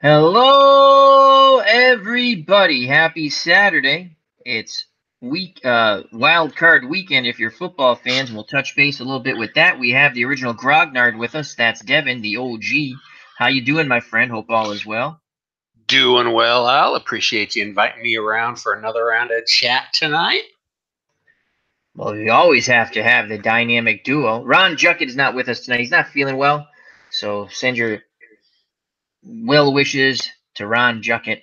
Hello, everybody. Happy Saturday. It's wild card weekend if you're football fans. We'll touch base a little bit with that. We have the original Grognard with us. That's Devin, the OG. How you doing, my friend? Hope all is well. Doing well, Al. Appreciate you inviting me around for another round of chat tonight. Well, we always have to have the dynamic duo. Ron Juckett is not with us tonight. He's not feeling well. So send your well wishes to Ron Juckett.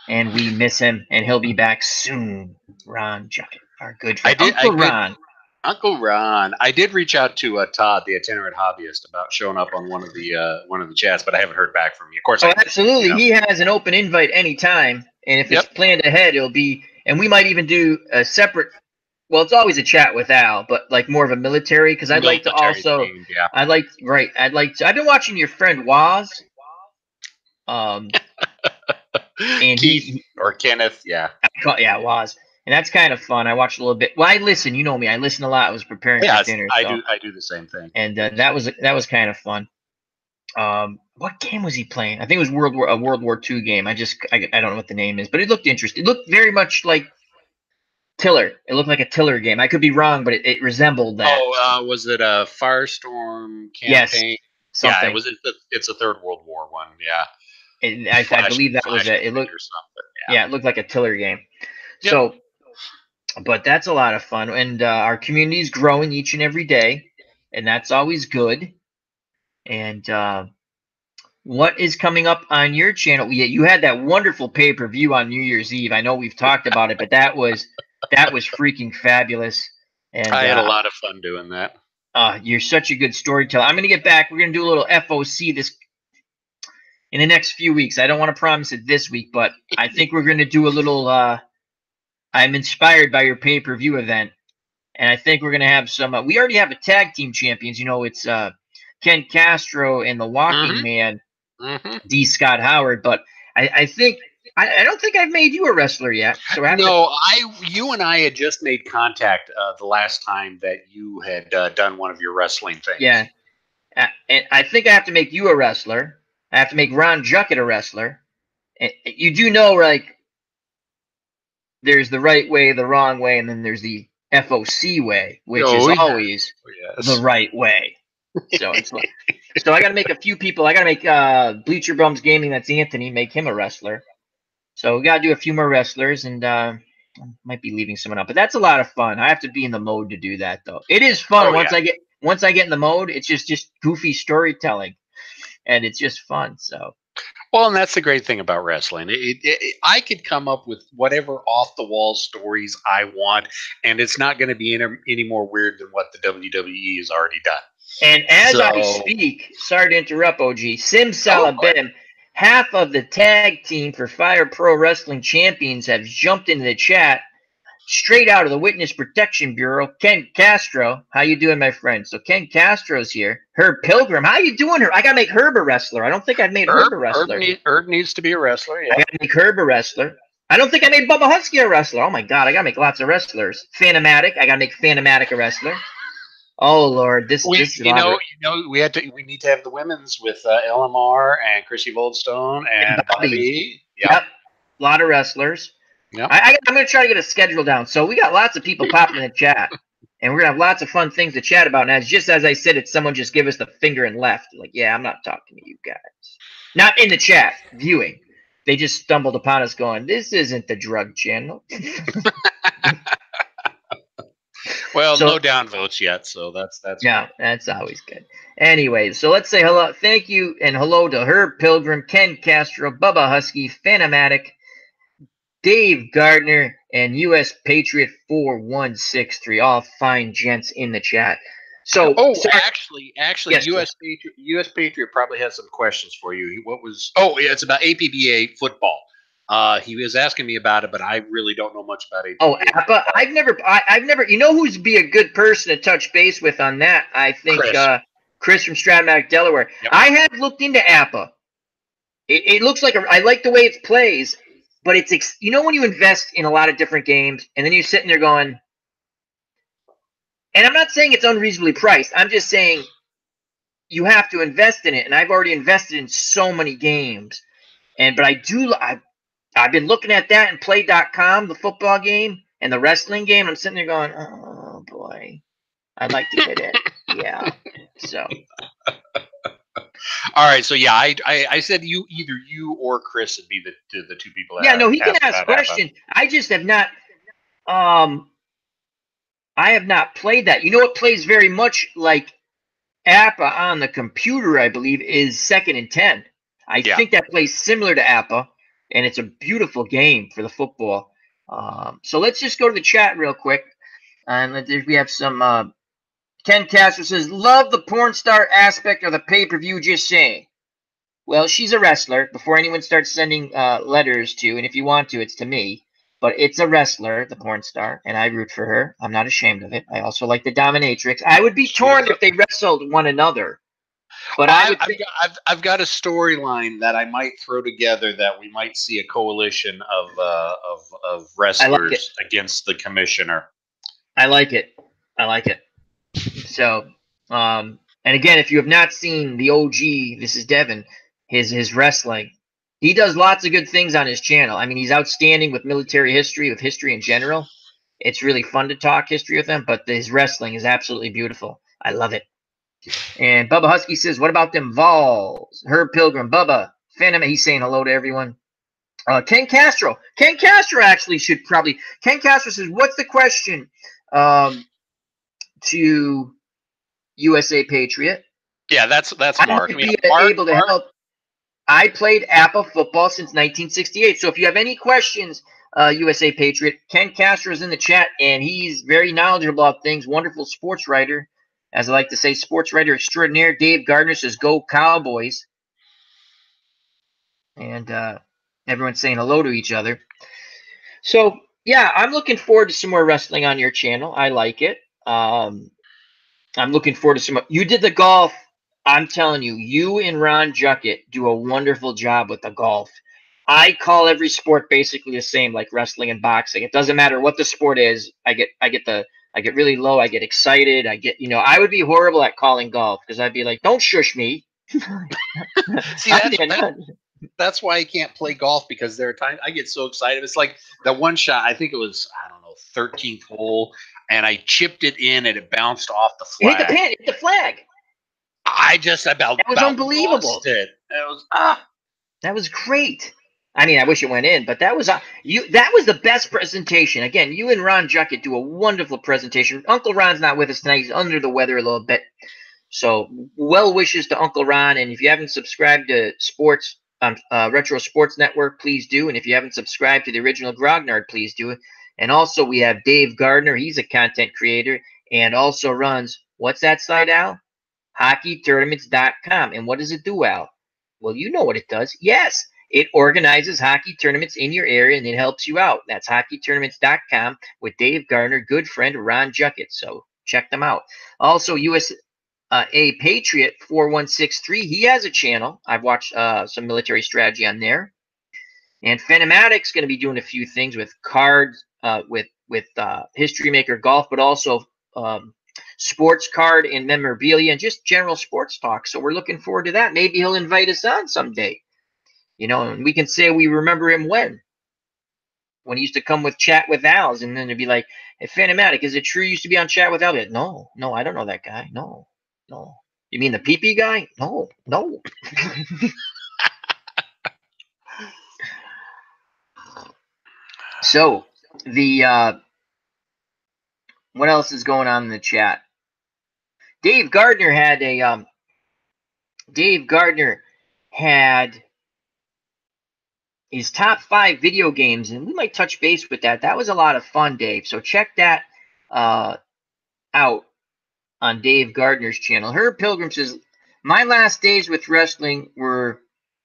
And we miss him, and he'll be back soon. Ron Juckett, our good I friend. did. I Uncle did. Ron. Uncle Ron. I did reach out to Todd, the itinerant hobbyist, about showing up on one of the chats, but I haven't heard back from you. Of course, Oh, I, you absolutely. know. He has an open invite anytime. And if it's Yep. planned ahead, it'll be, and we might even do a separate, well, it's always a chat with Al, but like more of a military, because I'd like to Military also, themed. Yeah. I'd like to, I've been watching your friend Waz, um, and Keith or Kenneth. Yeah. yeah, Waz. And that's kind of fun. I watched a little bit. Well, I listen, you know me, I listen a lot. I was preparing for Yes, dinner, I so, do. I do the same thing. and that was kind of fun. What game was he playing? I think it was a World War II game. I don't know what the name is, but it looked interesting. It looked very much like Tiller. It looked like a Tiller game. I could be wrong, but it resembled that. Oh, was it a Firestorm Yes, campaign? Yeah, it something. was. It's a Third World War one. Yeah, I believe that was it. It Flashpoint looked, or something. yeah, it looked like a Tiller game. Yeah. Yep. So, but that's a lot of fun, and our community is growing each and every day, and that's always good. And what is coming up on your channel? You had that wonderful pay-per-view on New Year's Eve. I know we've talked about it, but that was freaking fabulous. And I had a lot of fun doing that. you're such a good storyteller. I'm gonna get back. We're gonna do a little FOC this in the next few weeks. I don't want to promise it this week, but I think we're gonna do a little. I'm inspired by your pay-per-view event, and I think we're gonna have some. We already have a tag team champions. You know, it's Ken Castro and the Walking Mm-hmm. Man, Mm-hmm. D. Scott Howard. But I think I don't think I've made you a wrestler yet. So I have to. No, you and I had just made contact the last time that you had done one of your wrestling things. Yeah, and I think I have to make you a wrestler. I have to make Ron Juckett a wrestler. And you do know, like, there's the right way, the wrong way, and then there's the FOC way, which is Oh yeah. always Oh, the yes. right way. So it's like, so I got to make a few people. I got to make Bleacher Bums Gaming. That's Anthony. Make him a wrestler. So we got to do a few more wrestlers, and I might be leaving someone out, but that's a lot of fun. I have to be in the mode to do that, though. It is fun Oh yeah. once I get in the mode. It's just goofy storytelling, and it's just fun. So Well, and that's the great thing about wrestling. I could come up with whatever off the wall stories I want, and it's not going to be any more weird than what the WWE has already done. And as I So, speak, sorry to interrupt, OG, Sim oh, go ahead. Salabim, half of the tag team for Fire Pro Wrestling Champions have jumped into the chat straight out of the Witness Protection Bureau. Ken Castro, how you doing, my friend? So Ken Castro's here. Herb Pilgrim, how you doing, Herb? I gotta make Herb a wrestler. I don't think I've made Herb a wrestler. Herb needs to be a wrestler. I Yeah. gotta make Herb a wrestler. I don't think I made Bubba Husky a wrestler. Oh my god, I gotta make lots of wrestlers. Phantomatic, I gotta make Phantomatic a wrestler. Oh Lord, this is We need to have the women's with LMR and Chrissy Goldstone and Bobby. Yep. Yep, a lot of wrestlers. Yep. I'm going to try to get a schedule down. So we got lots of people popping in the chat, and we're going to have lots of fun things to chat about. And as just as I said, it's someone just give us the finger and left. Like, yeah, I'm not talking to you guys. Not in the chat, viewing. They just stumbled upon us going, this isn't the drug channel. Well, So- no downvotes yet, so that's Yeah, good. that's always good. Anyway, so let's say hello. Thank you and hello to Herb Pilgrim, Ken Castro, Bubba Husky, Phantomatic, Dave Gardner, and U.S. Patriot 4163. All fine gents in the chat. So, Oh, sir, actually, Yes, US Patriot probably has some questions for you. What was? Oh, yeah, it's about APBA football. He was asking me about it, but I really don't know much about APBA. Appa, I've never. You know who's be a good person to touch base with on that? I think Chris from Stratmatic, Delaware. Yep. I have looked into Appa. It looks like I like the way it plays, but it's you know when you invest in a lot of different games and then you're sitting there going, and I'm not saying it's unreasonably priced. I'm just saying you have to invest in it, and I've already invested in so many games, but I've been looking at that and Play.com, the football game and the wrestling game. I'm sitting there going, oh boy, I'd like to get in. Yeah. So. All right, so yeah, I said either you or Chris would be the two people. Yeah, no, he can ask questions. I just have not. I have not played that. You know, it plays very much like APBA on the computer. I believe is Second and 10. I think that plays similar to APBA, and it's a beautiful game for the football. So let's just go to the chat real quick, and we have some. Ken Castro says, love the porn star aspect of the pay-per-view, just saying. Well, she's a wrestler before anyone starts sending letters to, and if you want to, it's to me. But it's a wrestler, the porn star, and I root for her. I'm not ashamed of it. I also like the dominatrix. I would be torn if they wrestled one another. But I've got a storyline that I might throw together that we might see a coalition of wrestlers against the commissioner. I like it. So, and again, if you have not seen the OG, this is Devin, his wrestling. He does lots of good things on his channel. I mean, he's outstanding with military history, with history in general. It's really fun to talk history with him, but his wrestling is absolutely beautiful. I love it. And Bubba Husky says, what about them Vols? Herb Pilgrim, Bubba, Phantom, he's saying hello to everyone. Ken Castro actually should probably. Ken Castro says, what's the question to USA Patriot? Yeah, that's Mark. I would be able to help. I played APBA football since 1968. So if you have any questions, USA Patriot, Ken Castro is in the chat, and he's very knowledgeable about things. Wonderful sports writer. As I like to say, sports writer extraordinaire. Dave Gardner says, go Cowboys. And everyone's saying hello to each other. So, yeah, I'm looking forward to some more wrestling on your channel. I like it. I'm looking forward to some more. You did the golf. I'm telling you, you and Ron Juckett do a wonderful job with the golf. I call every sport basically the same, like wrestling and boxing. It doesn't matter what the sport is. I get really low. I get excited. I would be horrible at calling golf because I'd be like, don't shush me. See, that's why I can't play golf, because there are times I get so excited. It's like the one shot, I think it was, 13th hole, and I chipped it in and it bounced off the flag. Hit the flag. That was unbelievable. That was great. I mean, I wish it went in, but that was the best presentation. Again, you and Ron Juckett do a wonderful presentation. Uncle Ron's not with us tonight. He's under the weather a little bit. So well wishes to Uncle Ron. And if you haven't subscribed to Retro Sports Network, please do. And if you haven't subscribed to the original Grognard, please do it. And also we have Dave Gardner. He's a content creator and also runs, what's that site, Al? HockeyTournaments.com. And what does it do, Al? Well, you know what it does. Yes, it organizes hockey tournaments in your area and it helps you out. That's HockeyTournaments.com with Dave Gardner, good friend Ron Juckett. So check them out. Also, USA Patriot 4163. He has a channel. I've watched some military strategy on there. And Phenomatic's going to be doing a few things with cards, with History Maker Golf, but also sports card and memorabilia and just general sports talk. So we're looking forward to that. Maybe he'll invite us on someday. And we can say we remember him when he used to come with Chat with Al's, and then it'd be like, hey, Phenomatic, is it true you used to be on Chat with Al? Like, no, I don't know that guy. No. You mean the pee-pee guy? No. So what else is going on in the chat? Dave Gardner had his top 5 video games, and we might touch base with that. That was a lot of fun, Dave. So check that out on Dave Gardner's channel. Herb Pilgrim says, my last days with wrestling were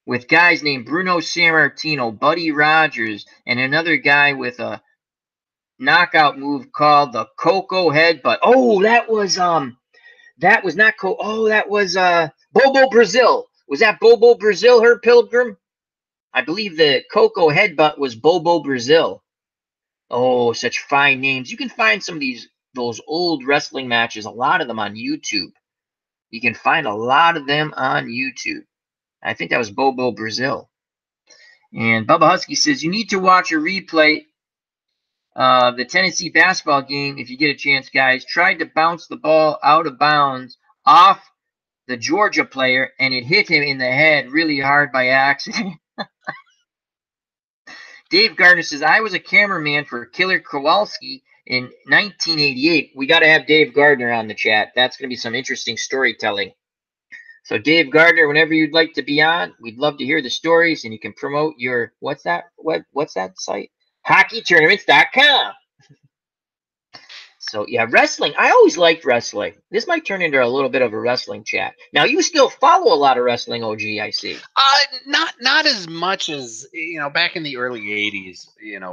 with guys named Bruno Sammartino, Buddy Rogers, and another guy with a knockout move called the Coco Headbutt. Oh, that was not Coco. Oh, that was Bobo Brazil. Was that Bobo Brazil, Herb Pilgrim? I believe the Coco Headbutt was Bobo Brazil. Oh, such fine names. You can find some of those old wrestling matches, a lot of them on YouTube. You can find a lot of them on YouTube. I think that was Bobo Brazil. And Bubba Husky says, you need to watch a replay of the Tennessee basketball game if you get a chance, guys. Tried to bounce the ball out of bounds off the Georgia player, and it hit him in the head really hard by accident. Dave Gardner says, I was a cameraman for Killer Kowalski in 1988. We got to have Dave Gardner on the chat. That's going to be some interesting storytelling. So Dave Gardner, whenever you'd like to be on, we'd love to hear the stories, and you can promote your, what's that site? HockeyTournaments.com. So yeah, wrestling. I always liked wrestling. This might turn into a little bit of a wrestling chat. Now you still follow a lot of wrestling, OG, I see. Not as much as, back in the early '80s,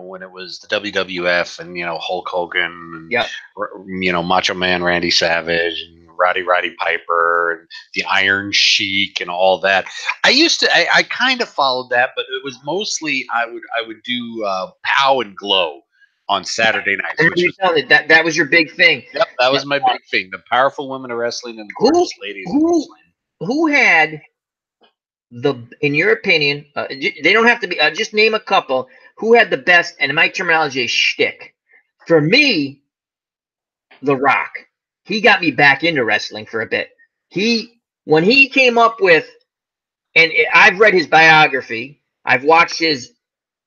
when it was the WWF and Hulk Hogan and Macho Man Randy Savage and Roddy Piper and the Iron Sheik and all that. I kind of followed that, but it was mostly I would do Pow and Glow on Saturday nights. That was your big thing. Yep, that was my big thing. The powerful women of wrestling and the gorgeous ladies of wrestling. Who had in your opinion, they don't have to be, just name a couple, who had the best, and in my terminology, shtick? For me, The Rock. He got me back into wrestling for a bit. When he came up with, and I've read his biography, I've watched his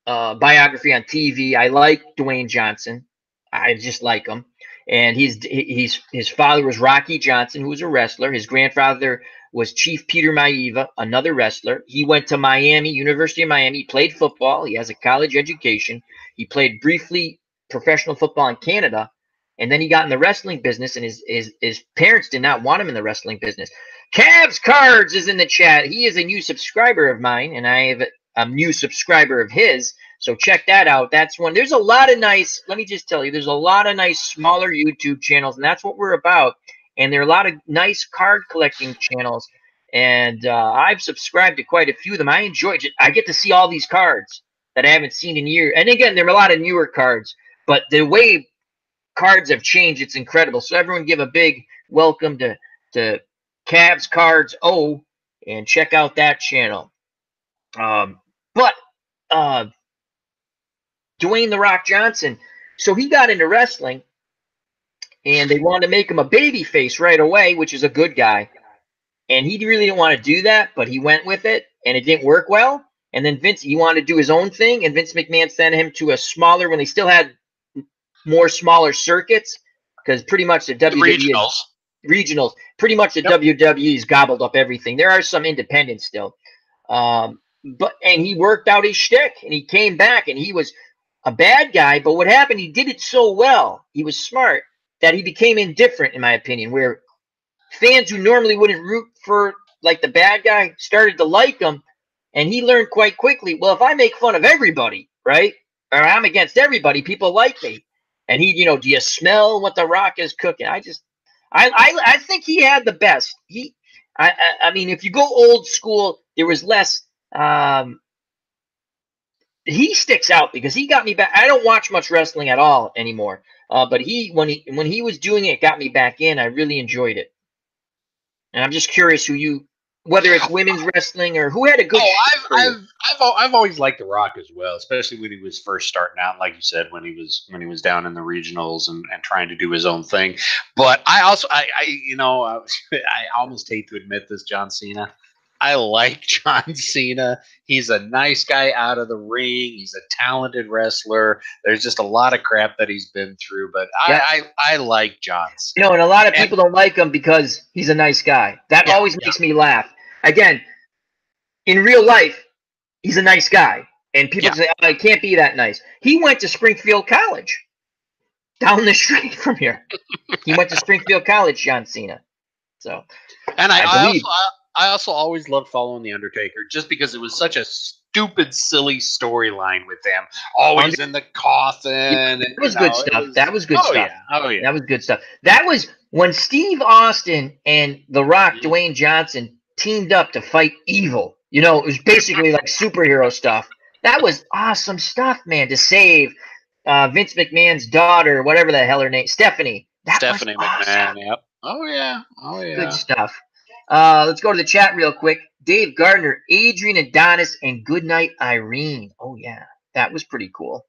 biography on TV. I like Dwayne Johnson. I just like him. And his father was Rocky Johnson, who was a wrestler. His grandfather was Chief Peter Maeva, another wrestler. He went to Miami, University of Miami. He played football. He has a college education. He played briefly professional football in Canada. And then he got in the wrestling business, and his parents did not want him in the wrestling business. Cavs Cards is in the chat. He is a new subscriber of mine, and I have a new subscriber of his. So check that out. That's one. There's a lot of nice, let me just tell you, there's a lot of nice smaller YouTube channels, and that's what we're about. And there are a lot of nice card collecting channels. And I've subscribed to quite a few of them. I enjoy it. I get to see all these cards that I haven't seen in years. And again, there are a lot of newer cards, but the way cards have changed, it's incredible. So everyone give a big welcome to Cavs Cards and check out that channel. But Dwayne The Rock Johnson, so he got into wrestling, and they wanted to make him a baby face right away, which is a good guy. And he really didn't want to do that, but he went with it, and it didn't work well. And then he wanted to do his own thing, and Vince McMahon sent him to a smaller, when they still had more smaller circuits, because pretty much the WWE regionals, pretty much the WWE's gobbled up everything. There are some independents still, and he worked out his shtick, and he came back, and he was a bad guy. But what happened? He did it so well. He was smart that he became indifferent, in my opinion. Where fans who normally wouldn't root for like the bad guy started to like him, and he learned quite quickly. Well, if I make fun of everybody, right, or I'm against everybody, people like me. And he, do you smell what The Rock is cooking? I think he had the best. I mean, if you go old school, there was less. He sticks out because he got me back. I don't watch much wrestling at all anymore. But when he was doing it, got me back in. I really enjoyed it. And I'm just curious whether it's women's wrestling or who had a good. I've always liked The Rock as well, especially when he was first starting out, like you said, when he was down in the regionals and trying to do his own thing. But I almost hate to admit this, John Cena. I like John Cena. He's a nice guy out of the ring. He's a talented wrestler. There's just a lot of crap that he's been through, but I like John Cena. And a lot of people don't like him because he's a nice guy. That always makes me laugh. Again, in real life, he's a nice guy. And people say, he can't be that nice. He went to Springfield College down the street from here. He went to Springfield College, John Cena. So, and I also always loved following The Undertaker just because it was such a stupid, silly storyline with them. Always in the coffin. That was good stuff. That was good stuff. Oh, yeah. That was good stuff. That was when Steve Austin and The Rock, Dwayne Johnson, teamed up to fight evil. It was basically like superhero stuff. That was awesome stuff, man, to save Vince McMahon's daughter, whatever the hell her name, Stephanie. Stephanie McMahon, yep. Oh, yeah. Good stuff. Let's go to the chat real quick. Dave Gardner, Adrian Adonis, and Goodnight Irene. Oh yeah, that was pretty cool.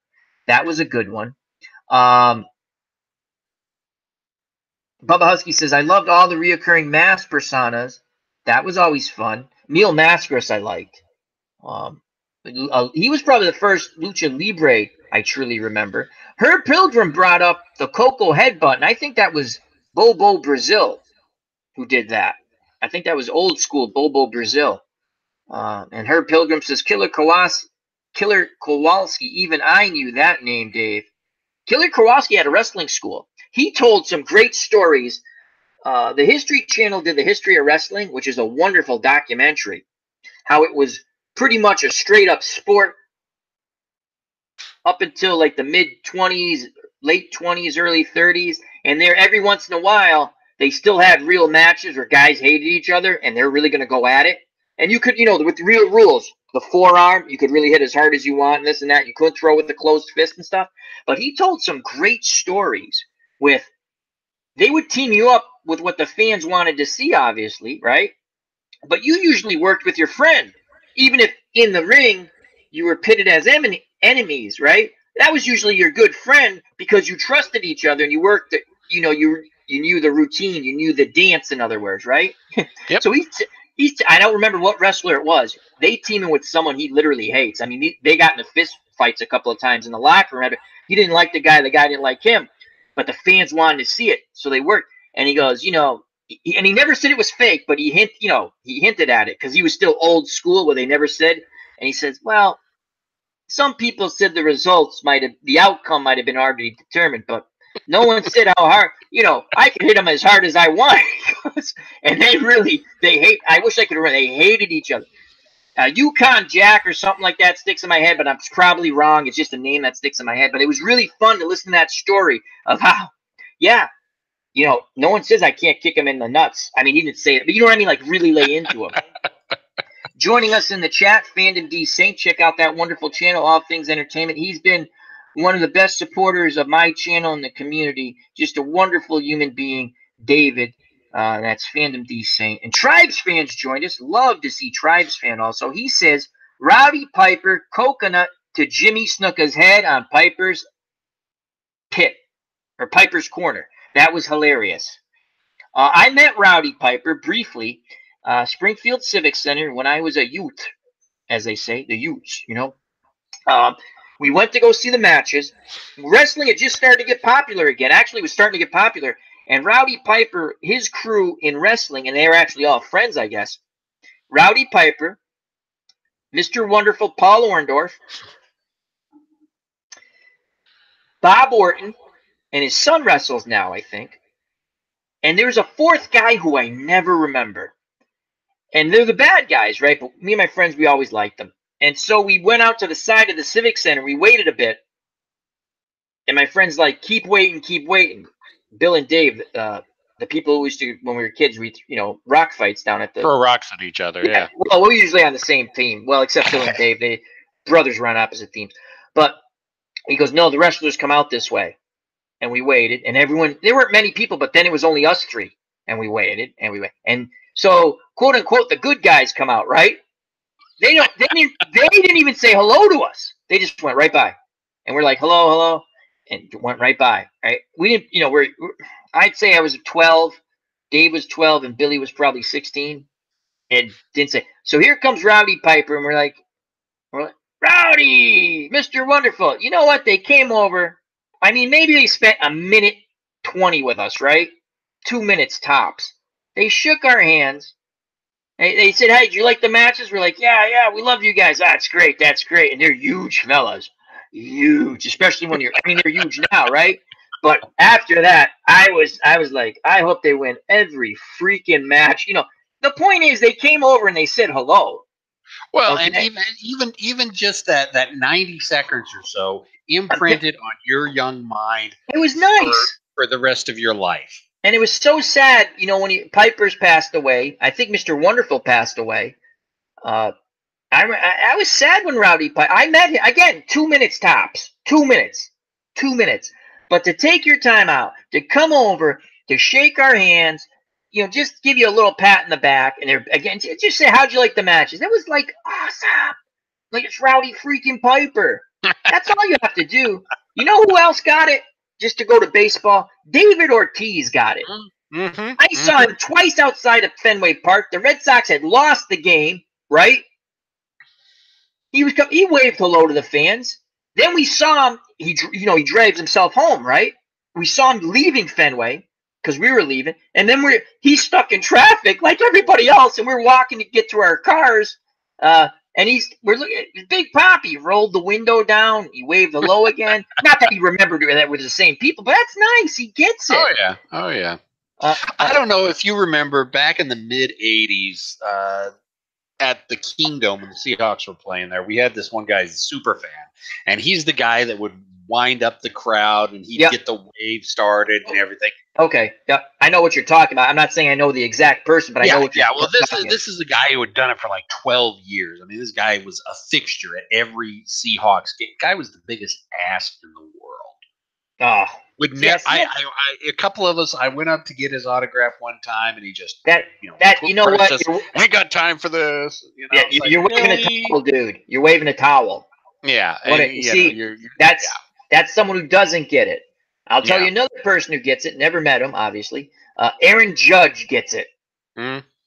That was a good one. Bubba Husky says, I loved all the reoccurring mask personas. That was always fun. Neil Mascaris I liked. He was probably the first Lucha Libre I truly remember. Herb Pilgrim brought up the Coco Headbutt, and I think that was Bobo Brazil who did that. I think that was old school Bobo Brazil. And Herb Pilgrim says, Killer Kowalski, even I knew that name, Dave. Killer Kowalski had a wrestling school. He told some great stories. The History Channel did the History of Wrestling, which is a wonderful documentary. How it was pretty much a straight up sport up until like the mid 20s, late 20s, early 30s. And there, every once in a while, they still had real matches where guys hated each other and they're really going to go at it. And you could, with real rules, the forearm, you could really hit as hard as you want and this and that. You couldn't throw with the closed fist and stuff. But he told some great stories with, they would team you up with what the fans wanted to see, obviously, right? But you usually worked with your friend, even if in the ring you were pitted as enemies, right? That was usually your good friend because you trusted each other and you worked, you knew the routine, you knew the dance, in other words, right? Yep. So I don't remember what wrestler it was. They teaming with someone he literally hates. I mean, they got into fist fights a couple of times in the locker room. He didn't like the guy didn't like him, but the fans wanted to see it, so they worked. And he goes, and he never said it was fake, but he hinted at it because he was still old school where they never said. And he says, well, some people said the outcome might have been already determined, but no one said how hard, I could hit him as hard as I want. And I wish I could remember, they hated each other. Yukon Jack or something like that sticks in my head, but I'm probably wrong. It's just a name that sticks in my head. But it was really fun to listen to that story of how, no one says I can't kick him in the nuts. I mean, he didn't say it, but you know what I mean? Like really lay into him. Joining us in the chat, Fandom D Saint. Check out that wonderful channel, All Things Entertainment. He's been one of the best supporters of my channel in the community. Just a wonderful human being, David. That's Fandom D Saint. And Tribes fans joined us. Love to see Tribes fan also. He says, Rowdy Piper, coconut to Jimmy Snuka's head on Piper's pit, or Piper's corner. That was hilarious. I met Rowdy Piper briefly, Springfield Civic Center, when I was a youth, as they say, the youths, we went to go see the matches. Wrestling had just started to get popular again. Actually, it was starting to get popular. And Rowdy Piper, his crew in wrestling, and they were actually all friends, I guess. Rowdy Piper, Mr. Wonderful Paul Orndorff, Bob Orton, and his son wrestles now, I think. And there's a fourth guy who I never remember. And they're the bad guys, right? But me and my friends, we always liked them. And so we went out to the side of the Civic Center. We waited a bit. And my friends like, keep waiting, keep waiting. Bill and Dave, the people who used to, when we were kids, we, rock fights down at the... Throw rocks at each other, yeah. Well, we're usually on the same team. Well, except Bill and Dave. They brothers run opposite teams. But he goes, no, the wrestlers come out this way. And we waited. And everyone, there weren't many people, but then it was only us three. And we waited, and we waited. And so, quote unquote, the good guys come out, right? They didn't even say hello to us. They just went right by. And we're like, hello, hello. And went right by, right? We didn't, I'd say I was 12, Dave was 12, and Billy was probably 16, and didn't say. So here comes Rowdy Piper, and we're like, Rowdy, Mr. Wonderful. You know what? They came over. I mean, maybe they spent a minute 20 with us, right? 2 minutes tops. They shook our hands. They said, hey, did you like the matches? We're like, yeah, we love you guys. That's great. And they're huge fellas. Huge, especially when they're huge now, right? But after that, I was like, I hope they win every freaking match. The point is they came over and they said hello. Well, okay. And even just that 90 seconds or so imprinted on your young mind. It was nice for the rest of your life. And it was so sad, when Piper's passed away. I think Mr. Wonderful passed away. I was sad when Rowdy Piper. I met him again. 2 minutes tops. 2 minutes. 2 minutes. But to take your time out to come over to shake our hands, just give you a little pat in the back, and again, just say, how'd you like the matches? It was like awesome, like it's Rowdy freaking Piper. That's all you have to do. You know who else got it? Just to go to baseball, David Ortiz got it. I saw him twice outside of Fenway Park. The Red Sox had lost the game, right? He waved hello to the fans. Then we saw him. He drags himself home, right? We saw him leaving Fenway because we were leaving, and then he's stuck in traffic like everybody else, and we're walking to get to our cars. And we're looking at Big Poppy. Rolled the window down. He waved hello again. Not that he remembered that with the same people, but that's nice. He gets it. Oh yeah. I don't know if you remember back in the mid '80s at the Kingdome when the Seahawks were playing there. We had this one guy, he's a super fan, and he's the guy that would wind up the crowd and he'd get the wave started and everything. Okay, I know what you're talking about. I'm not saying I know the exact person, but I know what you're talking about. This is a guy who had done it for like 12 years. I mean, this guy was a fixture at every Seahawks game. Guy was the biggest ass in the world. A couple of us, I went up to get his autograph one time, and he just what? I ain't got time for this. You're waving a towel, dude. You're waving a towel. Yeah, that's someone who doesn't get it. I'll tell you another person who gets it. Never met him, obviously. Aaron Judge gets it.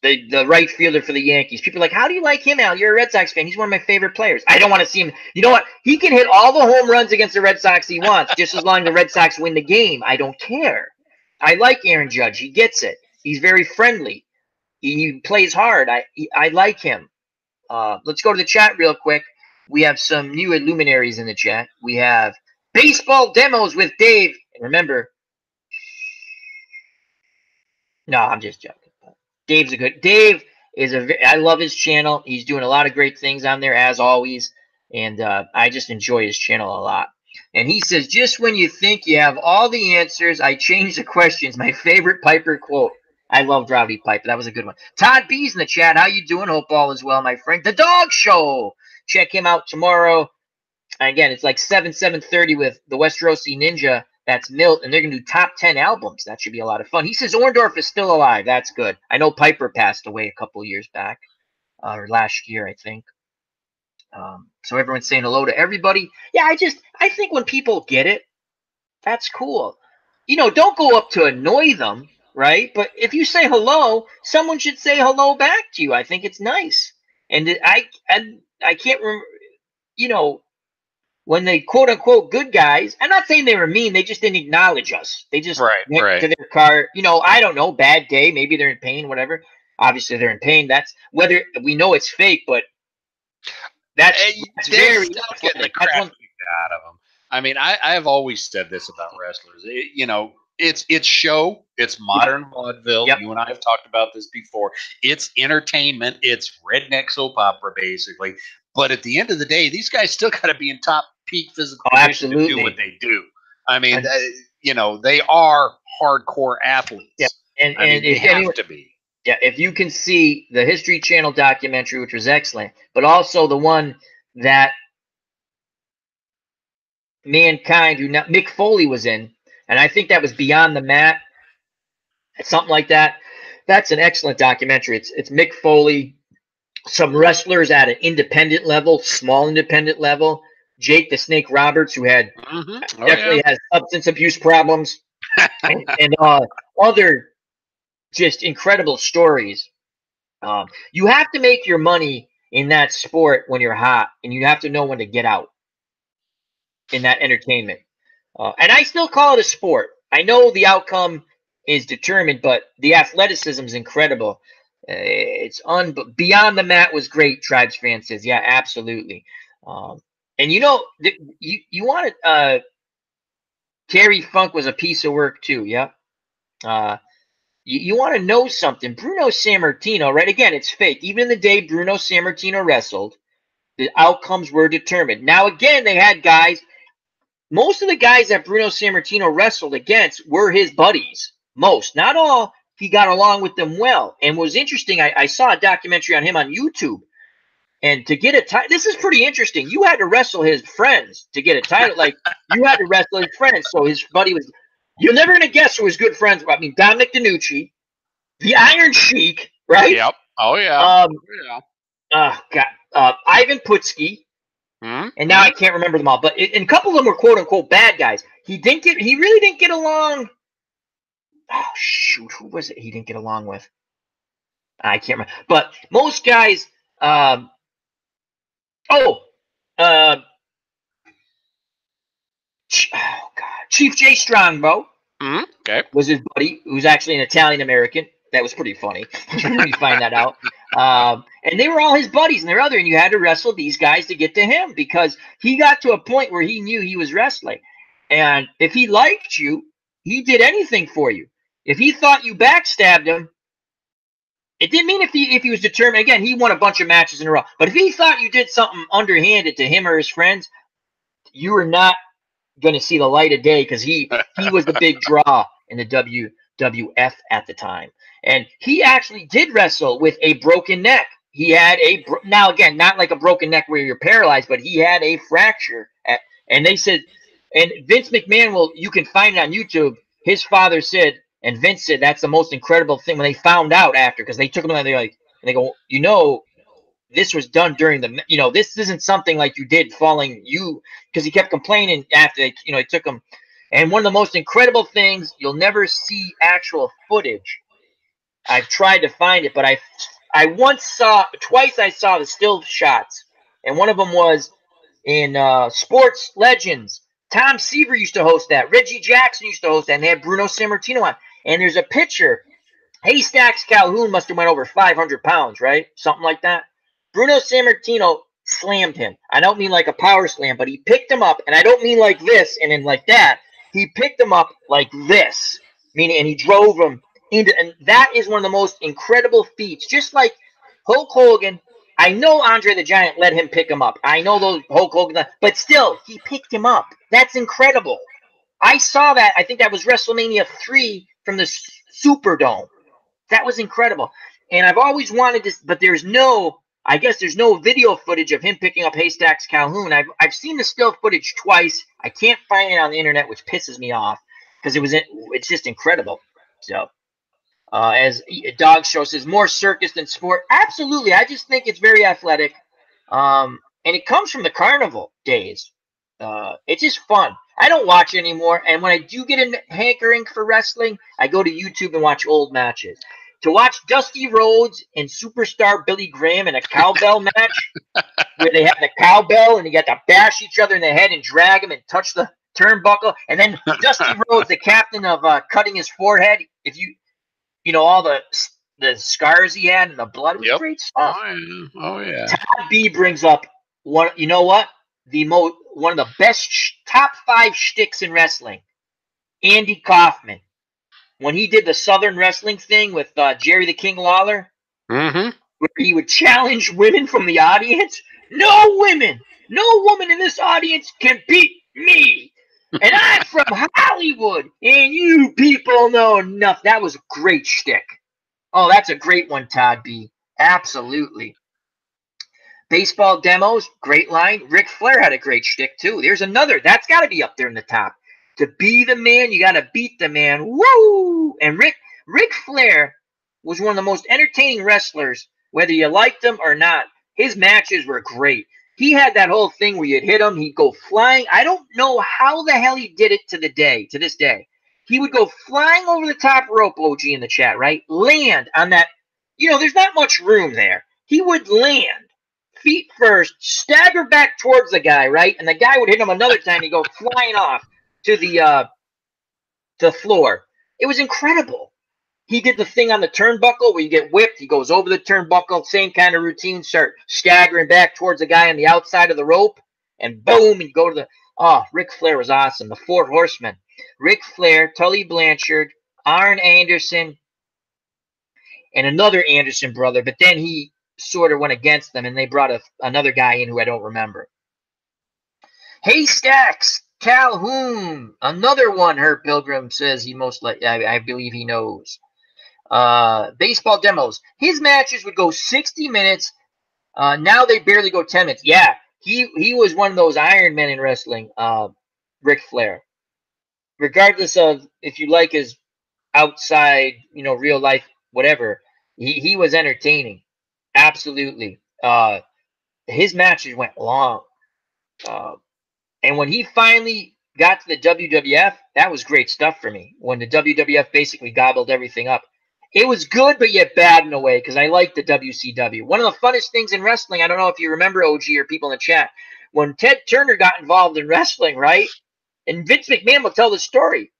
The right fielder for the Yankees. People are like, how do you like him, Al? You're a Red Sox fan. He's one of my favorite players. I don't want to see him. You know what? He can hit all the home runs against the Red Sox he wants, just as long as the Red Sox win the game. I don't care. I like Aaron Judge. He gets it. He's very friendly. He plays hard. I like him. Let's go to the chat real quick. We have some new luminaries in the chat. We have Baseball Demos with Dave. And remember, no, I'm just joking. Dave is I love his channel. He's doing a lot of great things on there, as always. And I just enjoy his channel a lot. And he says, just when you think you have all the answers, I change the questions. My favorite Piper quote. I love Rowdy Piper. That was a good one. Todd B's in the chat. How you doing? Hope all is well, my friend. The Dog Show. Check him out tomorrow. Again, it's like 7:30 with the Westerosi Ninja. That's Milt, and they're going to do top 10 albums. That should be a lot of fun. He says Orndorff is still alive. That's good. I know Piper passed away a couple years back, or last year, I think. So everyone's saying hello to everybody. Yeah, I think when people get it, that's cool. Don't go up to annoy them, right? But if you say hello, someone should say hello back to you. I think it's nice. And I can't remember, when they quote unquote good guys, I'm not saying they were mean. They just didn't acknowledge us. They just went to their car. I don't know, bad day. Maybe they're in pain, whatever. Obviously they're in pain. That's whether we know it's fake, but that's very getting the crap out of them. I mean, I've always said this about wrestlers. It's show. It's modern vaudeville. Yep. You and I have talked about this before. It's entertainment. It's redneck soap opera, basically. But at the end of the day, these guys still got to be in top peak physical condition to do what they do. I mean, they are hardcore athletes. Yeah, and they have to be. Yeah, if you can see the History Channel documentary, which was excellent, but also the one that Mankind, Mick Foley was in, and I think that was Beyond the Mat, something like that. That's an excellent documentary. It's Mick Foley, some wrestlers at an independent level, small independent level. Jake the Snake Roberts, who had definitely has substance abuse problems, and other just incredible stories. You have to make your money in that sport when you're hot, and you have to know when to get out in that entertainment. And I still call it a sport. I know the outcome is determined, but the athleticism is incredible. It's Beyond the Mat was great. Tribes fan says, yeah, absolutely. And you wanted Terry Funk was a piece of work too. Yeah. You want to know something? Bruno Sammartino, right? Again, it's fake. Even in the day Bruno Sammartino wrestled, the outcomes were determined. Now, again, they had guys. Most of the guys that Bruno Sammartino wrestled against were his buddies. Most, not all. He got along with them well. And what was interesting, I saw a documentary on him on YouTube. And to get a title, this is pretty interesting. You had to wrestle his friends to get a title. Like, you had to wrestle his friends. So his buddy was, you're never going to guess who his good friends were. I mean, Dominic DeNucci, the Iron Sheik, right? Yep. Oh yeah. Ivan Putski, and now I can't remember them all. But and a couple of them were quote unquote bad guys. He really didn't get along. Oh shoot, who was it? He didn't get along with. I can't remember. But most guys. Oh God, Chief J Strongbow. Okay. Was his buddy, who's actually an Italian American. That was pretty funny when you find that out. And they were all his buddies, and and you had to wrestle these guys to get to him because he got to a point where he knew he was wrestling. And if he liked you, he did anything for you. If he thought you backstabbed him, it didn't mean if he was determined. Again, he won a bunch of matches in a row. But if he thought you did something underhanded to him or his friends, you were not going to see the light of day because he was the big draw in the WWF at the time. And he actually did wrestle with a broken neck. He had now again, not like a broken neck where you're paralyzed, but he had a fracture. And they said, and Vince McMahon you can find it on YouTube. His father said, and Vince said, that's the most incredible thing when they found out after, because they took him and they go, this was done during this isn't something like you did falling because he kept complaining after they took him. And one of the most incredible things, you'll never see actual footage. I've tried to find it, but twice I saw the still shots. And one of them was in Sports Legends. Tom Seaver used to host that. Reggie Jackson used to host that. And they had Bruno Sammartino on. And there's a picture. Haystacks Calhoun must have went over 500 pounds, right? Something like that. Bruno Sammartino slammed him. I don't mean like a power slam, but he picked him up. And I don't mean like this and then like that. He picked him up like this. And he drove him into, and that is one of the most incredible feats. Just like Hulk Hogan, I know Andre the Giant let him pick him up. I know those Hulk Hogan, but still, he picked him up. That's incredible. I saw that. I think that was WrestleMania 3 from the Superdome. That was incredible. And I've always wanted this, but there's no video footage of him picking up Haystacks Calhoun. I've seen the still footage twice. I can't find it on the internet, which pisses me off because it's just incredible. So, as Dog Show says, more circus than sport. Absolutely. I just think it's very athletic. And it comes from the carnival days. It's just fun. I don't watch anymore. And when I do get a hankering for wrestling, I go to YouTube and watch old matches. To watch Dusty Rhodes and superstar Billy Graham in a cowbell match where they have the cowbell and you got to bash each other in the head and drag them and touch the turnbuckle. And then Dusty Rhodes, the captain of cutting his forehead, all the scars he had and the blood was great stuff. Oh yeah. Todd B brings up one. You know what? One of the best top 5 shticks in wrestling. Andy Kaufman, when he did the Southern wrestling thing with Jerry the King Lawler, where he would challenge women from the audience. No woman, no woman in this audience can beat me. And I'm from Hollywood, and you people know nothing. That was a great shtick. Oh, that's a great one, Todd B. Absolutely. Baseball demos, great line. Ric Flair had a great shtick, too. There's another. That's got to be up there in the top. To be the man, you got to beat the man. Woo! And Ric Flair was one of the most entertaining wrestlers, whether you liked him or not. His matches were great. He had that whole thing where you'd hit him, he'd go flying. I don't know how the hell he did it to this day. He would go flying over the top rope, OG in the chat, right? Land on that. There's not much room there. He would land, feet first, stagger back towards the guy, right? And the guy would hit him another time, he'd go flying off to the floor. It was incredible. He did the thing on the turnbuckle where you get whipped. He goes over the turnbuckle, same kind of routine, start staggering back towards the guy on the outside of the rope, and boom, and go to the... Oh, Ric Flair was awesome. The Four Horsemen. Ric Flair, Tully Blanchard, Arn Anderson, and another Anderson brother, but then he sort of went against them, and they brought another guy in who I don't remember. Haystacks Calhoun, another one. Herb Pilgrim says he most likely, I believe he knows. Baseball demos. His matches would go 60 minutes. Now they barely go 10 minutes. Yeah, he was one of those Iron Men in wrestling, Ric Flair. Regardless of if you like his outside, real life whatever. He was entertaining. Absolutely. His matches went long. And when he finally got to the WWF, that was great stuff for me. When the WWF basically gobbled everything up. It was good, but yet bad in a way, because I liked the WCW. One of the funnest things in wrestling, I don't know if you remember, OG, or people in the chat, when Ted Turner got involved in wrestling, right? And Vince McMahon will tell the story.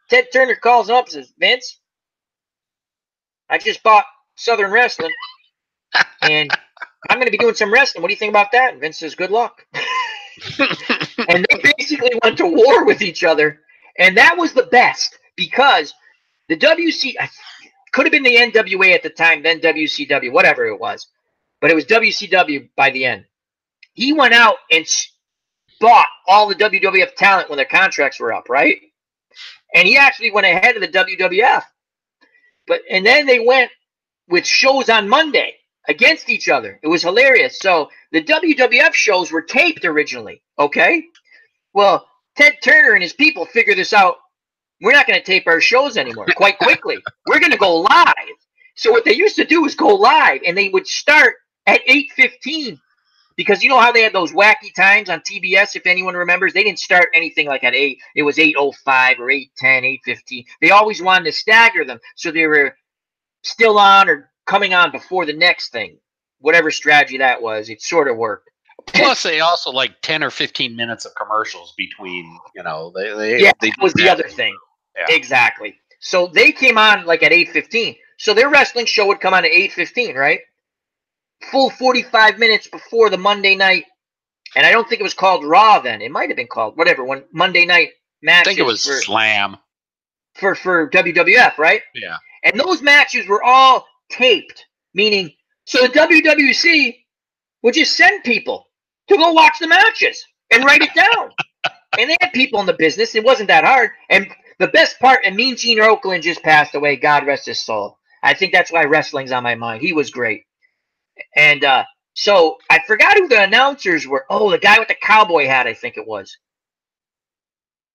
Ted Turner calls him up and says, Vince, I just bought Southern Wrestling, and I'm going to be doing some wrestling. What do you think about that? And Vince says, good luck. And they basically went to war with each other. And that was the best, because the could have been the NWA at the time, then WCW, whatever it was. But it was WCW by the end. He went out and bought all the WWF talent when their contracts were up, right? And he actually went ahead of the WWF. And then they went with shows on Monday against each other. It was hilarious. So the WWF shows were taped originally, okay? Well, Ted Turner and his people figured this out. We're not going to tape our shows anymore quite quickly. We're going to go live. So what they used to do was go live, and they would start at 8:15, because you know how they had those wacky times on TBS, if anyone remembers? They didn't start anything like at 8. It was 8:05 or 8:10, 8:15. They always wanted to stagger them, so they were still on or coming on before the next thing. Whatever strategy that was, it sort of worked. Plus, they also like 10 or 15 minutes of commercials between, they that was the other thing. Yeah. Exactly. So they came on like at 8:15. So their wrestling show would come on at 8:15, right? Full 45 minutes before the Monday night. And I don't think it was called Raw then. It might have been called whatever, when Monday night matches. I think it was Slam. For WWF, right? Yeah. And those matches were all taped, meaning, so the WWC would just send people to go watch the matches and write it down. And they had people in the business. It wasn't that hard. And the best part, and Mean Gene Okerlund just passed away. God rest his soul. I think that's why wrestling's on my mind. He was great. And so I forgot who the announcers were. Oh, the guy with the cowboy hat, I think it was.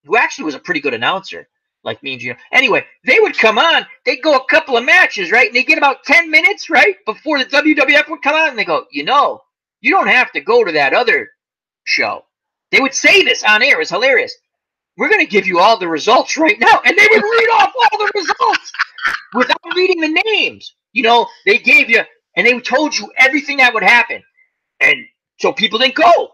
Who actually was a pretty good announcer, like Mean Gene. Anyway, they would come on. They'd go a couple of matches, right? And they get about 10 minutes, right? Before the WWF would come on. And they go, you don't have to go to that other show. They would say this on air. It was hilarious. We're going to give you all the results right now. And they would read off all the results without reading the names. They gave you, and they told you everything that would happen. And so people didn't go.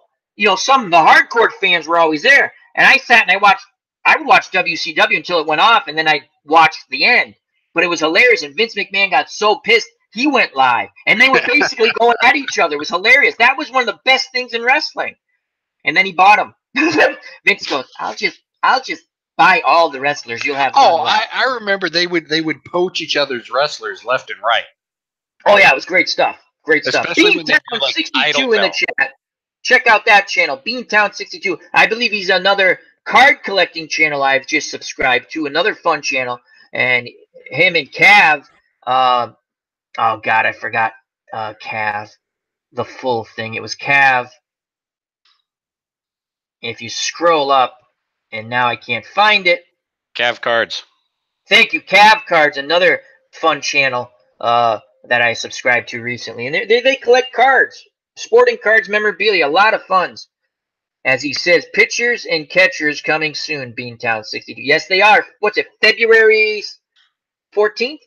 Some of the hardcore fans were always there. And I sat and I would watch WCW until it went off, and then I watched the end. But it was hilarious. And Vince McMahon got so pissed, he went live. And they were basically going at each other. It was hilarious. That was one of the best things in wrestling. And then he bought them. Vince goes, I'll just buy all the wrestlers. You'll have. Oh, I remember they would poach each other's wrestlers left and right. Oh yeah, it was great stuff. Great stuff. Especially when they Beantown do, like, 62 in the chat. Check out that channel, Beantown 62. I believe he's another card collecting channel I've just subscribed to. Another fun channel, and him and Cav. Oh God, I forgot Cav. The full thing. It was Cav. If you scroll up, and now I can't find it. Cav Cards. Thank you, Cav Cards, another fun channel that I subscribed to recently. And they collect cards, sporting cards, memorabilia, a lot of funds. As he says, pitchers and catchers coming soon, Beantown 62. Yes, they are. What's it, February 14th?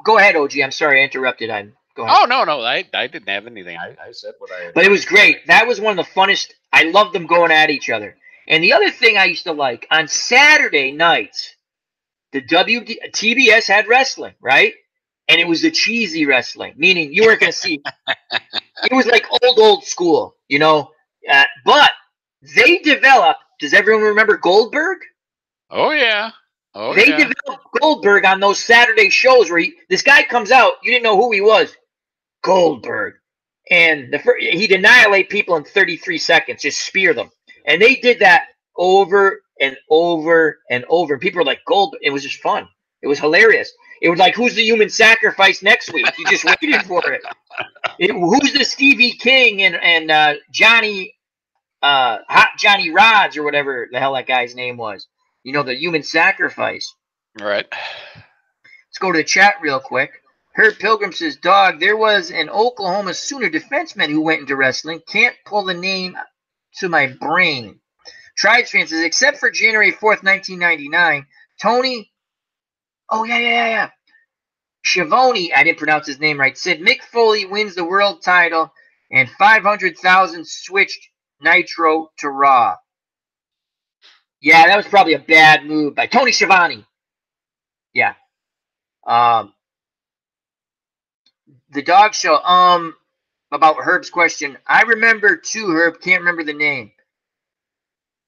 Go ahead, OG. I'm sorry I interrupted. Go ahead. Oh, no. I didn't have anything. I said what I... But it was great. That was one of the funnest. I loved them going at each other. And the other thing I used to like, on Saturday nights, the TBS had wrestling, right? And it was the cheesy wrestling, meaning you weren't going to see. It was like old school, but they developed, does everyone remember Goldberg? Oh, yeah. They developed Goldberg on those Saturday shows where this guy comes out, you didn't know who he was. Goldberg. And he'd annihilate people in 33 seconds, just spear them. And they did that over and over and over. And people were like, Goldberg. It was just fun. It was hilarious. It was like, who's the human sacrifice next week? You just waited for it. Who's the Stevie King and Johnny, Hot Johnny Rods or whatever the hell that guy's name was? The human sacrifice. All right. Let's go to the chat real quick. Herb Pilgrim says, Dog, there was an Oklahoma Sooner defenseman who went into wrestling. Can't pull the name to my brain. Tribes fans says, except for January 4th, 1999, Tony, Schiavone, I didn't pronounce his name right, said Mick Foley wins the world title and 500,000 switched Nitro to Raw. Yeah, that was probably a bad move by Tony Schiavone. Yeah. The dog show, about Herb's question. I remember too, Herb, can't remember the name.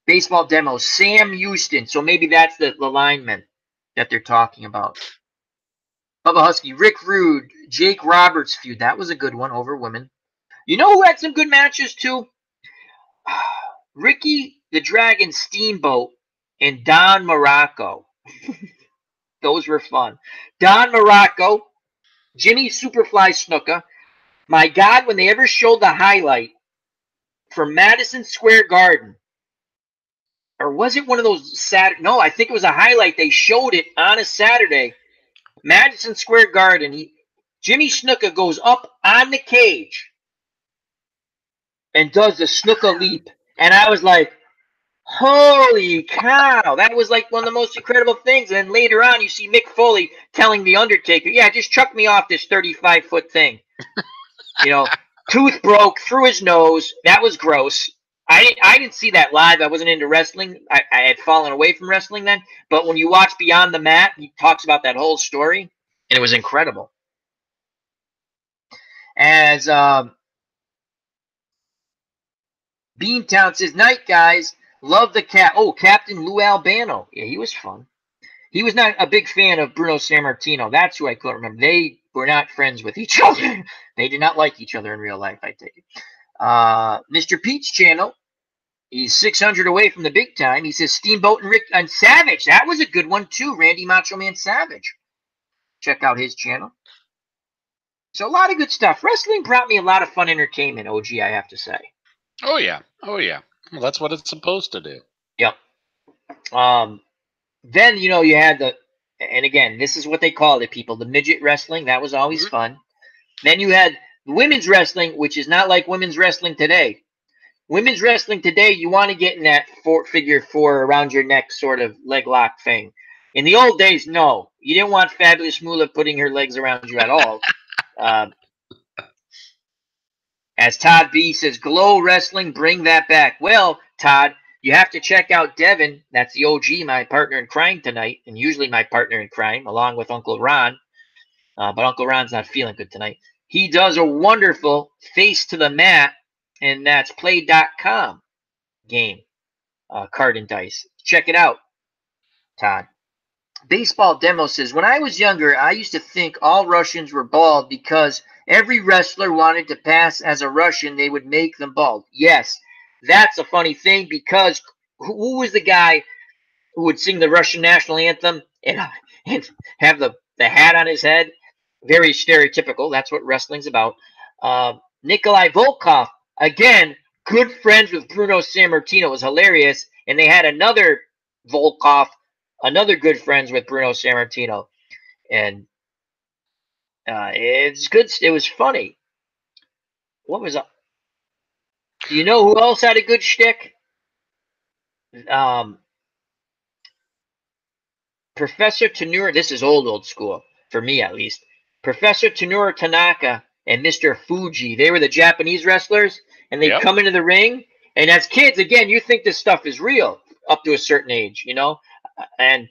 Baseball demo, Sam Houston. So maybe that's the lineman that they're talking about. Bubba Husky, Rick Rude, Jake Roberts feud. That was a good one over women. You know who had some good matches too? Ricky the Dragon Steamboat and Don Morocco. Those were fun. Don Morocco, Jimmy Superfly Snuka. My God, when they ever showed the highlight from Madison Square Garden, or was it one of those Saturday? No, I think it was a highlight. They showed it on a Saturday. Madison Square Garden. Jimmy Snuka goes up on the cage and does the Snuka leap. And I was like, holy cow. That was like one of the most incredible things. And then later on, you see Mick Foley telling The Undertaker, yeah, just chuck me off this 35-foot thing. Tooth broke through his nose. That was gross. I didn't see that live. I wasn't into wrestling. I had fallen away from wrestling then. But when you watch Beyond the Mat, he talks about that whole story, and it was incredible. As Beantown says, night, guys. Love the cat. Oh, Captain Lou Albano. Yeah, he was fun. He was not a big fan of Bruno Sammartino. That's who I couldn't remember. They were not friends with each other. They did not like each other in real life, I take it. Mr. Pete's channel. He's 600 away from the big time. He says Steamboat and Rick and Savage. That was a good one too. Randy Macho Man Savage. Check out his channel. So a lot of good stuff. Wrestling brought me a lot of fun entertainment, OG, I have to say. Oh yeah. Well, that's what it's supposed to do. Yep. Then you had and again, this is what they called it, people. The midget wrestling. That was always fun. Then you had women's wrestling, which is not like women's wrestling today. Women's wrestling today, you want to get in that figure four around your neck sort of leg lock thing. In the old days, no. You didn't want Fabulous Moolah putting her legs around you at all. As Todd B says, Glow Wrestling, bring that back. Well, Todd, you have to check out Devin. That's the OG, my partner in crime tonight, and usually my partner in crime, along with Uncle Ron. But Uncle Ron's not feeling good tonight. He does a wonderful Face to the Mat, and that's play.com game, card and dice. Check it out, Todd. Baseball Demo says, when I was younger, I used to think all Russians were bald because every wrestler wanted to pass as a Russian. They would make them bald. Yes, that's a funny thing because who was the guy who would sing the Russian national anthem and have the hat on his head? Very stereotypical. That's what wrestling's about. Nikolai Volkov, again, good friends with Bruno Sammartino. It was hilarious. And they had another Volkov, another good friends with Bruno Sammartino. And it's good. It was funny. What was up? You know who else had a good shtick? Professor Tanura. This is old school, for me at least. Professor Tanura Tanaka and Mr. Fuji. They were the Japanese wrestlers, and they come into the ring. And as kids, again, you think this stuff is real up to a certain age, And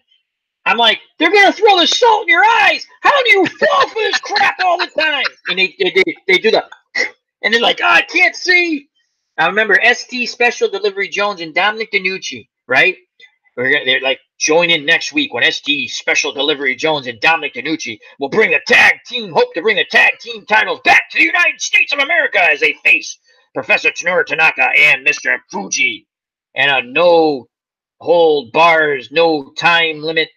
I'm like, they're going to throw the salt in your eyes. How do you fall for this crap all the time? And they do the, and they're like, I can't see. I remember ST Special Delivery Jones and Dominic DeNucci, right? They're like, join in next week when ST Special Delivery Jones and Dominic DeNucci will hope to bring the tag team titles back to the United States of America as they face Professor Tanura Tanaka and Mr. Fuji. And a no hold bars, no time limit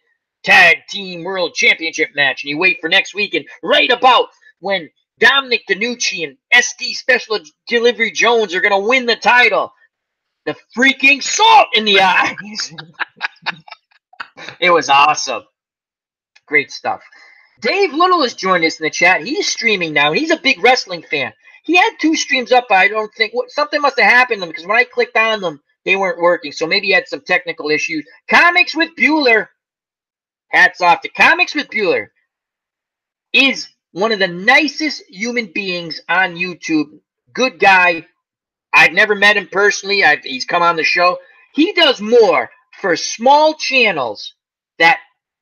tag team world championship match. And you wait for next week, and right about when Dominic DeNucci and ST Special Delivery Jones are going to win the title, the freaking salt in the eyes. It was awesome. Great stuff. Dave Little has joined us in the chat. He's streaming now. He's a big wrestling fan. He had 2 streams up. I don't think something must have happened to him because when I clicked on them, they weren't working. So maybe he had some technical issues. Comics with Bueller. Hats off to Comics with Bueller. Is one of the nicest human beings on YouTube. Good guy. I've never met him personally. He's come on the show. He does more for small channels that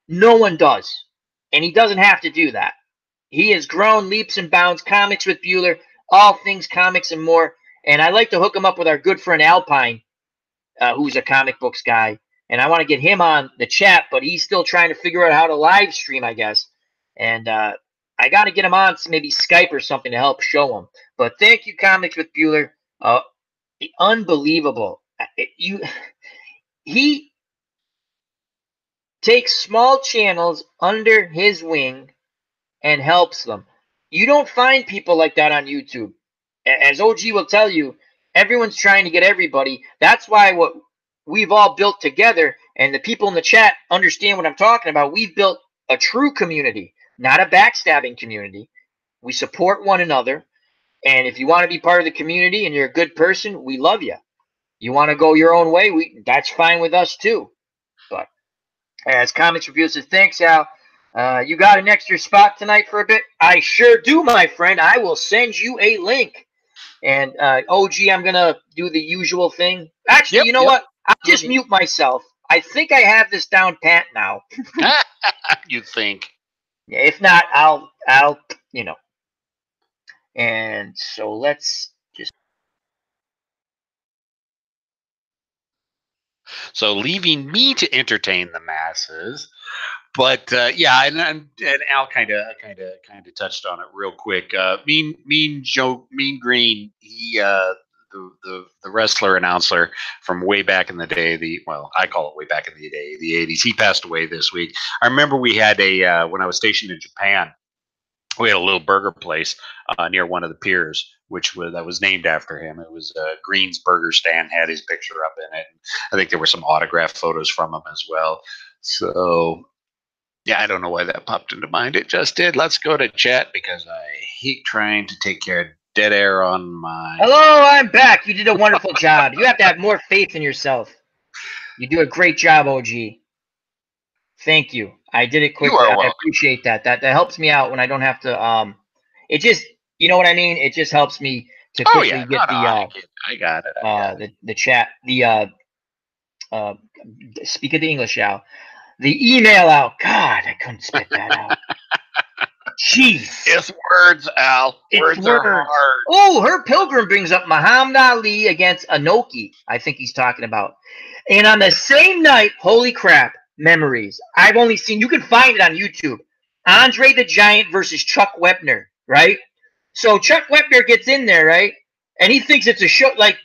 no one does. And he doesn't have to do that. He has grown leaps and bounds. Comics with Bueller, all things comics and more. And I like to hook him up with our good friend Alpine, who's a comic books guy. And I want to get him on the chat, but he's still trying to figure out how to live stream, I guess. And I got to get him on maybe Skype or something to help show him. But thank you, Comics with Bueller. Unbelievable. He takes small channels under his wing and helps them. You don't find people like that on YouTube. As OG will tell you, everyone's trying to get everybody. That's why what we've all built together, and the people in the chat understand what I'm talking about. We've built a true community, not a backstabbing community. We support one another. And if you want to be part of the community and you're a good person, we love you. You want to go your own way, that's fine with us too. But as Comics Review says, thanks, Al. You got an extra spot tonight for a bit? I sure do, my friend. I will send you a link. And OG, I'm going to do the usual thing. Actually, you know what? I'll just mute myself. I think I have this down pat now. You think? Yeah, if not, I'll And so let's just. So leaving me to entertain the masses, but yeah, and Al kind of touched on it real quick. Mean Green, he the wrestler announcer from way back in the day. I call it way back in the day, the 80s. He passed away this week. I remember we had when I was stationed in Japan, we had a little burger place near one of the piers, that was named after him. It was Green's Burger Stand, had his picture up in it. And I think there were some autographed photos from him as well. So, yeah, I don't know why that popped into mind. It just did. Let's go to chat because I hate trying to take care of dead air on my... Hello, I'm back. You did a wonderful job. You have to have more faith in yourself. You do a great job, OG. Thank you. I did it quickly. I appreciate that. That helps me out when I don't have to. It just, you know what I mean. It just helps me to quickly get I got it. The chat. Speak of the English out. The email out. God, I couldn't spit that out. Jeez. It's words, Al. Words are hard. Oh, Herb Pilgrim brings up Muhammad Ali against Inoki. I think he's talking about. And on the same night, holy crap. Memories. I've only seen, you can find it on YouTube. Andre the Giant versus Chuck Wepner, right? So Chuck Wepner gets in there, right? And he thinks it's a show, like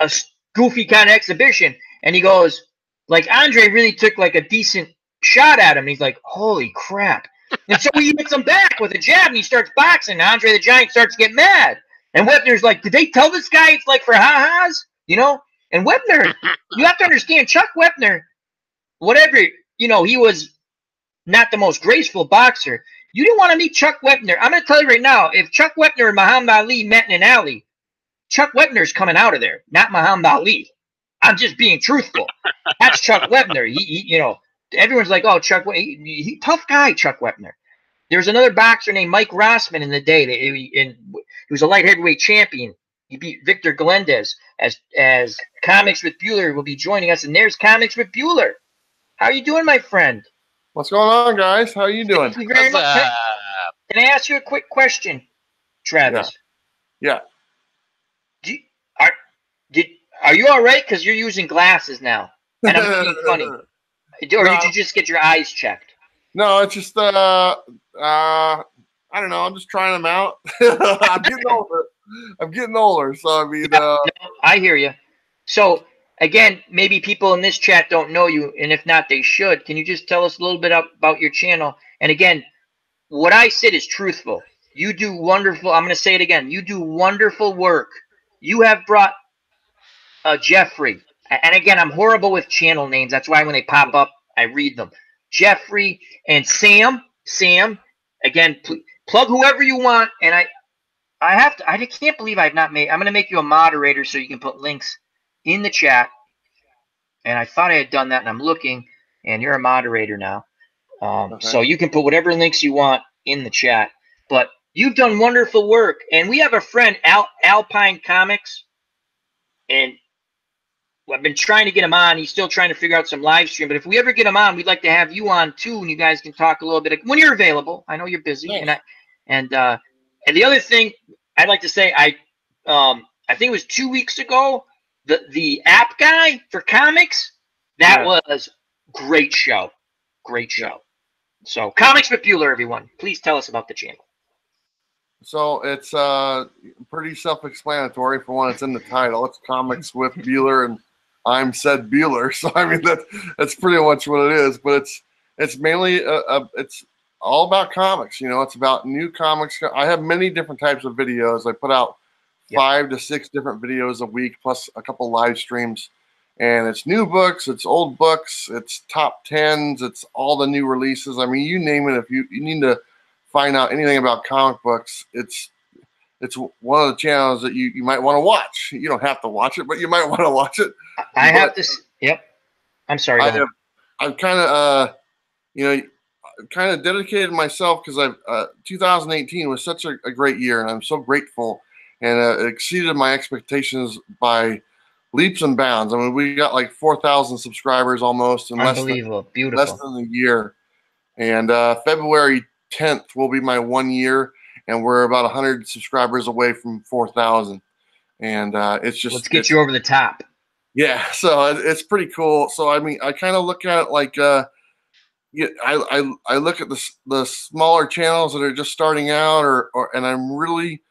a goofy kind of exhibition. And he goes, like, Andre really took like a decent shot at him. And he's like, holy crap. And so he hits him back with a jab and he starts boxing. And Andre the Giant starts to get mad. And Wepner's like, did they tell this guy it's like for ha-has? You know? And Wepner, you have to understand, Chuck Wepner, whatever, he was not the most graceful boxer. You didn't want to meet Chuck Wepner. I'm going to tell you right now, if Chuck Wepner and Muhammad Ali met in an alley, Chuck Wepner's coming out of there, not Muhammad Ali. I'm just being truthful. That's Chuck Wepner. He everyone's like, oh, Chuck, he tough guy, Chuck Wepner. There's another boxer named Mike Rossman in the day. He was a light heavyweight champion. He beat Victor Galindez. As Comics with Bueller will be joining us, and there's Comics with Bueller. How are you doing, my friend? What's going on, guys? How are you doing? Thank you very much. Can I ask you a quick question, Travis? Yeah. Are you all right? Because you're using glasses now, and I'm being funny. Or did you just get your eyes checked? No, it's just I don't know. I'm just trying them out. I'm getting older. So I mean, I hear you. So. Again, maybe people in this chat don't know you, and if not, they should. Can you just tell us a little bit about your channel? And again, what I said is truthful. You do wonderful. I'm going to say it again. You do wonderful work. You have brought Jeffrey. And again, I'm horrible with channel names. That's why when they pop up, I read them. Jeffrey, and Sam. Sam, again, plug whoever you want. And I can't believe I've not made. I'm going to make you a moderator so you can put links in the chat. And I thought I had done that, and I'm looking, and you're a moderator now. Okay. So you can put whatever links you want in the chat. But you've done wonderful work. And we have a friend, Alpine Comics, and I've been trying to get him on. He's still trying to figure out some live stream. But if we ever get him on, we'd like to have you on too, and you guys can talk a little bit when you're available. I know you're busy. Thanks. And the other thing I'd like to say, I think it was 2 weeks ago, the app guy for comics, that was great show. Great show. So Comics with Bueller, everyone. Please tell us about the channel. So it's pretty self-explanatory. For one, it's in the title. It's Comics with Bueller, and I'm said Bueller. So I mean that's pretty much what it is. But it's mainly it's all about comics. You know, it's about new comics. I have many different types of videos. I put out 5 to 6 different videos a week, plus a couple live streams. And it's new books, it's old books, it's top 10s, it's all the new releases. I mean, you name it. If you need to find out anything about comic books, it's one of the channels that you might want to watch. You don't have to watch it, but you might want to watch it. Yep. I'm sorry. I've kind of, kind of dedicated myself because 2018 was such a great year, and I'm so grateful, and it exceeded my expectations by leaps and bounds. I mean, we got like 4,000 subscribers almost in less than a year. And February 10th will be my 1 year, and we're about 100 subscribers away from 4,000. And it's just let's get you over the top. Yeah, so it's pretty cool. So I mean, I kind of look at it like I look at the smaller channels that are just starting out, and I'm really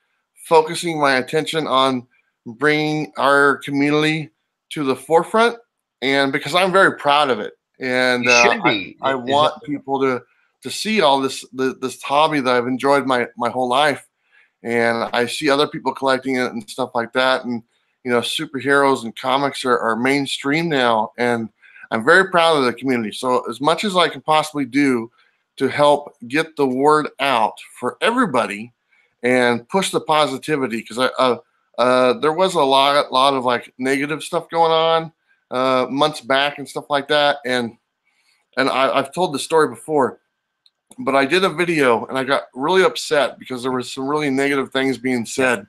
focusing my attention on bringing our community to the forefront, and because I'm very proud of it, and I want people to see all this hobby that I've enjoyed my whole life, and I see other people collecting it and stuff like that, and superheroes and comics are mainstream now, and I'm very proud of the community. So as much as I can possibly do to help get the word out for everybody and push the positivity, because there was a lot of like negative stuff going on months back and stuff like that. And I've told the story before, but I did a video and I got really upset because there was some really negative things being said,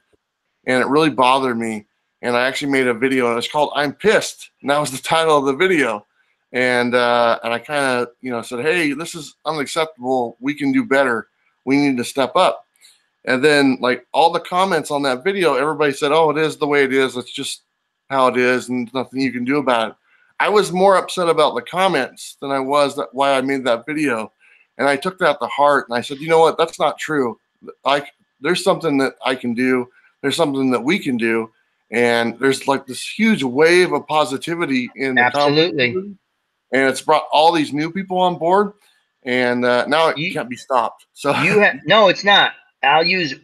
and it really bothered me. And I actually made a video, and it's called "I'm Pissed," and that was the title of the video. And I kind of said, hey, this is unacceptable. We can do better. We need to step up. And then, like, all the comments on that video, everybody said, oh, it is the way it is. It's just how it is, and there's nothing you can do about it. I was more upset about the comments than I was why I made that video. And I took that to heart, and I said, you know what? That's not true. There's something that I can do. There's something that we can do. And there's like this huge wave of positivity in the absolutely. And it's brought all these new people on board, and now it can't be stopped. So no, it's not. I'll use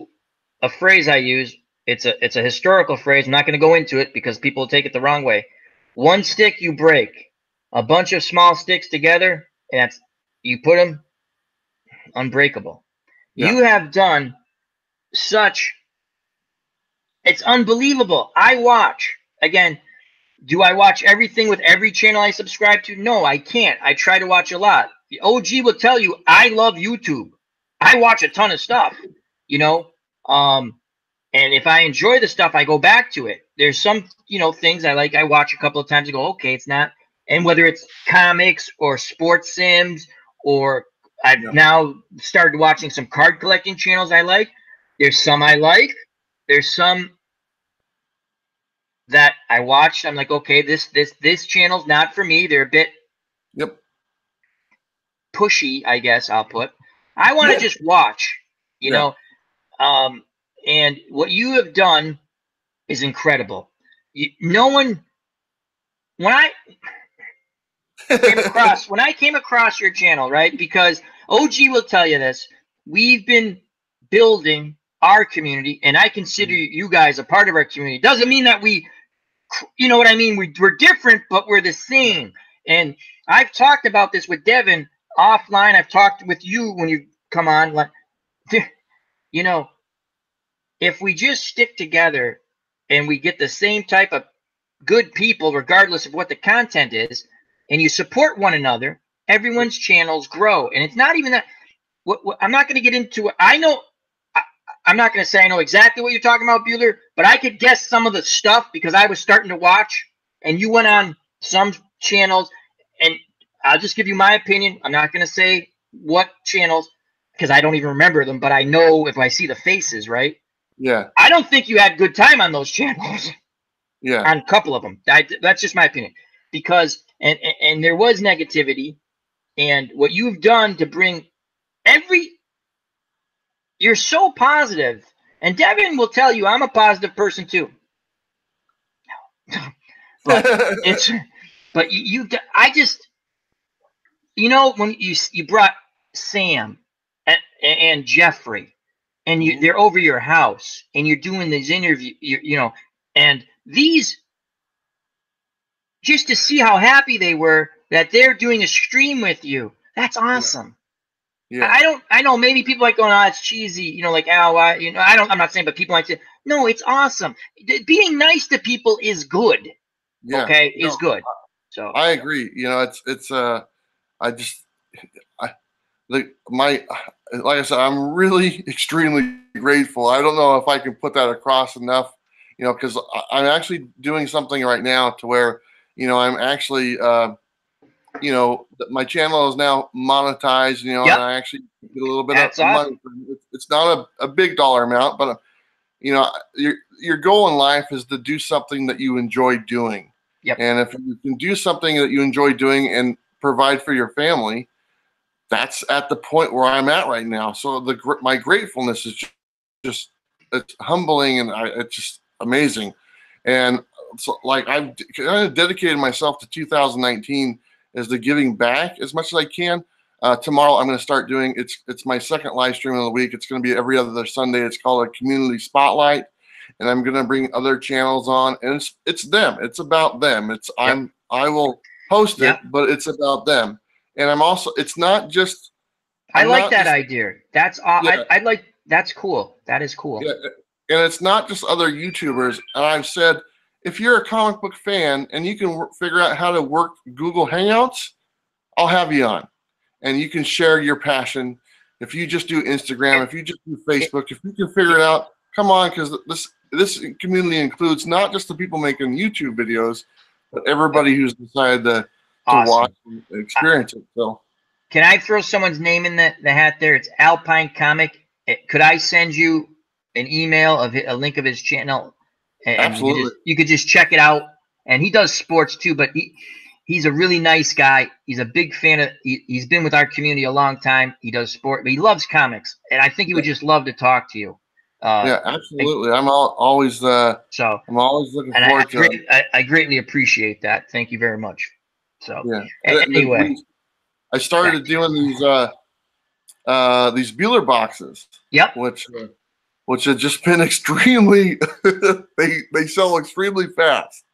a phrase I use. It's a historical phrase. I'm not going to go into it because people will take it the wrong way. One stick you break, a bunch of small sticks together, and you put them unbreakable. Yeah. You have done such. It's unbelievable. I watch again. Do I watch everything with every channel I subscribe to? No, I can't. I try to watch a lot. The OG will tell you I love YouTube. I watch a ton of stuff, and if I enjoy the stuff, I go back to it. There's some, things I like. I watch a couple of times and go, okay, it's not. And whether it's comics or sports sims, or I've now started watching some card collecting channels I like. There's some I like. There's some that I watched. I'm like, okay, this channel's not for me. They're a bit pushy, I guess I'll put. I want to just watch, you know. And what you have done is incredible. When I came across your channel, right? Because OG will tell you this. We've been building our community, and I consider you guys a part of our community. Doesn't mean that you know what I mean? We're different, but we're the same. And I've talked about this with Devin offline. I've talked with you when you come on. Like, you know, if we just stick together and we get the same type of good people, regardless of what the content is, and you support one another, everyone's channels grow. And it's not even that. I'm not going to get into it. I know. I'm not going to say I know exactly what you're talking about, Bueller, but I could guess some of the stuff because I was starting to watch, and you went on some channels, and I'll just give you my opinion. I'm not going to say what channels because I don't even remember them, but I know if I see the faces, right? Yeah. I don't think you had good time on those channels. Yeah. On a couple of them. That's just my opinion. Because, and there was negativity, and what you've done to bring you're so positive. And Devin will tell you I'm a positive person too. But I just, when you brought Sam and Jeffrey, and they're over your house, and you're doing these interviews, and these, just to see how happy they were that they're doing a stream with you. That's awesome. Yeah. I know maybe people like going, it's cheesy, like, I'm not saying, but people like to, no, it's awesome. Being nice to people is good. Yeah. Okay. Is good. So I agree. Like I said, I'm really extremely grateful. I don't know if I can put that across enough, because I'm actually doing something right now to where, I'm actually, my channel is now monetized, and I actually get a little bit of money. It's not a big dollar amount, but your goal in life is to do something that you enjoy doing. Yep. And if you can do something that you enjoy doing and provide for your family, that's at the point where I'm at right now. So my gratefulness is just it's humbling, and it's just amazing. And so, like, I've kind of dedicated myself to 2019 as the giving back as much as I can. Tomorrow I'm going to start doing it's my second live stream of the week. It's going to be every other Sunday. It's called a community spotlight, and I'm going to bring other channels on, and it's them. It's about them. I will host it, but it's about them. And I'm also, it's not just. I like that idea. That's that's cool. That is cool. Yeah. And it's not just other YouTubers. And I've said, if you're a comic book fan and you can figure out how to work Google Hangouts, I'll have you on. And you can share your passion. If you just do Instagram, if you just do Facebook, if you can figure it out, come on, because this community includes not just the people making YouTube videos, but everybody who's decided to watch and experience it. So, can I throw someone's name in the hat there? It's Alpine Comic. Could I send you an email of a link of his channel? And absolutely. You could just check it out. And he does sports too, but he's a really nice guy. He's a big fan of. He's been with our community a long time. He does sport, but he loves comics, and I think he would just love to talk to you. Yeah, absolutely. I'm always I'm always looking forward to it. I greatly appreciate that. Thank you very much. So yeah. Anyway, I started doing these Bueller boxes. Yep. Which have just been extremely. they sell extremely fast,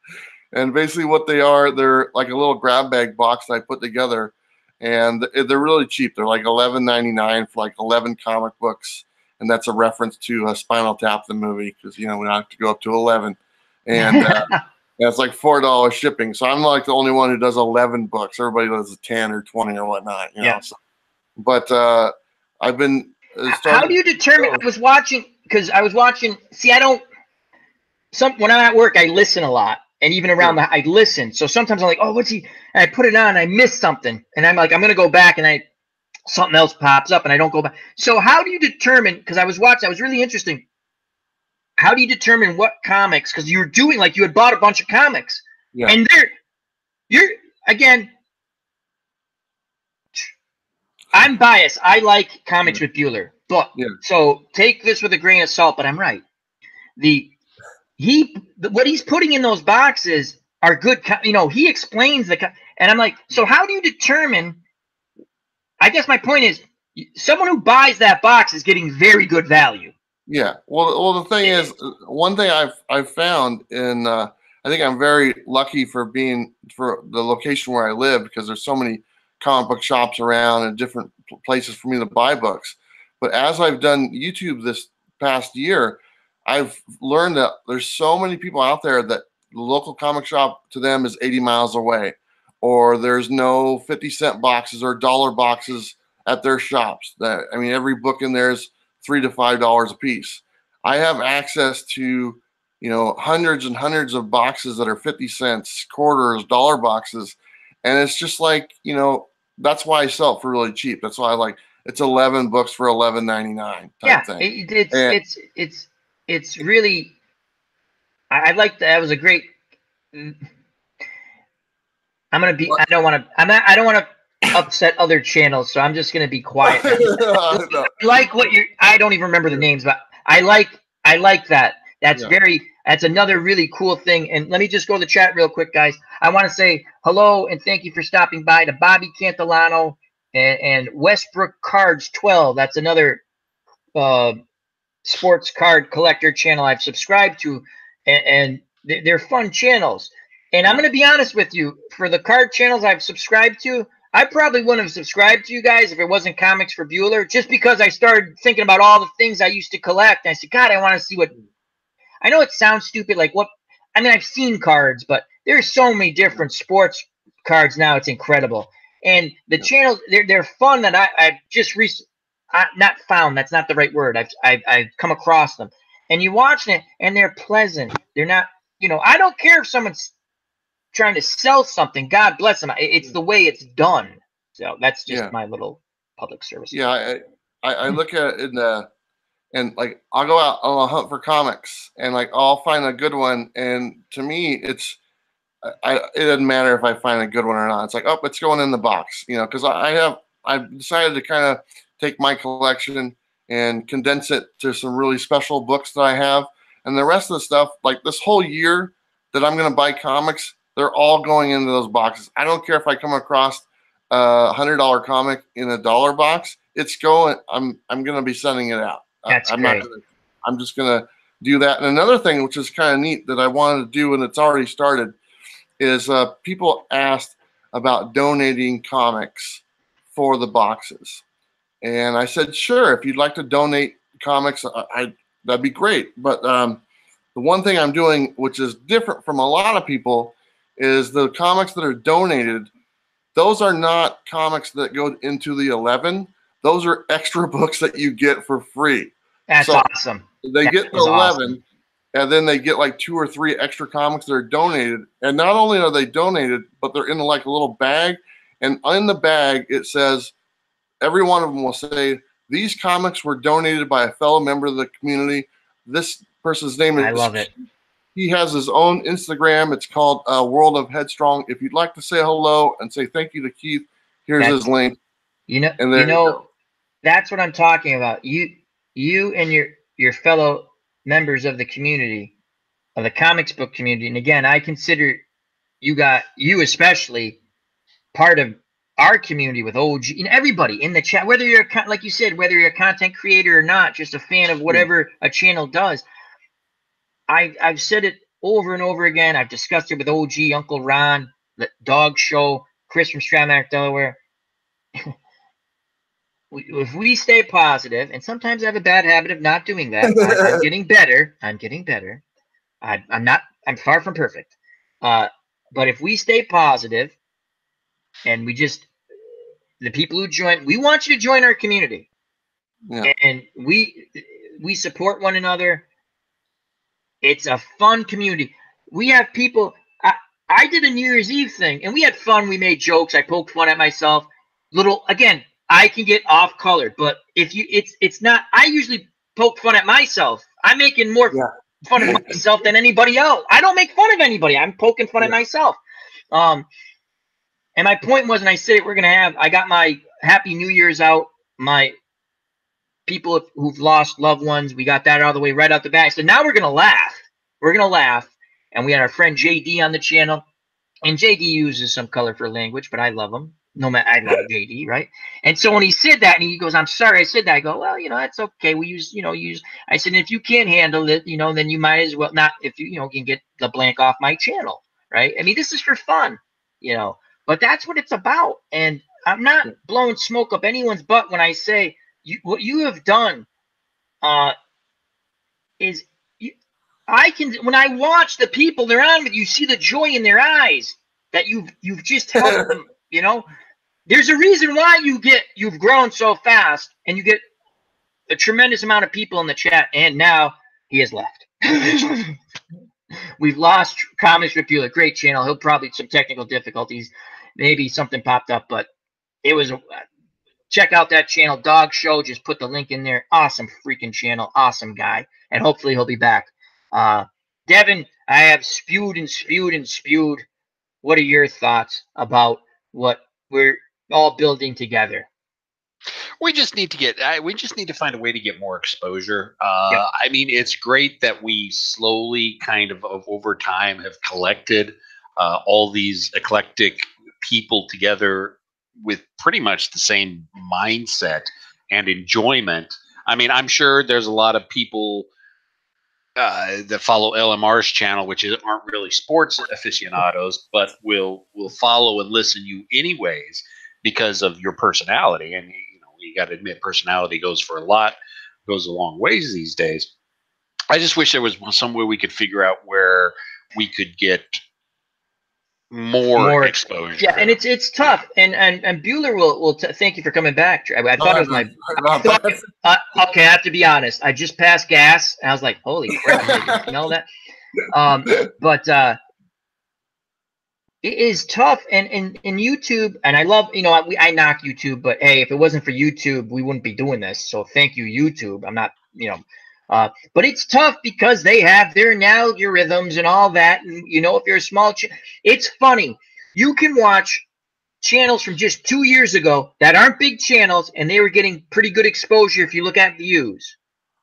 and basically what they are, they're like a little grab bag box that I put together, and they're really cheap. They're like $11.99 for like 11 comic books. And that's a reference to Spinal Tap, the movie, because we don't have to go up to 11, and that's like $4 shipping. So I'm like the only one who does 11 books. Everybody does 10 or 20 or whatnot, know. So, but I've been. How do you determine? I was watching. See, when I'm at work, I listen a lot, and even around I listen. So sometimes I'm like, oh, what's he? And I put it on, and I miss something, and I'm like, I'm gonna go back, and something else pops up and I don't go back. So how do you determine, because I was watching, that was really interesting. How do you determine what comics, because you were doing, like, you had bought a bunch of comics. Yeah. And again, I'm biased. I like comics with Bueller. But, so take this with a grain of salt, but I'm right. What he's putting in those boxes are good, he explains and I'm like, so how do you determine, I guess my point is, someone who buys that box is getting very good value. Yeah. Well, the thing is, one thing I've found in, I think I'm very lucky for the location where I live, because there's so many comic book shops around and different places for me to buy books. But as I've done YouTube this past year, I've learned that there's so many people out there that the local comic shop to them is 80 miles away, or there's no 50-cent boxes or dollar boxes at their shops. That, I mean, every book in there is $3 to $5 a piece. I have access to, you know, hundreds and hundreds of boxes that are 50 cents, quarters, dollar boxes. And it's just like, you know, that's why I sell it for really cheap. That's why I like, it's 11 books for $11.99 type thing. It's really, I like that. That was a great, I don't want to upset other channels, so I'm just going to be quiet. I like what I don't even remember the names, but I like that. That's another really cool thing. And let me just go to the chat real quick, guys. I want to say hello and thank you for stopping by to Bobby Cantillano and Westbrook Cards 12. That's another sports card collector channel I've subscribed to, and they're fun channels. And I'm going to be honest with you, for the card channels I've subscribed to, I probably wouldn't have subscribed to you guys if it wasn't Comics for Bueller, just because I started thinking about all the things I used to collect. And I said, God, I want to see what, I know it sounds stupid, like what, I mean, I've seen cards, but there's so many different sports cards now. It's incredible. And the channels, they're fun that I've just recently, not found, that's not the right word. I've come across them. And you watch it and they're pleasant. They're not, you know, I don't care if someone's trying to sell something. God bless them. It's the way it's done. So that's just my little public service. Yeah, I look at it and like I'll go out on a hunt for comics and like I'll find a good one. And to me, it doesn't matter if I find a good one or not. It's like, oh, it's going in the box, you know, because I've decided to kind of take my collection and condense it to some really special books that I have. And the rest of the stuff, like this whole year that I'm going to buy comics, they're all going into those boxes. I don't care if I come across a $100 comic in a dollar box. It's going. I'm going to be sending it out. That's great. I'm just going to do that. And another thing, which is kind of neat that I wanted to do, and it's already started, is people asked about donating comics for the boxes. And I said, sure, if you'd like to donate comics, that'd be great. But the one thing I'm doing, which is different from a lot of people, is the comics that are donated, those are not comics that go into the 11. Those are extra books that you get for free. That's awesome. They get the 11, awesome. And then they get like 2 or 3 extra comics that are donated. And not only are they donated, but they're in like a little bag. And in the bag, it says, every one of them will say, these comics were donated by a fellow member of the community. This person's name is, I love it. He has his own Instagram. It's called World of Headstrong. If you'd like to say hello and say thank you to Keith, here's his link. That's what I'm talking about. You and your fellow members of the community, of the comics book community. And again, I consider you especially part of our community with OG and everybody in the chat, whether you're, like you said, whether you're a content creator or not, just a fan of whatever a channel does. I've said it over and over again. I've discussed it with OG, Uncle Ron, the Dog Show, Chris from Stratmac, Delaware. If we stay positive, and sometimes I have a bad habit of not doing that. I'm getting better. I'm far from perfect. But if we stay positive and the people who join, we want you to join our community. Yeah. And we support one another. It's a fun community. We have people. I did a New Year's Eve thing, and we had fun. We made jokes. I poked fun at myself. Again, I can get off colored, but it's not. I usually poke fun at myself. I'm making more fun of myself than anybody else. I don't make fun of anybody. I'm poking fun at myself. And my point was, and I said it, I got my Happy New Year's out. My people who've lost loved ones, we got that out of the way right out the bat. So now we're going to laugh. We're going to laugh. And we had our friend JD on the channel. And JD uses some colorful language, but I love him. No matter, I love JD, right? And so when he said that, and he goes, "I'm sorry I said that," I go, "Well, that's okay. We use. I said, if you can't handle it, then you might as well not. If you, can get the blank off my channel, right? I mean, this is for fun, But that's what it's about. And I'm not blowing smoke up anyone's butt when I say what you have done is I can, when I watch the people they're on with, you see the joy in their eyes that you've just helped them. You know, there's a reason why you've grown so fast, and you get a tremendous amount of people in the chat. And now he has left. We've lost Comics Repealer, great channel. He'll probably some technical difficulties, maybe something popped up, but it was. Check out that channel, Dog Show. Just put the link in there. Awesome freaking channel, awesome guy, and hopefully he'll be back. Devin, I have spewed and spewed and spewed. What are your thoughts about what we're all building together? We just need to find a way to get more exposure. I mean, it's great that we slowly kind of over time have collected all these eclectic people together with pretty much the same mindset and enjoyment. I mean, I'm sure there's a lot of people that follow LMR's channel, which aren't really sports aficionados, but will follow and listen to you anyways because of your personality. And you got to admit, personality goes a long ways these days. I just wish there was some way we could figure out where we could get more exposure. Yeah, and it's tough. And Bueller will thank you for coming back. I thought it was my. Okay, I have to be honest. I just passed gas, and I was like, "Holy crap!" You smell that? But it is tough. And in YouTube, and I love, I knock YouTube, but hey, if it wasn't for YouTube, we wouldn't be doing this. So thank you, YouTube. I'm not, but it's tough because they have their algorithms and all that. And, if you're a small, it's funny. You can watch channels from just 2 years ago that aren't big channels, and they were getting pretty good exposure if you look at views.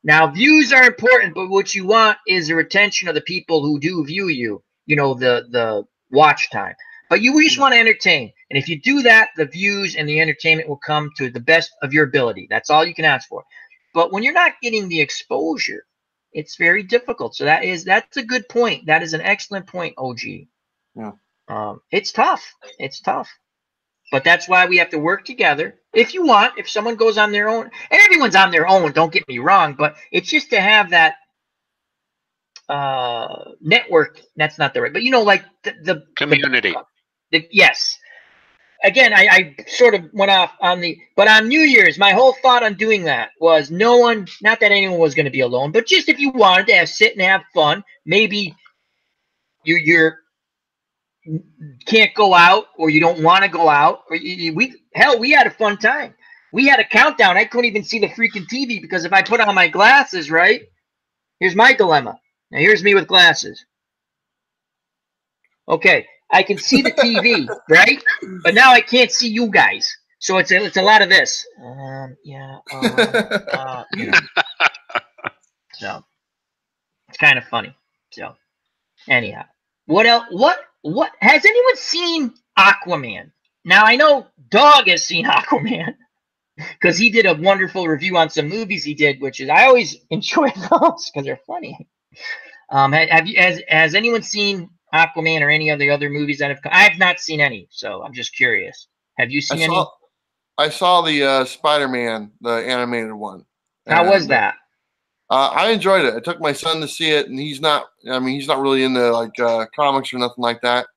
Now, views are important, but what you want is the retention of the people who do view you, the watch time. But you just want to entertain. And if you do that, the views and the entertainment will come to the best of your ability. That's all you can ask for. But when you're not getting the exposure, it's very difficult. So that's a good point. That is an excellent point, OG. Yeah. It's tough. It's tough. But that's why we have to work together. If someone goes on their own, and everyone's on their own, don't get me wrong, but it's just to have that network. That's not the right, but like the community. Yes. Again, I sort of went off but on New Year's, my whole thought on doing that was not that anyone was going to be alone, but just if you wanted to sit and have fun, maybe you're can't go out, or you don't want to go out, or we had a fun time. We had a countdown. I couldn't even see the freaking TV because if I put on my glasses, right? Here's my dilemma. Now here's me with glasses. Okay, I can see the TV, right? But now I can't see you guys. So it's a lot of this. So it's kind of funny. So anyhow, what else? What has anyone seen Aquaman? Now I know Dog has seen Aquaman because he did a wonderful review on some movies he did, which is I always enjoy those because they're funny. Has anyone seen Aquaman or any of the other movies that have come? I have not seen any, so I'm just curious. Have you seen any? I saw the Spider-Man, the animated one. How was that? I enjoyed it. I took my son to see it, and he's not really into like comics or nothing like that.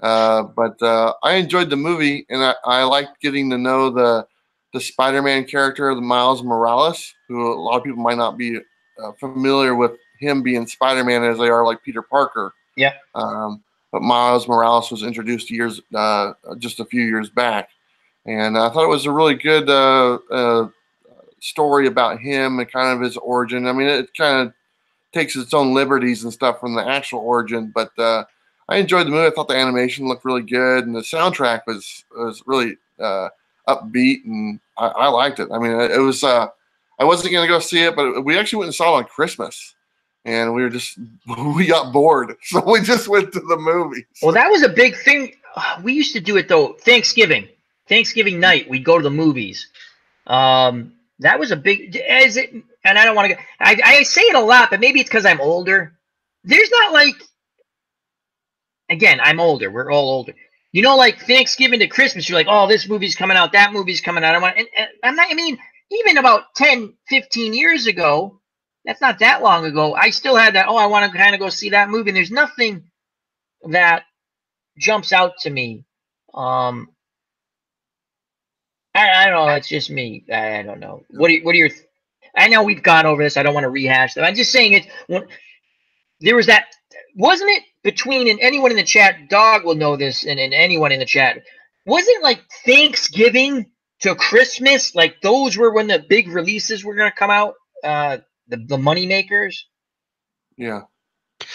But I enjoyed the movie, and I liked getting to know the Spider-Man character, the Miles Morales, who a lot of people might not be familiar with him being Spider-Man as they are like Peter Parker. Yeah. But Miles Morales was introduced just a few years back, and I thought it was a really good story about him and kind of his origin. I mean, it kind of takes its own liberties and stuff from the actual origin, but I enjoyed the movie. I thought the animation looked really good, and the soundtrack was really upbeat, and I liked it. I mean, it was. I wasn't going to go see it, but we actually went and saw it on Christmas, and we got bored, so we just went to the movies. Well, that was a big thing. We used to do it though. Thanksgiving night, we'd go to the movies. That was a big, and I don't want to go, I say it a lot, but maybe it's because I'm older. There's not like, again, I'm older. We're all older. You know, like Thanksgiving to Christmas, you're like, oh, this movie's coming out, that movie's coming out. And I'm not, I mean, even about 10, 15 years ago, that's not that long ago, I still had that, oh, I want to kind of go see that movie. And there's nothing that jumps out to me. I don't know. It's just me. I don't know. What are your? I know we've gone over this. I don't want to rehash them. I'm just saying it. There was that, wasn't it between, and anyone in the chat, Dog will know this, and anyone in the chat, wasn't like Thanksgiving to Christmas, like those were when the big releases were going to come out, the money makers. Yeah,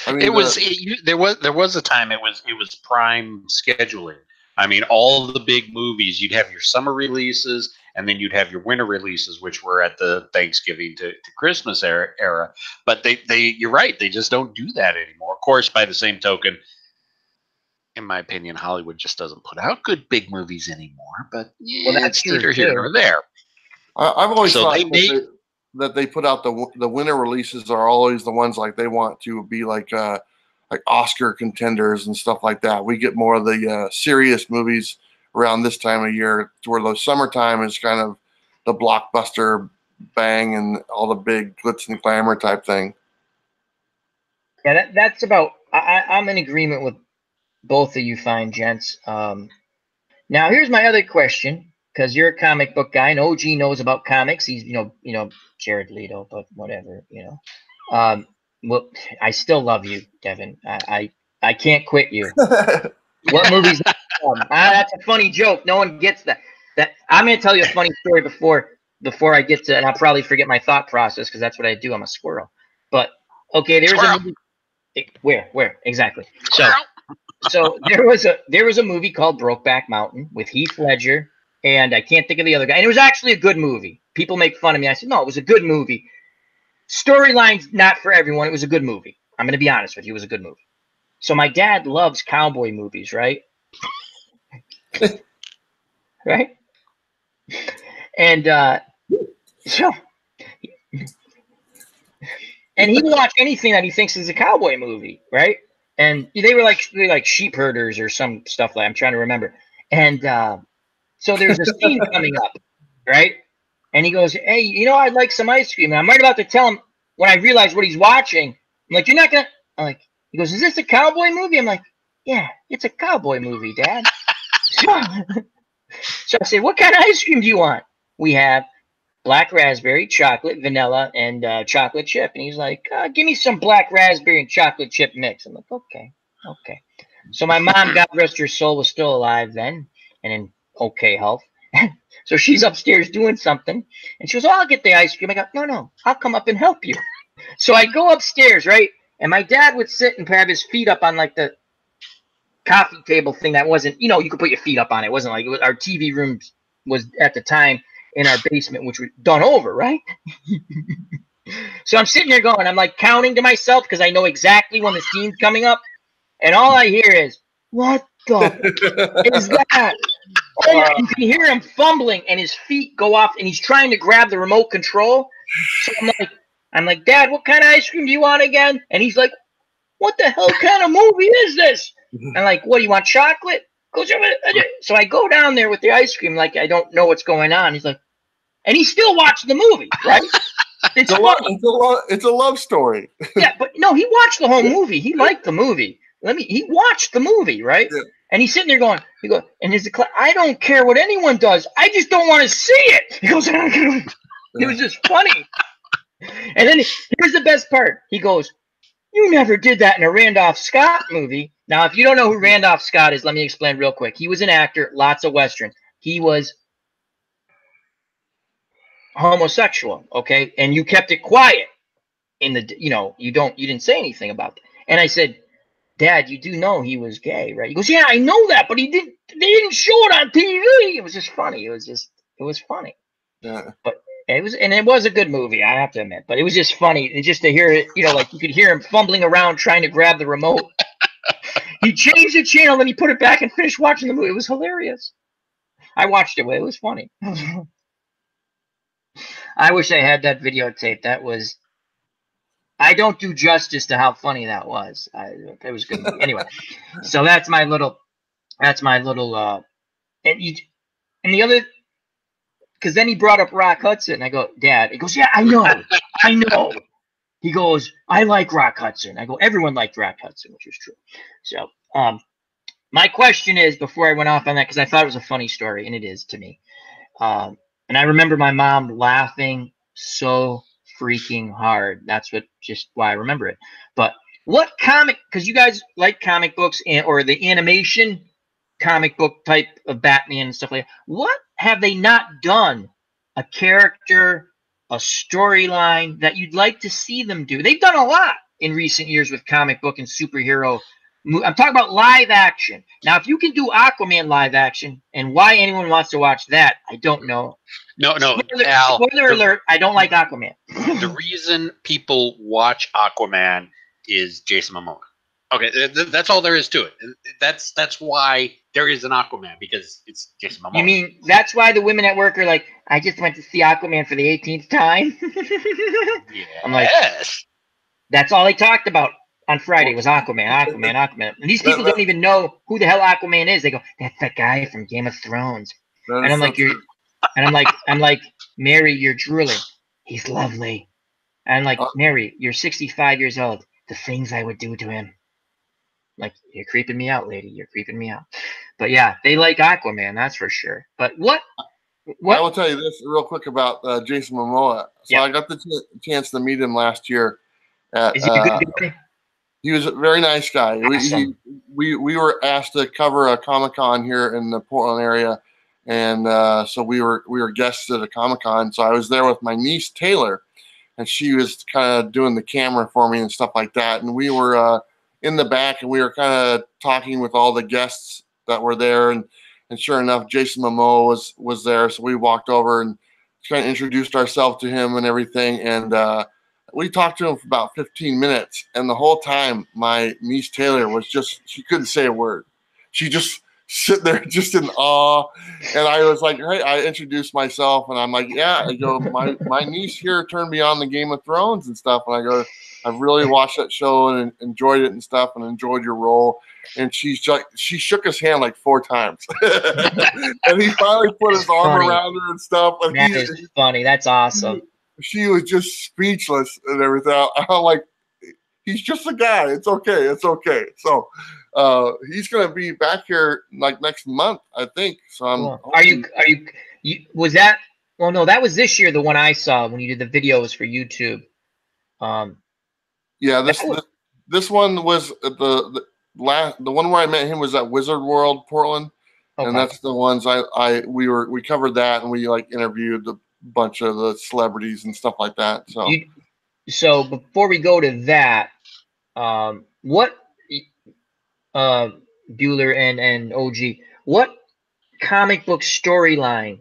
I mean, there was a time it was prime scheduling. I mean, all the big movies, you'd have your summer releases, and then you'd have your winter releases, which were at the Thanksgiving to Christmas era. But you're right, they just don't do that anymore. Of course, by the same token, in my opinion, Hollywood just doesn't put out good big movies anymore. But yeah, well, that's neither here nor there. I've always thought that they put out the winter releases are always the ones like they want to be like Oscar contenders and stuff like that. We get more of the serious movies around this time of year, to where the summertime is kind of the blockbuster bang and all the big glitz and glamour type thing. Yeah, that's about. I'm in agreement with both of you fine gents. Now here's my other question, because you're a comic book guy and OG knows about comics. He's you know Jared Leto, but whatever, well, I still love you, Devin. I can't quit you. What movies? That's a funny joke. No one gets that. I'm going to tell you a funny story before I get to, and I'll probably forget my thought process because that's what I do. I'm a squirrel. But okay, there's a movie. Where exactly? So there was a movie called Brokeback Mountain with Heath Ledger, and I can't think of the other guy. And it was actually a good movie. People make fun of me. I said no, it was a good movie. Storyline's not for everyone. It was a good movie. I'm going to be honest with you. It was a good movie. So my dad loves cowboy movies, right? Right? And so, and he can watch anything that he thinks is a cowboy movie, right? And they were like sheep herders or some stuff like, I'm trying to remember. And so there's a scene coming up, right? And he goes, hey, I'd like some ice cream. And I'm right about to tell him when I realize what he's watching. I'm like, you're not going to, I'm like, he goes, is this a cowboy movie? I'm like, yeah, it's a cowboy movie, Dad. So I said, what kind of ice cream do you want? We have black raspberry, chocolate, vanilla, and chocolate chip. And he's like, give me some black raspberry and chocolate chip mix. I'm like, okay. So my mom, God rest her soul, was still alive then and in okay health. So she's upstairs doing something. And she goes, I'll get the ice cream. I go, no, I'll come up and help you. So I go upstairs, right? And my dad would sit and have his feet up on like the coffee table thing that wasn't, you could put your feet up on it. It wasn't like our TV room was at the time in our basement, which was done over, right? So I'm sitting there going, I'm like counting to myself because I know exactly when the scene's coming up. And all I hear is, what the is that? Oh, you can hear him fumbling and his feet go off and he's trying to grab the remote control. So I'm like, Dad, what kind of ice cream do you want again? And he's like, what the hell kind of movie is this? I'm like, what, do you want chocolate? So I go down there with the ice cream like I don't know what's going on. He's like, and he still watched the movie, right? It's a love story. Yeah, but no, he watched the whole movie. He liked the movie. He watched the movie, right? Yeah. And he's sitting there going, and there's I don't care what anyone does. I just don't want to see it. He goes, it was just funny. And then here's the best part. He goes, you never did that in a Randolph Scott movie. Now, if you don't know who Randolph Scott is, let me explain real quick. He was an actor, lots of Westerns. He was homosexual, okay? And you kept it quiet in the, you didn't say anything about it. And I said, Dad, you do know he was gay, right? He goes, yeah, I know that, but they didn't show it on TV. It was just funny. It was funny. Yeah. But it was a good movie, I have to admit. But it was just funny. And just to hear it, like you could hear him fumbling around trying to grab the remote. He changed the channel, then he put it back and finished watching the movie. It was hilarious. I watched it, but it was funny. I wish I had that videotape. I don't do justice to how funny that was. It was good movie. Anyway, so that's my little That's my little and you and the other, because then he brought up Rock Hudson. I go, Dad. He goes, yeah, I know. He goes, I like Rock Hudson. I go, everyone liked Rock Hudson, which is true. So, my question is, before I went off on that, because I thought it was a funny story, and it is to me. And I remember my mom laughing so freaking hard. That's just why I remember it. But what comic? Because you guys like comic books or the animation comic book type of Batman and stuff like that. What have they not done? A character, a storyline that you'd like to see them do? They've done a lot in recent years with comic book and superhero. I'm talking about live action. Now, if you can do Aquaman live action, and why anyone wants to watch that, I don't know. No, Al. Spoiler alert, I don't like Aquaman. The reason people watch Aquaman is Jason Momoa. Okay, that's all there is to it. That's why there is an Aquaman, because it's Jason Momoa. You mean that's why the women at work are like, I just went to see Aquaman for the 18th time? Yes. I'm like, that's all they talked about on Friday was Aquaman. And these people don't even know who the hell Aquaman is. They go, that's that guy from Game of Thrones. And I'm like, I'm like, Mary, you're drooling. He's lovely. And I'm like, Mary, you're 65 years old. The things I would do to him. Like, you're creeping me out, lady. You're creeping me out. But yeah, they like Aquaman, that's for sure. But what? I will tell you this real quick about Jason Momoa. So I got the chance to meet him last year. Is he a good guy? He was a very nice guy. Awesome. We were asked to cover a Comic-Con here in the Portland area, and so we were guests at a Comic-Con. So I was there with my niece Taylor, and she was kind of doing the camera for me and stuff like that. And we were in the back, and we were kind of talking with all the guests that were there. And sure enough, Jason Momoa was there. So we walked over and kind of introduced ourselves to him and everything. And we talked to him for about 15 minutes. And the whole time, my niece Taylor was she couldn't say a word. She just sit there just in awe. And I was like, hey, I introduced myself, and I'm like, yeah, I go, my niece here turned me on the Game of Thrones and stuff. And I go, I've really watched that show and enjoyed it and stuff, and enjoyed your role. And she shook his hand like 4 times. And he finally put his arm around her and stuff. And that is funny. That's awesome. She was just speechless and everything. I'm like, he's just a guy. It's okay. It's okay. So he's gonna be back here like next month, I think. So cool. Are you was that? Well, no, that was this year. The one I saw when you did the videos for YouTube. Yeah, this one was the one where I met him was at Wizard World Portland, and that's the ones we covered that, and we like interviewed a bunch of the celebrities and stuff like that. So so before we go to that, what Bueller and OG, what comic book storyline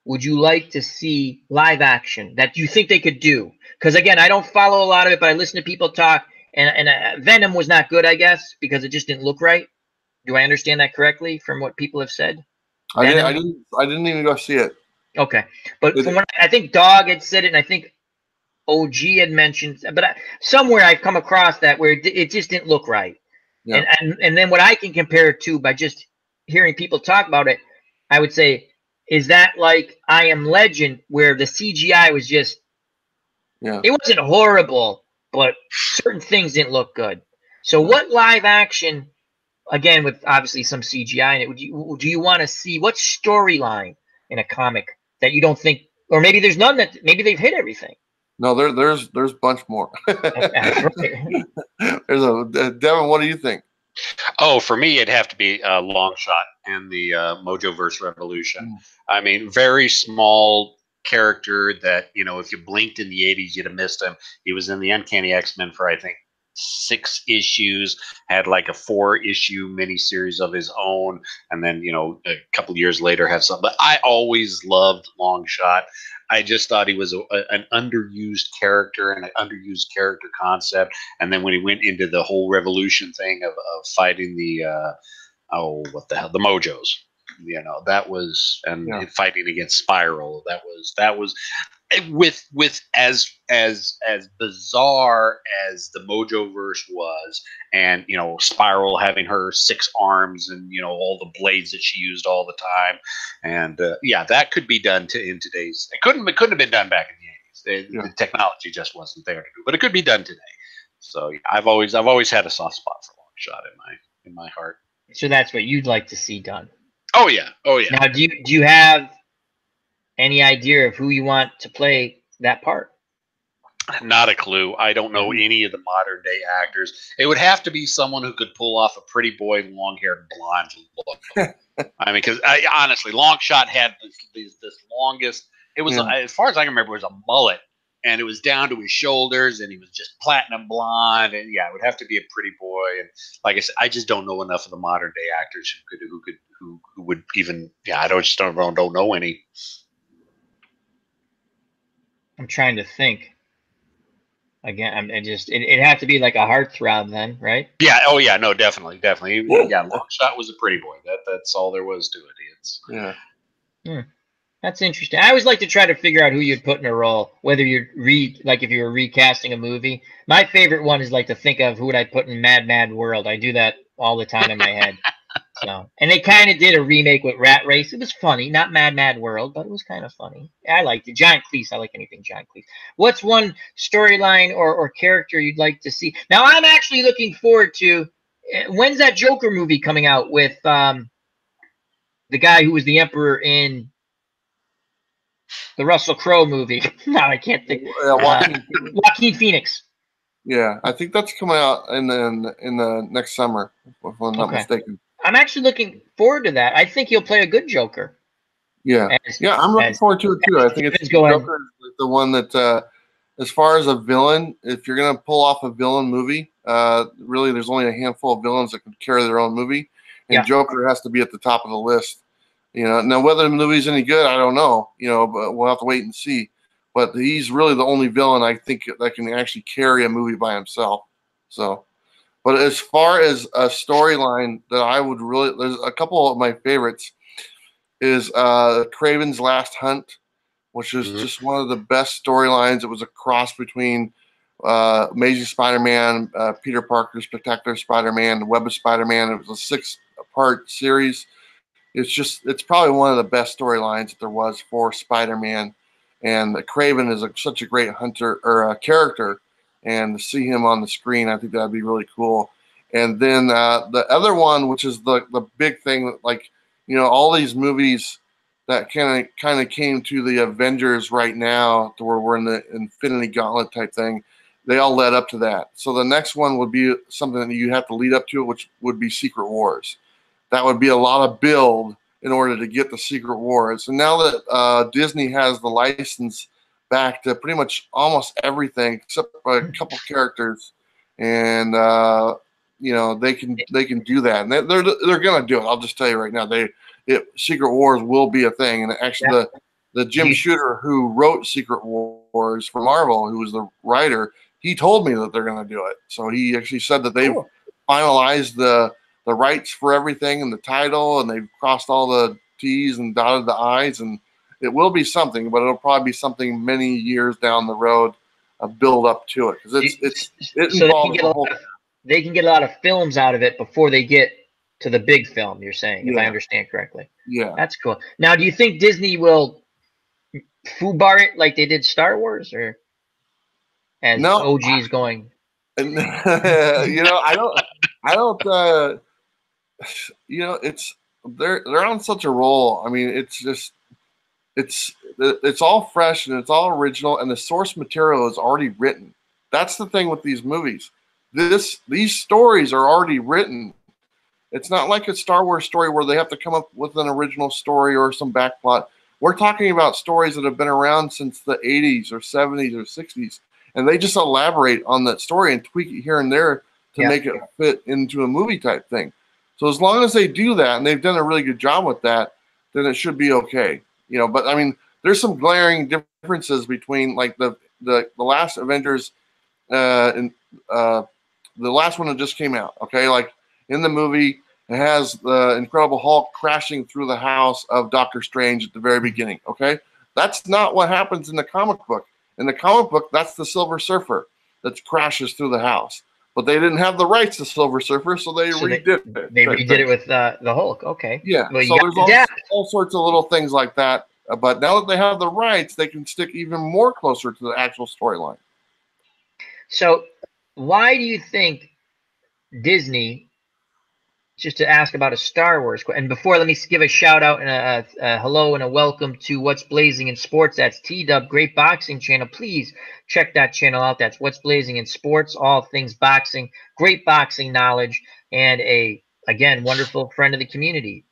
would you like to see live action that you think they could do? Because again, I don't follow a lot of it, but I listen to people talk. And Venom was not good, I guess, because it just didn't look right. Do I understand that correctly from what people have said? I didn't even go see it. Okay, but from what I think Dog had said it, and I think OG had mentioned, but somewhere I've come across that where it just didn't look right. Yeah. And then what I can compare it to by just hearing people talk about it, I would say, is that like I Am Legend, where the CGI was just, it wasn't horrible, but certain things didn't look good. So what live action, again, with obviously some CGI in it, do you want to see? What storyline in a comic that you don't think, or maybe there's none, that maybe they've hit everything? No, there's a bunch more. There's Devin, what do you think? Oh, for me, it'd have to be Longshot and the Mojoverse Revolution. I mean, very small character that, if you blinked in the 80s, you'd have missed him. He was in the Uncanny X-Men for, I think, 6 issues, had like a 4-issue miniseries of his own, and then, a couple years later have some. But I always loved Longshot. I just thought he was an underused character and an underused character concept. And then when he went into the whole revolution thing of fighting the the Mojos, that was, and fighting against Spiral, that was with as bizarre as the Mojoverse was, and Spiral having her 6 arms and all the blades that she used all the time, and yeah, that could be done in today's. It couldn't have been done back in the 80s. The technology just wasn't there to do, but it could be done today. So yeah, I've always had a soft spot for Longshot in my heart. So that's what you'd like to see done. Oh yeah. Now, do you have any idea of who you want to play that part? Not a clue. I don't know any of the modern day actors. It would have to be someone who could pull off a pretty boy, long haired blonde look. I mean, because honestly, Longshot had this longest. It was as far as I can remember, it was a mullet, and it was down to his shoulders, and he was just platinum blonde. And yeah, it would have to be a pretty boy. And like I said, I just don't know enough of the modern day actors who would even. Yeah, I just don't know any. I'm trying to think. Again, it'd have to be like a heartthrob then, right? Yeah. Oh yeah. No, definitely. Yeah. Longshot was a pretty boy. That's all there was to it. That's interesting. I always like to try to figure out who you'd put in a role, whether you're if you were recasting a movie. My favorite one is like to think of who would I put in Mad World. I do that all the time in my head. So, and they kind of did a remake with Rat Race. It was funny, not Mad World, but it was kind of funny. I liked it. John Cleese. I like anything John Cleese. What's one storyline or character you'd like to see? Now, I'm actually looking forward to. When's that Joker movie coming out with the guy who was the Emperor in the Russell Crowe movie? No, I can't think. Joaquin Phoenix. Yeah, I think that's coming out in the next summer, if I'm not mistaken. I'm actually looking forward to that. I think he'll play a good Joker. Yeah, I'm looking forward to it too. I think Joker is the one that, as far as a villain, if you're gonna pull off a villain movie, really, there's only a handful of villains that can carry their own movie, and Joker has to be at the top of the list. Now whether the movie's any good, I don't know. But we'll have to wait and see. But he's really the only villain I think that can actually carry a movie by himself. So. But as far as a storyline that I would there's a couple of my favorites is Kraven's Last Hunt, which is just one of the best storylines. It was a cross between Amazing Spider-Man, Peter Parker's Spectacular Spider-Man, the Web of Spider-Man. It was a 6-part series. It's probably one of the best storylines that there was for Spider-Man. And Kraven is such a great hunter or character. And to see him on the screen, I think that'd be really cool. And then the other one, which is the big thing, all these movies that kind of came to the Avengers right now, to where we're in the Infinity Gauntlet type thing, they all led up to that. So the next one would be something that you have to lead up to, which would be Secret Wars. That would be a lot of build in order to get the Secret Wars. And now that Disney has the license back to pretty much almost everything except for a couple characters, and they can do that, and they're gonna do it. I'll just tell you right now, Secret Wars will be a thing. And actually, the Jim Shooter who wrote Secret Wars for Marvel, who was the writer, he told me that they're gonna do it. So he actually said that they've finalized the rights for everything and the title, and they've crossed all the T's and dotted the I's, and it will be something, but it'll probably be something many years down the road, a build up to it, because it involves the whole. They can get a lot of films out of it before they get to the big film. You're saying, if I understand correctly. Yeah, that's cool. Now, do you think Disney will foobar it like they did Star Wars, or as OG's going? I don't. They're on such a roll. I mean, it's all fresh and it's all original, and the source material is already written. That's the thing with these movies. These stories are already written. It's not like a Star Wars story where they have to come up with an original story or some backplot. We're talking about stories that have been around since the 80s or 70s or 60s, and they just elaborate on that story and tweak it here and there to make it fit into a movie type thing. So as long as they do that, and they've done a really good job with that, then it should be okay. But I mean, there's some glaring differences between like the last Avengers and the last one that just came out. Okay, like in the movie, it has the Incredible Hulk crashing through the house of Doctor Strange at the very beginning. Okay, That's not what happens in the comic book. In the comic book, that's the Silver Surfer that crashes through the house. But they didn't have the rights to Silver Surfer, so they redid it. They redid it with the Hulk. Okay. Yeah. Well, So there's all sorts of little things like that. But now that they have the rights, they can stick even more closer to the actual storyline. So why do you think Disney, just to ask about a Star Wars, and before, let me give a shout out and a hello and a welcome to What's Blazing in Sports. That's T-Dub, great boxing channel. Please check that channel out. That's What's Blazing in Sports, all things boxing, great boxing knowledge, and again, wonderful friend of the community,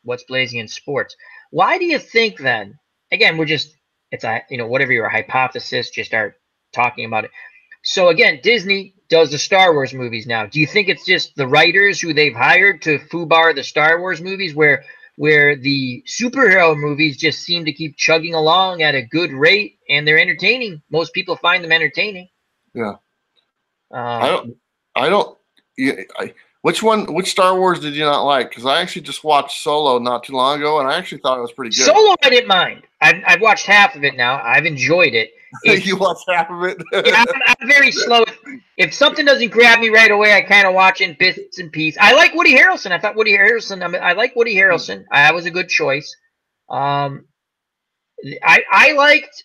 What's Blazing in Sports. Why do you think then, again, it's whatever your hypothesis, just start talking about it. So again, Disney does the Star Wars movies now. Do you think it's just the writers who they've hired to foobar the Star Wars movies where the superhero movies just seem to keep chugging along at a good rate and they're entertaining? Most people find them entertaining. Yeah. Which Star Wars did you not like? Because I actually just watched Solo not too long ago, and I actually thought it was pretty good. Solo, I didn't mind. I've watched half of it now. I've enjoyed it. You watched half of it? Yeah, I'm very slow. If something doesn't grab me right away, I kind of watch in bits and pieces. I like Woody Harrelson. I thought Woody Harrelson. I like Woody Harrelson. That was a good choice. I liked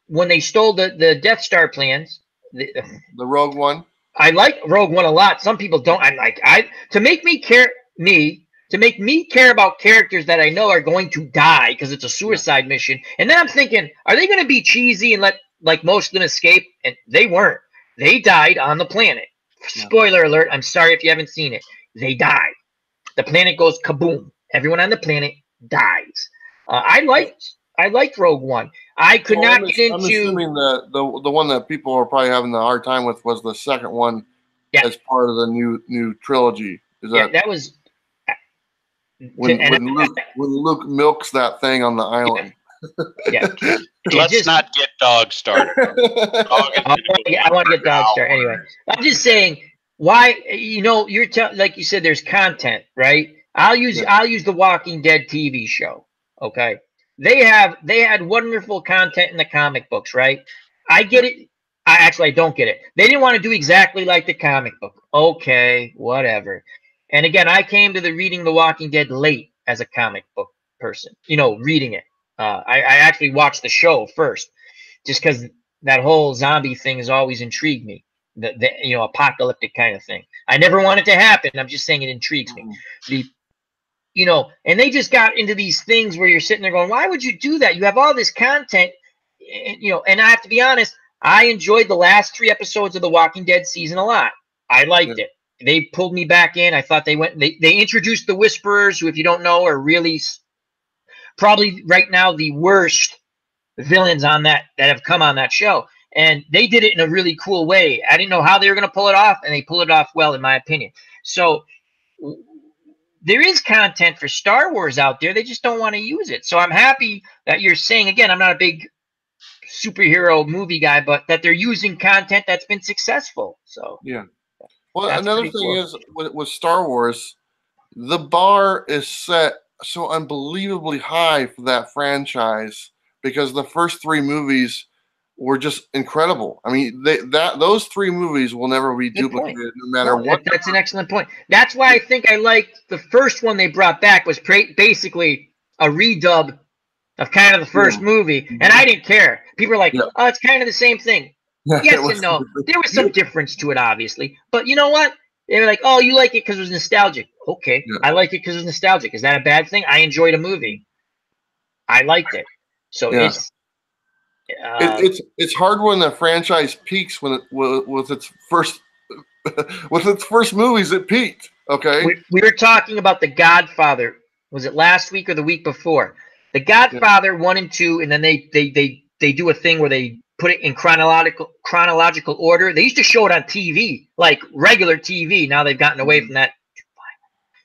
when they stole the Death Star plans. The Rogue One. I like Rogue One a lot. Some people don't. To make me care about characters that I know are going to die because it's a suicide mission. And then I'm thinking, are they going to be cheesy and let most of them escape? And they weren't. They died on the planet. Yeah. Spoiler alert. I'm sorry if you haven't seen it. They died. The planet goes kaboom. Everyone on the planet dies. I liked Rogue One. I could not get into. I'm assuming the one that people are probably having the hard time with was the second one, as part of the new trilogy. That was when Luke milks that thing on the island. Yeah. Let's not get dog started. I want to get dog started. Anyway, I'm just saying why. You're like you said, there's content, right? I'll use the Walking Dead TV show. Okay. They had wonderful content in the comic books, right? I get it. I don't get it. They didn't want to do exactly like the comic book. Okay, whatever. And again, I came to the reading The Walking Dead late as a comic book person, reading it. I actually watched the show first just because that whole zombie thing has always intrigued me. The apocalyptic kind of thing. I never want it to happen. I'm just saying it intrigues me. And they just got into these things where you're sitting there going, why would you do that? You have all this content, and I have to be honest, I enjoyed the last 3 episodes of The Walking Dead season a lot. I liked it. They pulled me back in. I thought they introduced the Whisperers, who, if you don't know, are really probably right now the worst villains on that have come on that show. And they did it in a really cool way. I didn't know how they were going to pull it off, and they pulled it off well, in my opinion. So there is content for Star Wars out there. They just don't want to use it. So I'm happy that you're saying, again, I'm not a big superhero movie guy, but that they're using content that's been successful. So yeah. Well, another thing is with Star Wars, the bar is set so unbelievably high for that franchise because the first 3 movies were just incredible. I mean, those 3 movies will never be duplicated, no matter what. That's an excellent point. That's why I think I liked the first one they brought back was basically a redub of kind of the first movie, and I didn't care. People are like, "Oh, it's kind of the same thing." Yes and no. There was some difference to it, obviously, but you know what? They were like, "Oh, you like it because it was nostalgic." Okay, I like it because it was nostalgic. Is that a bad thing? I enjoyed a movie. I liked it, so it's hard when the franchise peaks when with its first movies. It peaked. Okay, we were talking about The Godfather. Was it last week or the week before? The Godfather 1 and 2, and then they do a thing where they put it in chronological order. They used to show it on TV, like regular TV. Now they've gotten away from that.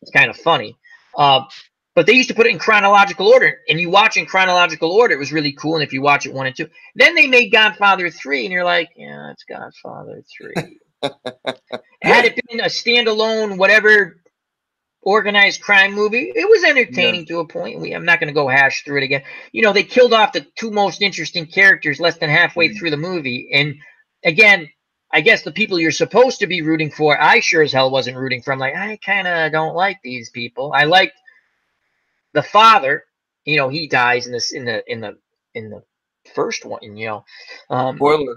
It's kind of funny. But they used to put it in chronological order, and you watch in chronological order, it was really cool. And if you watch it 1 and 2, then they made Godfather 3, and you're like, yeah, it's Godfather 3. Had it been a standalone, whatever organized crime movie. It was entertaining to a point. I'm not going to go hash through it again. You know, they killed off the two most interesting characters less than halfway through the movie. And again, I guess the people you're supposed to be rooting for, I sure as hell wasn't rooting for. I'm like, I kind of don't like these people. I liked the father. You know, he dies in the first one. You know, Spoiler.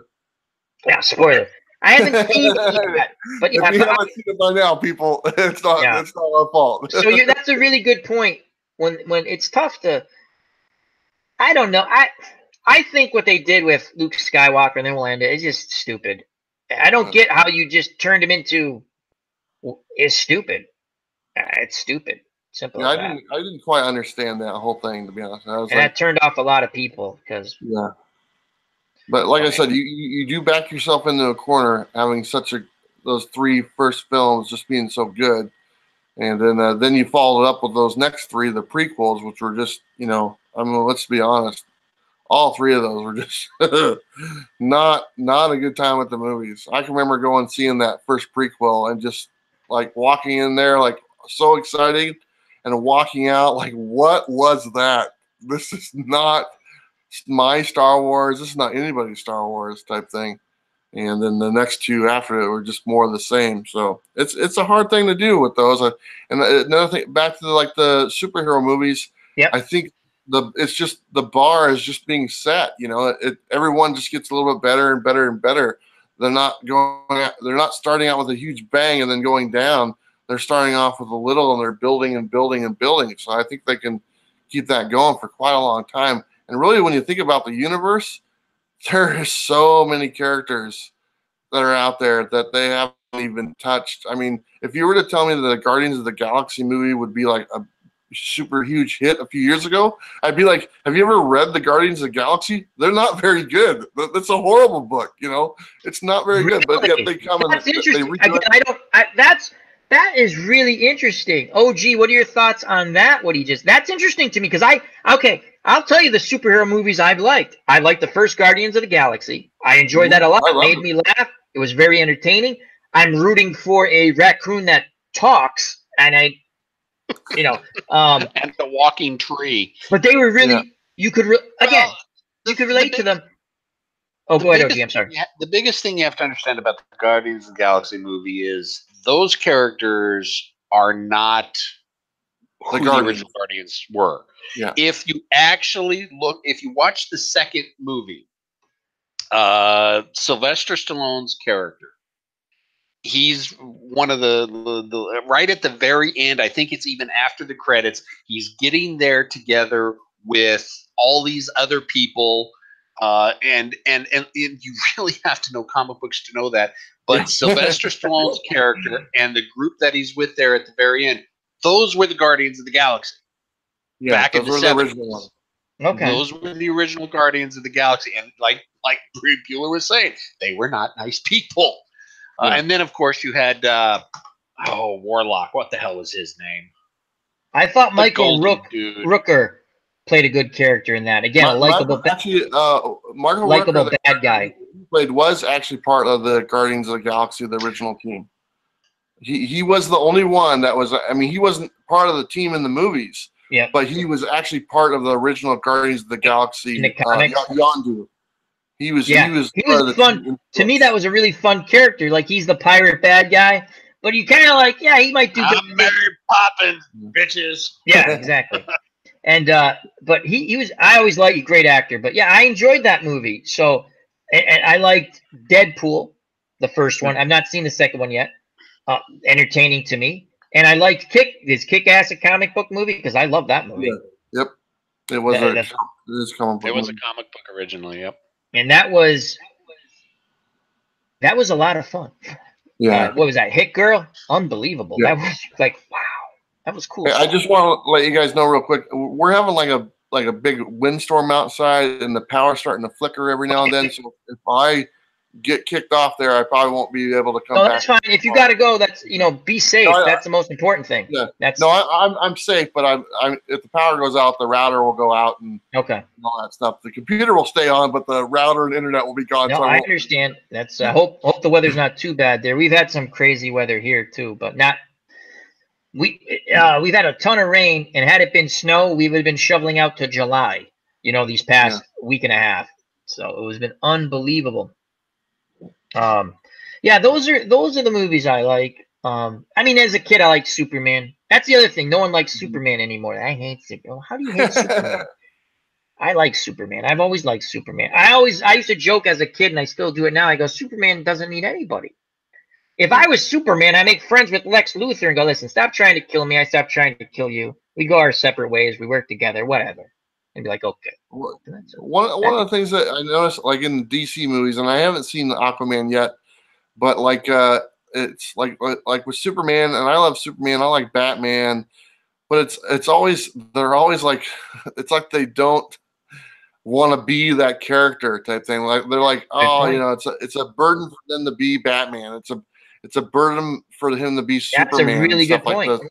Yeah, spoiler. I haven't seen it yet, but yeah, if you haven't seen it by now, people, it's not our fault. So that's a really good point. When it's tough to, I don't know. I think what they did with Luke Skywalker, and then we'll end it, is just stupid. I don't get how you just turned him into. It's stupid. It's stupid. Simple. Yeah, I didn't quite understand that whole thing, to be honest. That turned off a lot of people because. Yeah. But like I said, you do back yourself into a corner having those three first films just being so good, and then you followed up with those next three, the prequels, which were just, you know, I mean, let's be honest, all three of those were just not a good time at the movies. I can remember going and seeing that first prequel and just like walking in there like so excited and walking out like, what was that? This is not my Star Wars. This is not anybody's Star Wars type thing. And then the next two after it were just more of the same. So it's a hard thing to do with those. And another thing, back to the superhero movies. Yeah, I think it's just the bar is just being set. You know, everyone just gets a little bit better and better and better. They're not starting out with a huge bang and then going down. They're starting off with a little and they're building and building and building. So I think they can keep that going for quite a long time. And really, when you think about the universe, there are so many characters that are out there that they haven't even touched. I mean, if you were to tell me that the Guardians of the Galaxy movie would be like a super huge hit a few years ago, I'd be like, have you ever read the Guardians of the Galaxy? They're not very good. That's a horrible book, you know? It's not very good, but yet they come That's interesting. That is really interesting. OG, what are your thoughts on that? That's interesting to me because I'll tell you the superhero movies I've liked. I liked the first Guardians of the Galaxy. I enjoyed that a lot. It made me laugh. It was very entertaining. I'm rooting for a raccoon that talks, and and the walking tree. But they were really, you could relate to them. Oh, go ahead, OG. I'm sorry. The biggest thing you have to understand about the Guardians of the Galaxy movie is those characters are not who the original Guardians were. Yeah. If you actually if you watch the second movie, Sylvester Stallone's character, he's one of the right at the very end. I think it's even after the credits. He's getting there together with all these other people, and you really have to know comic books to know that. But Sylvester Stallone's character and the group that he's with there at the very end, those were the Guardians of the Galaxy. Yeah, back in the 70s. Original ones. Okay. Those were the original Guardians of the Galaxy. And like Brie Bueller was saying, they were not nice people. And then, of course, you had, Warlock. What the hell was his name? I thought Michael Rooker played a good character in that. Again, a likable bad guy. Was actually part of the Guardians of the Galaxy, the original team. He was the only one that was. I mean, he wasn't part of the team in the movies. Yeah, but he was actually part of the original Guardians of the Galaxy. In the comics, Yondu. He was fun. To me, that was a really fun character. Like, he's the pirate bad guy, but you kind of like, he might do. I'm Mary Poppins, bitches. Yeah, exactly. And but he was. I always liked a great actor, but yeah, I enjoyed that movie. So, and I liked Deadpool, the first one. I've not seen the second one yet. Entertaining to me. And I liked Kick-Ass, a comic book movie, because I love that movie. Yeah. Yep. It was a comic book. It was a comic book originally, yep. And that was a lot of fun. Yeah. What was that? Hit Girl? Unbelievable. Yeah. That was like, wow. That was cool. Hey, I just want to let you guys know real quick. We're having like a big windstorm outside, and the power's starting to flicker every now and then. So if I get kicked off there, I probably won't be able to come back. No, that's fine. If you got to go, that's, be safe. That's the most important thing. Yeah. I'm safe, but I'm if the power goes out, the router will go out and all that stuff. The computer will stay on, but the router and internet will be gone. No, I understand. That's hope the weather's not too bad there. We've had some crazy weather here too, but not we've had a ton of rain, and had it been snow, we would have been shoveling out to July. These past week and a half. So it has been unbelievable. Yeah, those are the movies I like. I mean, as a kid, I liked Superman. That's the other thing. No one likes Superman anymore. I hate Superman. How do you hate Superman? I like Superman. I've always liked Superman. I used to joke as a kid, and I still do it now. I go, Superman doesn't need anybody. If I was Superman, I make friends with Lex Luthor and go, listen, stop trying to kill me. I stop trying to kill you. We go our separate ways. We work together, whatever. And be like, okay. One of the things that I noticed, like in DC movies, and I haven't seen Aquaman yet, but like it's like with Superman, and I love Superman. I like Batman, but it's always they're always like it's like they don't want to be that character type thing. Like they're like, oh, it's a burden for them to be Batman. It's a burden for him to be Superman. That's a really good point. Like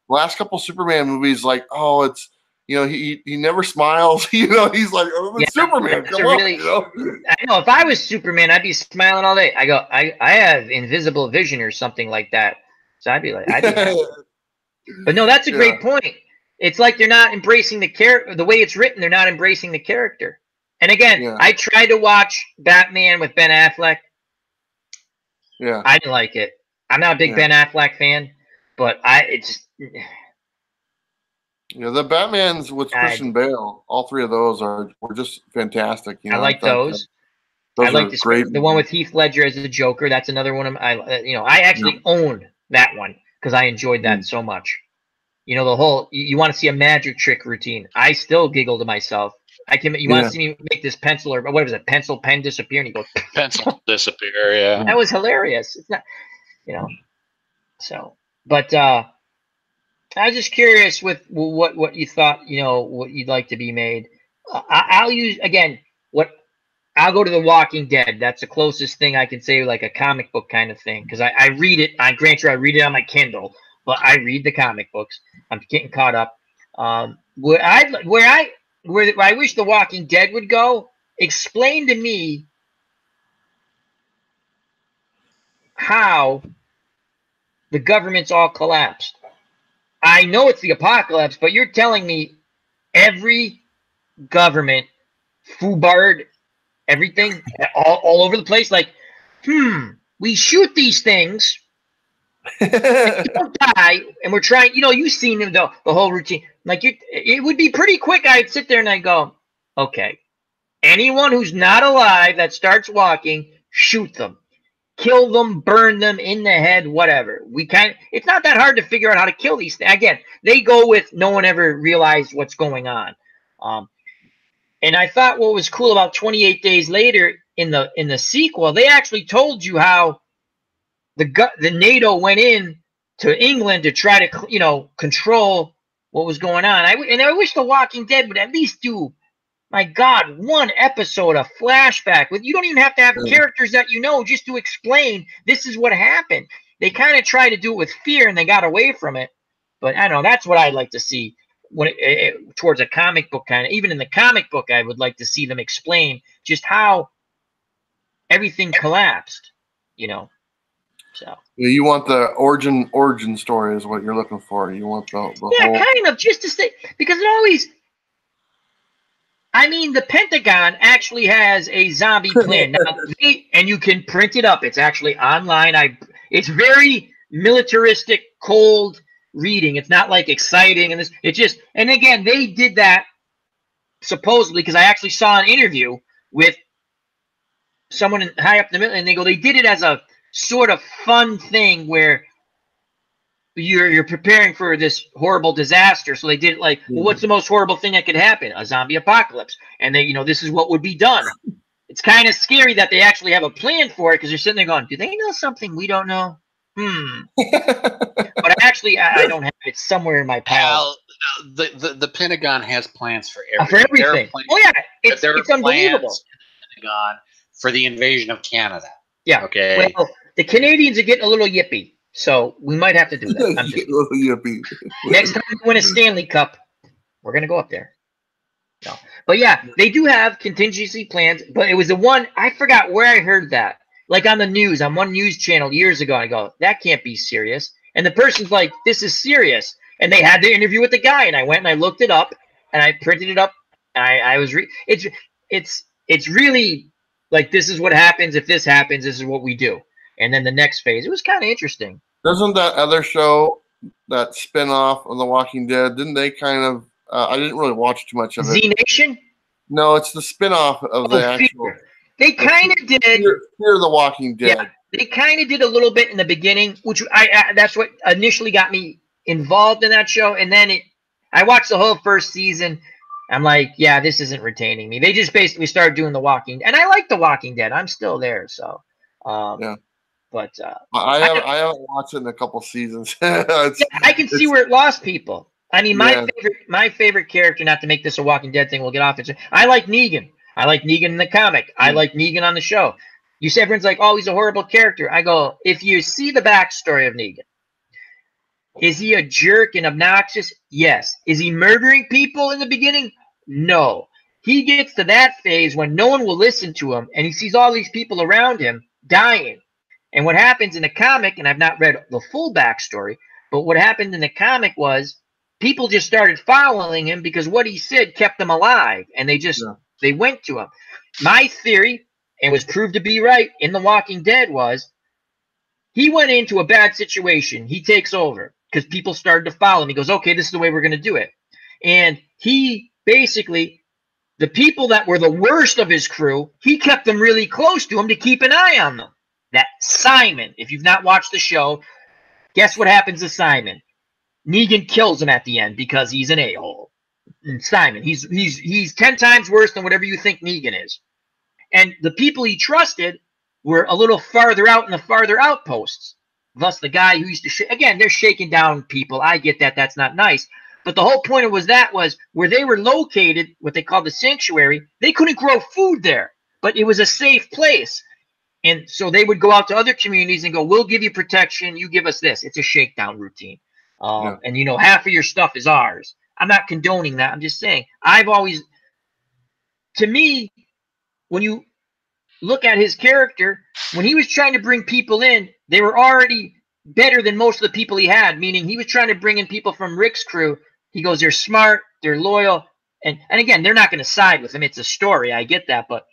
last couple Superman movies, like, oh, it's he never smiles. He's like, oh, it's Superman. Come on, I know if I was Superman, I'd be smiling all day. I go, I have invisible vision or something like that. So I'd be like, but no, that's a great point. It's like they're not embracing the character. The way it's written, they're not embracing the character. And again, I tried to watch Batman with Ben Affleck. Yeah, I didn't like it. I'm not a big Ben Affleck fan, but the Batmans with Christian Bale, all three of those were just fantastic. I like those. I like the one with Heath Ledger as the Joker. That's another one of I actually own that one because I enjoyed that so much. The whole you want to see a magic trick routine. I still giggle to myself. You want to see me make this pencil or what was it? Pencil pen disappear, and he goes pencil disappear. Yeah, that was hilarious. It's not, So, but I was just curious with what you thought, what you'd like to be made. I'll use again. I'll go to The Walking Dead. That's the closest thing I can say, like a comic book kind of thing, because I read it. I grant you, I read it on my Kindle, but I read the comic books. I'm getting caught up. Where I wish The Walking Dead would go. Explain to me how the government's all collapsed. I know it's the apocalypse, but you're telling me every government foobarred everything all over the place. Like, we shoot these things, and don't die, and we're trying. You've seen the whole routine. Like, it would be pretty quick. I'd sit there and I'd go, okay, anyone who's not alive that starts walking, shoot them. Kill them, burn them in the head, whatever. It's not that hard to figure out how to kill these things. Again, they go with no one ever realized what's going on. And I thought what was cool about 28 Days Later in the sequel, they actually told you how the NATO went in to England to try to control what was going on. I wish The Walking Dead would at least do, my God, one episode, a flashback with. You don't even have to have characters that just to explain this is what happened. They kind of try to do it with fear, and they got away from it. But I don't know. That's what I'd like to see when towards a comic book kind of. Even in the comic book, I would like to see them explain just how everything collapsed. So you want the origin story is what you're looking for. You want the whole kind of just to say, because it always. I mean, the Pentagon actually has a zombie plan now, and you can print it up. It's actually online. It's very militaristic, cold reading. It's not like exciting and this. And again, they did that supposedly because I actually saw an interview with someone high up in the middle, and they did it as a sort of fun thing where you're preparing for this horrible disaster. So they did it like, well, what's the most horrible thing that could happen? A zombie apocalypse. And they, this is what would be done. It's kind of scary that they actually have a plan for it because you're sitting there going, do they know something we don't know? But actually, I don't have it somewhere in my pile. The Pentagon has plans for everything. For everything. It's unbelievable. Pentagon for the invasion of Canada. Yeah. Okay. Well, the Canadians are getting a little yippy. So we might have to do that. Next time we win a Stanley Cup, we're going to go up there. No. But yeah, they do have contingency plans. But it was the one, I forgot where I heard that. Like on the news, on one news channel years ago. I go, that can't be serious. And the person's like, this is serious. And they had the interview with the guy, and I went and I looked it up, and I printed it up. And I was it's really like, this is what happens if this happens. This is what we do. And then the next phase, it was kind of interesting. Doesn't that other show, that spinoff of The Walking Dead, didn't they kind of? I didn't really watch too much of it. Z Nation? No, it's the spinoff of the actual. Fear. They kind of did. Fear the Walking Dead. Yeah, they kind of did a little bit in the beginning, which I that's what initially got me involved in that show. And then I watched the whole first season. I'm like, yeah, this isn't retaining me. They just basically started doing The Walking, and I like The Walking Dead. I'm still there, so yeah. But I haven't watched it in a couple seasons. I can see where it lost people. I mean, my favorite character, not to make this a Walking Dead thing, we'll get off it. I like Negan. I like Negan in the comic. I like Negan on the show. You say everyone's like, oh, he's a horrible character. I go, if you see the backstory of Negan, is he a jerk and obnoxious? Yes. Is he murdering people in the beginning? No. He gets to that phase when no one will listen to him, and he sees all these people around him dying. And what happens in the comic, and I've not read the full backstory, but what happened in the comic was people just started following him because what he said kept them alive, and they went to him. My theory, and was proved to be right in The Walking Dead, was he went into a bad situation. He takes over because people started to follow him. He goes, okay, this is the way we're going to do it. And he basically, the people that were the worst of his crew, he kept them really close to him to keep an eye on them. That Simon, if you've not watched the show, guess what happens to Simon? Negan kills him at the end because he's an a-hole. And Simon, he's 10 times worse than whatever you think Negan is. And the people he trusted were a little farther out in the farther outposts. Thus, the guy who used to again, they're shaking down people. I get that. That's not nice. But the whole point was where they were located, what they called the sanctuary, they couldn't grow food there. But it was a safe place. And so they would go out to other communities and go, we'll give you protection. You give us this. It's a shakedown routine. And, half of your stuff is ours. I'm not condoning that. I'm just saying, to me, when you look at his character, when he was trying to bring people in, they were already better than most of the people he had, meaning he was trying to bring in people from Rick's crew. He goes, they're smart, they're loyal. And again, they're not going to side with him. It's a story. I get that. But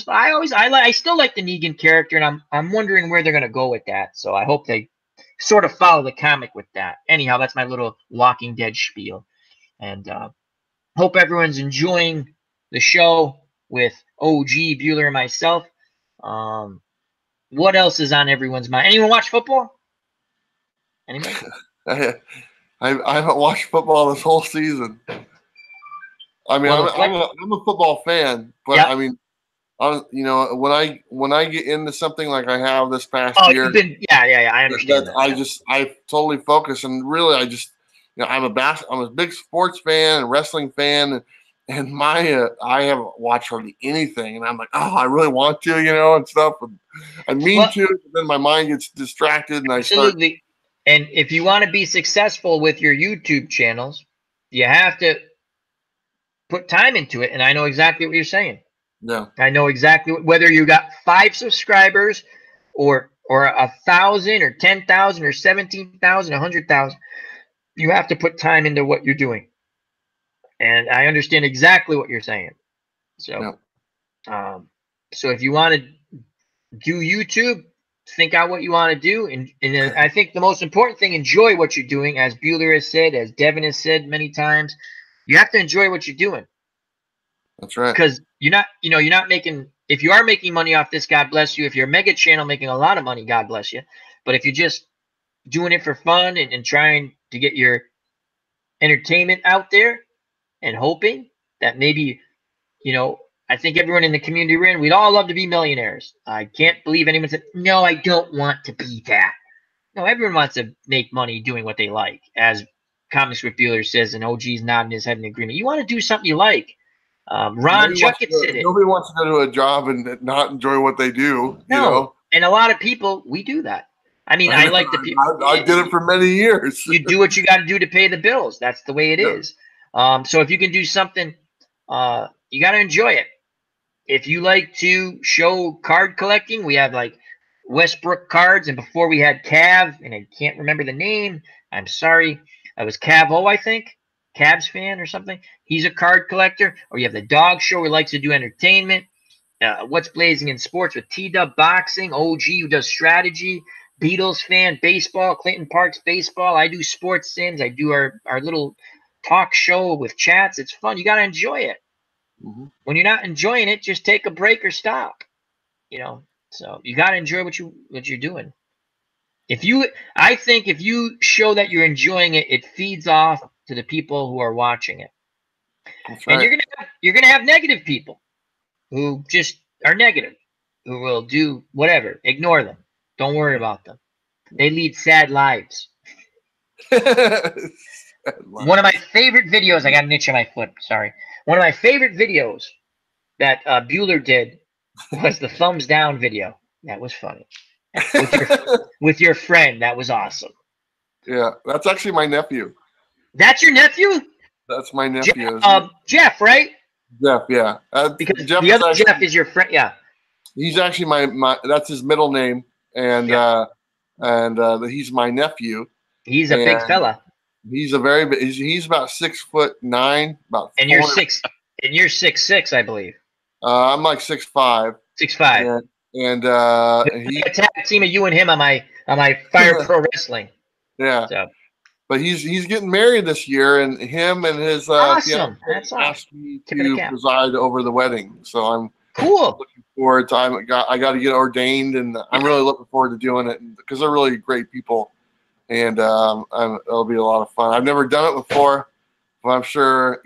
I still like the Negan character, and I'm wondering where they're going to go with that. So I hope they sort of follow the comic with that. Anyhow, that's my little Walking Dead spiel. And hope everyone's enjoying the show with OG, Bueller, and myself. What else is on everyone's mind? Anyone watch football? Anybody? I haven't watched football this whole season. I mean, I'm a football fan, but yep. I mean, when I get into something like I have this past year, I understand. I totally focus, and really, I'm a big sports fan and wrestling fan, and I haven't watched hardly anything, and I'm like, oh, I really want to, and stuff, and I mean to, but then my mind gets distracted, and absolutely. And if you want to be successful with your YouTube channels, you have to put time into it, and I know exactly what you're saying. Yeah, I know exactly whether you got 5 subscribers or 1,000 or 10,000 or 17,000, 100,000. You have to put time into what you're doing, and I understand exactly what you're saying. So, so if you want to do YouTube, think out what you want to do, and I think the most important thing, enjoy what you're doing. As Bueller has said, as Devin has said many times, you have to enjoy what you're doing. That's right. Because you're not making, if you are making money off this, God bless you. If you're a mega channel making a lot of money, God bless you. But if you're just doing it for fun and trying to get your entertainment out there and hoping that maybe, I think everyone in the community we're in, we'd all love to be millionaires. I can't believe anyone said, no, I don't want to be that. No, everyone wants to make money doing what they like. As Comics with Bueller says, and OG's nodding his head in agreement. You want to do something you like. Ron Chuckett said it. Nobody wants to go to a job and not enjoy what they do. No. And a lot of people, we do that. I mean, I like the people. I did it for many years. You do what you got to do to pay the bills. That's the way it is. So if you can do something, you got to enjoy it. If you like to show card collecting, we have Westbrook cards, and before we had Cav, and I can't remember the name. I'm sorry. It was Cavo, I think. Cavs fan or something. He's a card collector. Or you have the Dog Show who likes to do entertainment. What's Blazing in Sports with T-Dub Boxing. OG who does strategy. Beatles fan, baseball. Clinton Parks baseball. I do sports sims. I do our little talk show with chats. It's fun. You got to enjoy it. Mm-hmm. When you're not enjoying it, just take a break or stop. You know, so you got to enjoy what you're doing. I think if you show that you're enjoying it, it feeds off to the people who are watching it. That's right. And you're gonna have negative people who just are negative, who will do whatever. Ignore them. Don't worry about them. They lead sad lives. One of my favorite videos, I got an itch on my foot, sorry. One of my favorite videos that Bueller did was the thumbs down video. That was funny. With your friend, that was awesome. Yeah, that's actually my nephew. That's your nephew? That's my nephew. Jeff, right? Jeff, yeah. Because Jeff the other actually, Jeff is your friend, yeah. He's actually my that's his middle name, and he's my nephew. He's a big fella. He's a very big. He's about 6'9", about. And you're 6'6", I believe. I'm like 6'5". 6'5". And he a tag team of you and him on my Fire Pro Wrestling. Yeah. So. But he's getting married this year, and him and his awesome. That's asked me to preside over the wedding. So I'm cool. Looking forward to. I got to get ordained, and I'm really looking forward to doing it because they're really great people, and it'll be a lot of fun. I've never done it before, but I'm sure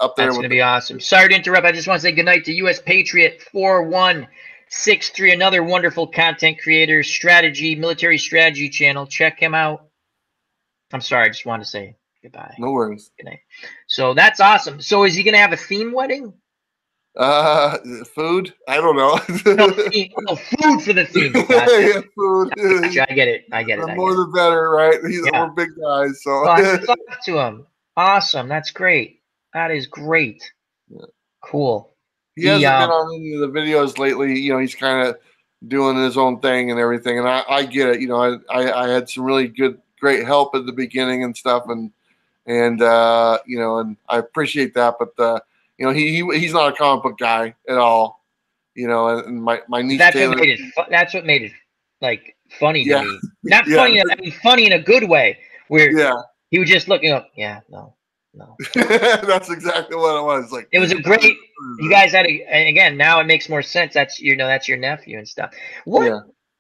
up there. That's gonna be awesome. Sorry to interrupt. I just want to say goodnight to U.S. Patriot 4163, another wonderful content creator, military strategy channel. Check him out. I'm sorry, I just wanted to say goodbye. No worries. Good night. So that's awesome. So is he gonna have a theme wedding? Food? I don't know. Food for the theme. Yeah, food. I get it. The more the better, right? We're big guys, so. Well, I talk to him. Awesome. That's great. That is great. Yeah. Cool. He hasn't been on any of the videos lately. He's kind of doing his own thing and everything, and I get it. I had some really great help at the beginning and stuff, and and I appreciate that. But he's not a comic book guy at all. And my niece Taylor. That's what made it like funny to me. Not funny. I mean, funny in a good way. Where he was just looking up. Yeah, no. That's exactly what it was. Like it was a great. You guys had and again now it makes more sense. That's that's your nephew and stuff.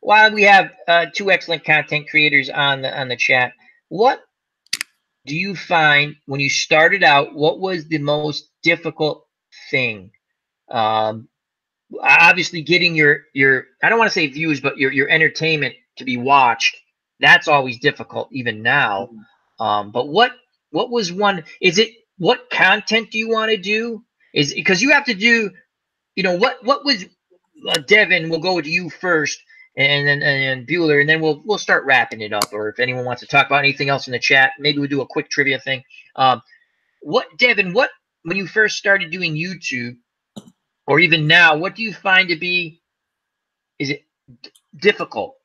While we have two excellent content creators on the chat, what do you find when you started out? What was the most difficult thing? Obviously, getting your I don't want to say views, but your entertainment to be watched. That's always difficult, even now. But what was one? Is it what content do you want to do? Is because you have to do, what was Devin? We'll go with you first, and then Bueller, and then we'll start wrapping it up. Or if anyone wants to talk about anything else in the chat, maybe we'll do a quick trivia thing. Devin? When you first started doing YouTube, or even now, what do you find to be? Is it difficult?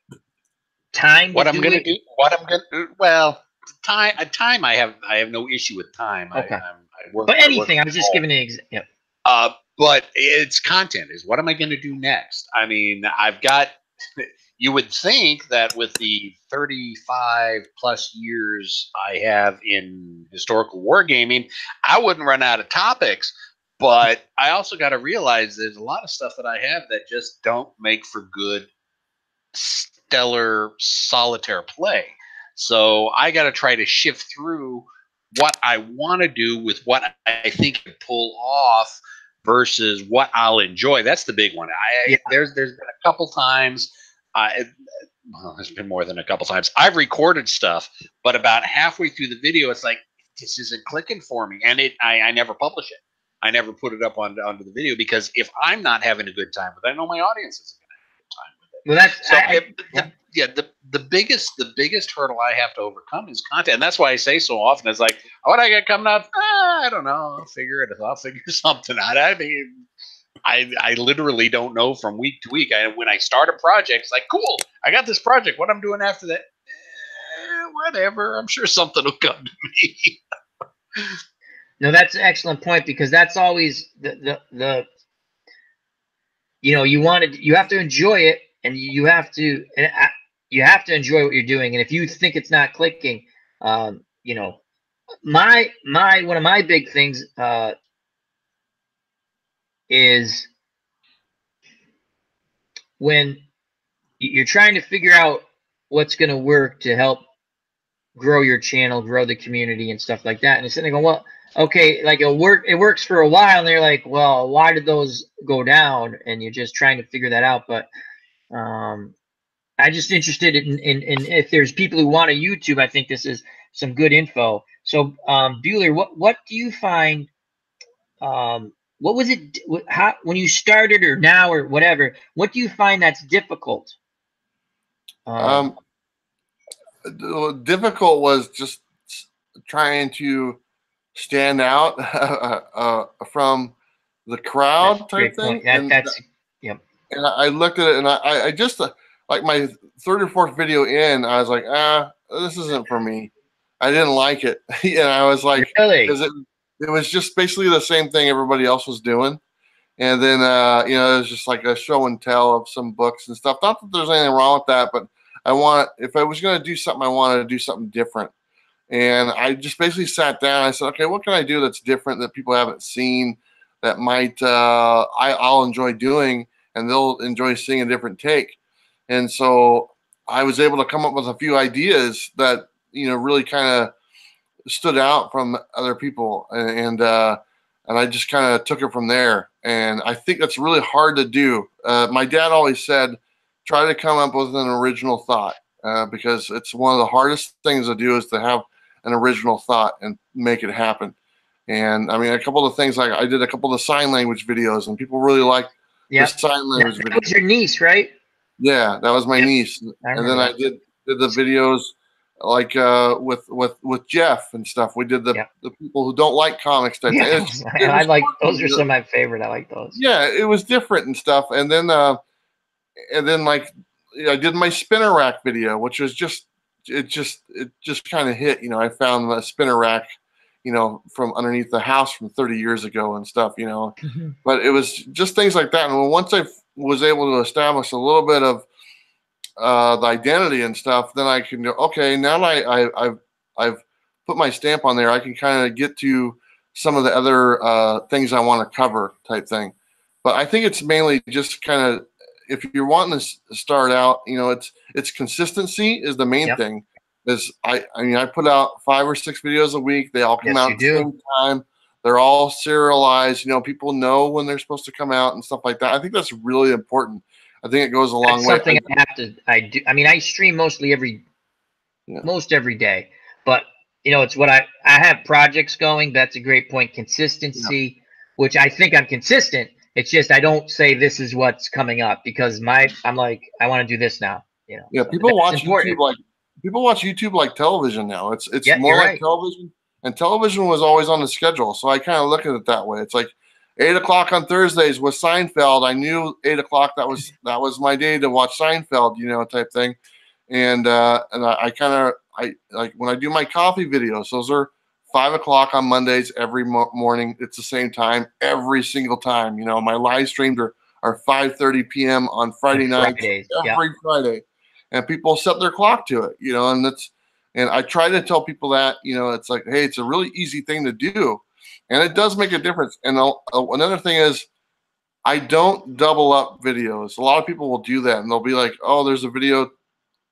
Time. What I'm going to do? Well. Time. I have no issue with time. Okay. I work. But anything. I was just giving an example. But it's content. Is what am I going to do next? I mean, I've got. You would think that with the 35 plus years I have in historical wargaming, I wouldn't run out of topics. But I also got to realize there's a lot of stuff that I have that just don't make for good, stellar solitaire play. So I got to try to shift through what I want to do with what I think can pull off versus what I'll enjoy. That's the big one. There's been a couple times. It's been more than a couple times. I've recorded stuff, but about halfway through the video, it's like this isn't clicking for me, and I never publish it. I never put it up onto the video because if I'm not having a good time with it, I know my audience isn't going to have a good time with it. Well, that's the biggest hurdle I have to overcome is content, and that's why I say so often. It's like, what I got coming up? I don't know. I'll figure something out. I mean, I literally don't know from week to week. When I start a project, it's like, cool, I got this project. What I'm doing after that, whatever. I'm sure something will come to me. No, that's an excellent point, because that's always the you know, you have to enjoy it, and you have to enjoy what you're doing. And if you think it's not clicking, you know, my one of my big things is when you're trying to figure out what's going to work to help grow your channel, grow the community and stuff like that. And it's sitting there going, well, okay, like it works for a while, and they're like, well, why did those go down? And you're just trying to figure that out. But I'm just interested in if there's people who want to YouTube. I think this is some good info. So Bueller, what do you find? What was it? How, when you started, or now, or whatever? What do you find that's difficult? Difficult was just trying to stand out from the crowd type thing. Yep. And I looked at it, and I just like my third or fourth video in, I was like, this isn't for me. I didn't like it, and I was like, really? Because it was just basically the same thing everybody else was doing. And then you know, it was just like a show and tell of some books and stuff. Not that there's anything wrong with that, but if I was going to do something, I wanted to do something different. And I just basically sat down. I said, okay, what can I do that's different that people haven't seen, that might I'll enjoy doing, and they'll enjoy seeing a different take. And so I was able to come up with a few ideas that, you know, really kind of stood out from other people, and I just kind of took it from there. And I think that's really hard to do. My dad always said, try to come up with an original thought, because it's one of the hardest things to do, is to have an original thought and make it happen. And I mean, a couple of things, like I did a couple of sign language videos, and people really liked the sign language videos. That was your niece, right? Yeah, that was my niece. And then I did the videos like with Jeff and stuff. We did the people who don't like comics type thing. I like those. Are some of my favorite. I like those. Yeah, it was different and stuff. And then like I did my spinner rack video, which was just kind of hit. You know, I found the spinner rack, you know, from underneath the house from 30 years ago and stuff, you know. But it was just things like that. And once I was able to establish a little bit of the identity and stuff, then I can go, okay, now that I've put my stamp on there, I can kind of get to some of the other things I want to cover type thing. But I think it's mainly just kind of, if you're wanting to start out, you know, it's consistency is the main thing. Is I mean, I put out 5 or 6 videos a week. They all come out at the same time. They're all serialized. You know, people know when they're supposed to come out and stuff like that. I think that's really important. I think it goes a long way. Something I do. I mean, I stream mostly most every day, but you know, it's what I have projects going. That's a great point. Consistency, which I think I'm consistent. It's just I don't say this is what's coming up, because I'm like, I want to do this now. You know. Yeah, people watch YouTube like television now. It's more like television, and television was always on the schedule. So I kind of look at it that way. It's like 8 o'clock on Thursdays with Seinfeld. I knew 8 o'clock that was my day to watch Seinfeld, you know, type thing. And I kind of like when I do my coffee videos. Those are 5 o'clock on Mondays every morning. It's the same time every single time. You know, my live streams are 5:30 p.m. on Friday nights every Friday, and people set their clock to it. You know, and I try to tell people that, you know, it's like, hey, it's a really easy thing to do. And it does make a difference. And another thing is, I don't double up videos. A lot of people will do that, and they'll be like, oh, there's a video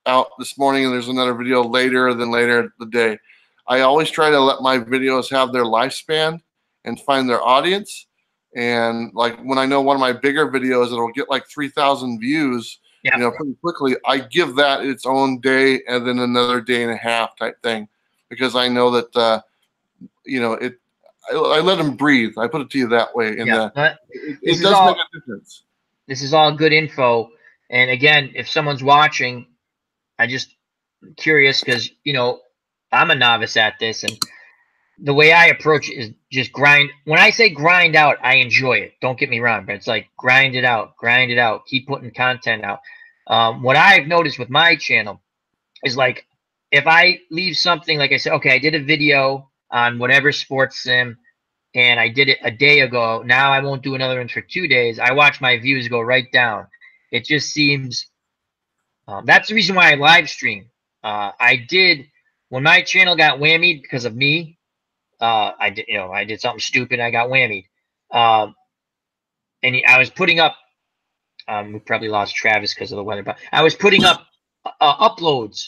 out this morning and there's another video later in the day. I always try to let my videos have their lifespan and find their audience. And like when I know one of my bigger videos that'll get like 3,000 views, you know, pretty quickly, I give that its own day and then another day and a half type thing, because I know that, you know, I let them breathe. I put it to you that way. And it does make a difference. This is all good info. And again, if someone's watching, I just curious, because, you know, I'm a novice at this, and the way I approach it is just grind. When I say grind out, I enjoy it. Don't get me wrong, but it's like grind it out, keep putting content out. What I've noticed with my channel is like if I leave something, like I said, okay, I did a video on whatever sports sim and I did it a day ago. Now I won't do another one for 2 days. I watch my views go right down. It just seems that's the reason why I live stream. I did when my channel got whammied because of me. I did something stupid. I got whammied. And I was putting up. We probably lost Travis because of the weather, but I was putting up uploads,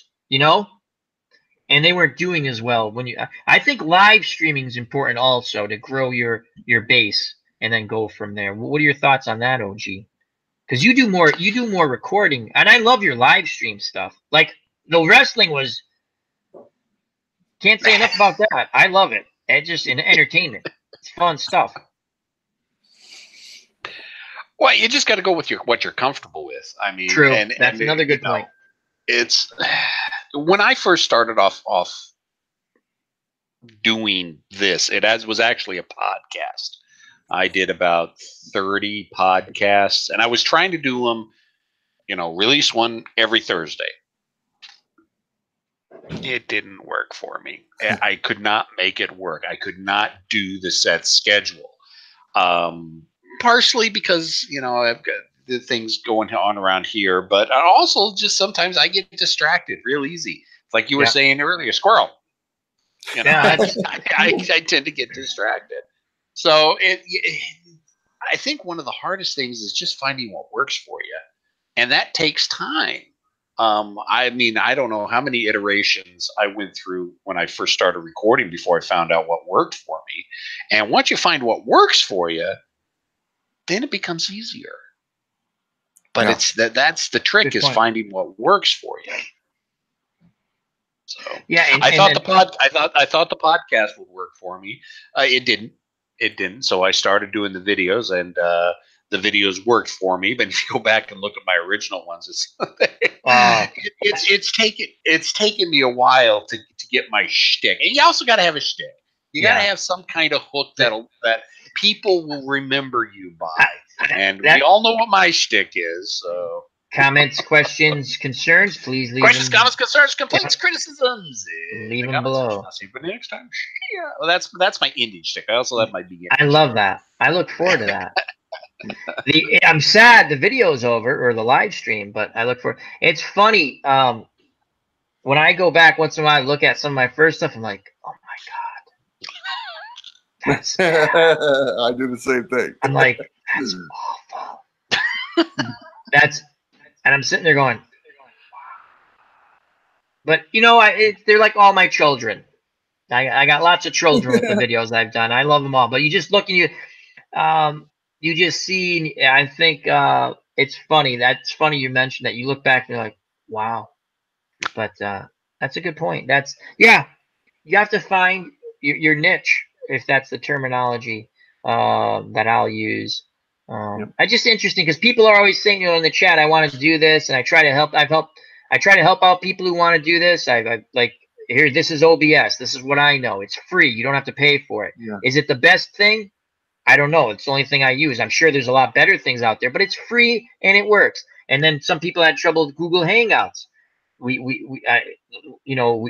and they weren't doing as well. I think live streaming is important also to grow your base and then go from there. What are your thoughts on that, OG? Because you do more recording, and I love your live stream stuff. Like the wrestling was, can't say enough about that. I love it. It's just an entertainment. It's fun stuff. Well, you just got to go with what you're comfortable with. I mean, true. That's another good point. It's when I first started off doing this, was actually a podcast. I did about 30 podcasts, and I was trying to do them, release one every Thursday. It didn't work for me. I could not make it work. I could not do the set schedule. Partially because, I've got the things going on around here, but also just sometimes I get distracted real easy. It's like you were saying earlier, squirrel. I tend to get distracted. So I think one of the hardest things is just finding what works for you. And that takes time. I mean, I don't know how many iterations I went through when I first started recording before I found out what worked for me. And once you find what works for you, then it becomes easier. But that's the trick is finding what works for you. So I thought the podcast would work for me. It didn't. So I started doing the videos, and the videos worked for me. But if you go back and look at my original ones, it's taken me a while to get my shtick. And you also got to have a shtick. You got to have some kind of hook that people will remember you by. And we all know what my shtick is. So comments, questions, concerns, please leave questions, comments, concerns, complaints, criticisms. Leave them below. I'll see you next time. Yeah. Well, that's my indie shtick. I also have my beginning. I love that. I look forward to that. I'm sad the video's over or the live stream, but I look for. It's funny. When I go back once in a while, I look at some of my first stuff. I'm like, oh my god, that's bad. I do the same thing. I'm like, that's awful. And I'm sitting there going, wow. But they're like all my children. I got lots of children with the videos I've done. I love them all. But you just look and you just see. I think it's funny. That's funny you mentioned that. You look back and you're like, wow. But that's a good point. You have to find your niche, if that's the terminology that I'll use. It's just interesting because people are always saying, in the chat, I want to do this, and I try to help. I try to help out people who want to do this. I like here. This is OBS. This is what I know. It's free. You don't have to pay for it. Yeah. Is it the best thing? I don't know. It's the only thing I use. I'm sure there's a lot better things out there, but it's free and it works. And then some people had trouble with Google Hangouts. We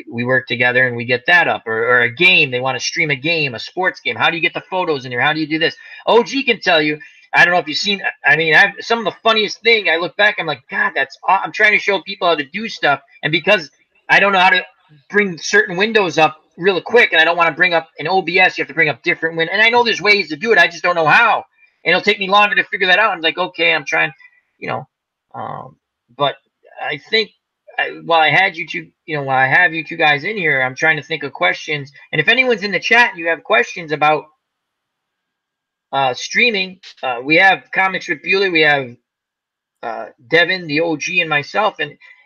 work together and we get that up, or a game. They want to stream a game, a sports game. How do you get the photos in there? How do you do this? OG can tell you. I don't know if you've seen. I mean, some of the funniest thing. I look back, I'm like, God, I'm trying to show people how to do stuff, and because I don't know how to bring certain windows up really quick, and I don't want to bring up an OBS, you have to bring up different windows. And I know there's ways to do it. I just don't know how, and it'll take me longer to figure that out. I'm like, okay, I'm trying, but I think. While I have you two guys in here, I'm trying to think of questions. And if anyone's in the chat and you have questions about streaming, we have Comics with Bueller, we have Devin, the OG, and myself,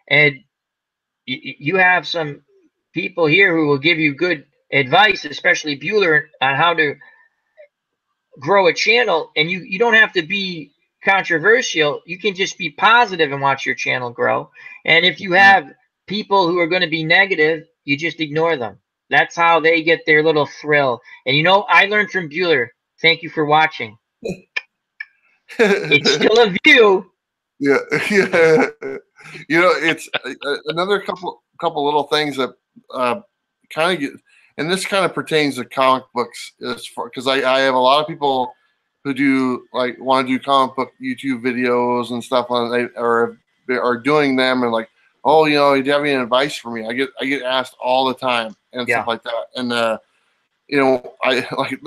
and you have some people here who will give you good advice, especially Bueller, on how to grow a channel. And you don't have to be controversial. You can just be positive and watch your channel grow. And if you have people who are going to be negative, you just ignore them. That's how they get their little thrill. And you know, I learned from Bueller. Thank you for watching. It's still a view. Yeah, yeah. You know, it's another couple little things that kind of get, and this kind of pertains to comic books, because I have a lot of people who do like want to do comic book YouTube videos and stuff, and they are doing them, and like, oh, you know, do you have any advice for me? I get asked all the time and stuff like that, and you know, I like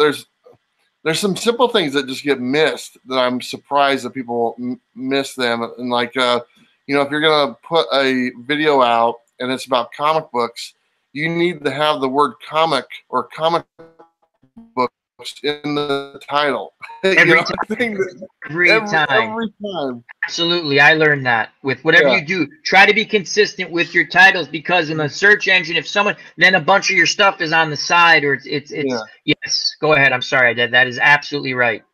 there's some simple things that just get missed that I'm surprised that people miss them. And like, you know, if you're going to put a video out and it's about comic books, you need to have the word comic or comic books in the title. Every time. Absolutely. I learned that with whatever you do, try to be consistent with your titles, because in the search engine, if someone, then a bunch of your stuff is on the side, or it's yes, go ahead. I'm sorry. That is absolutely right.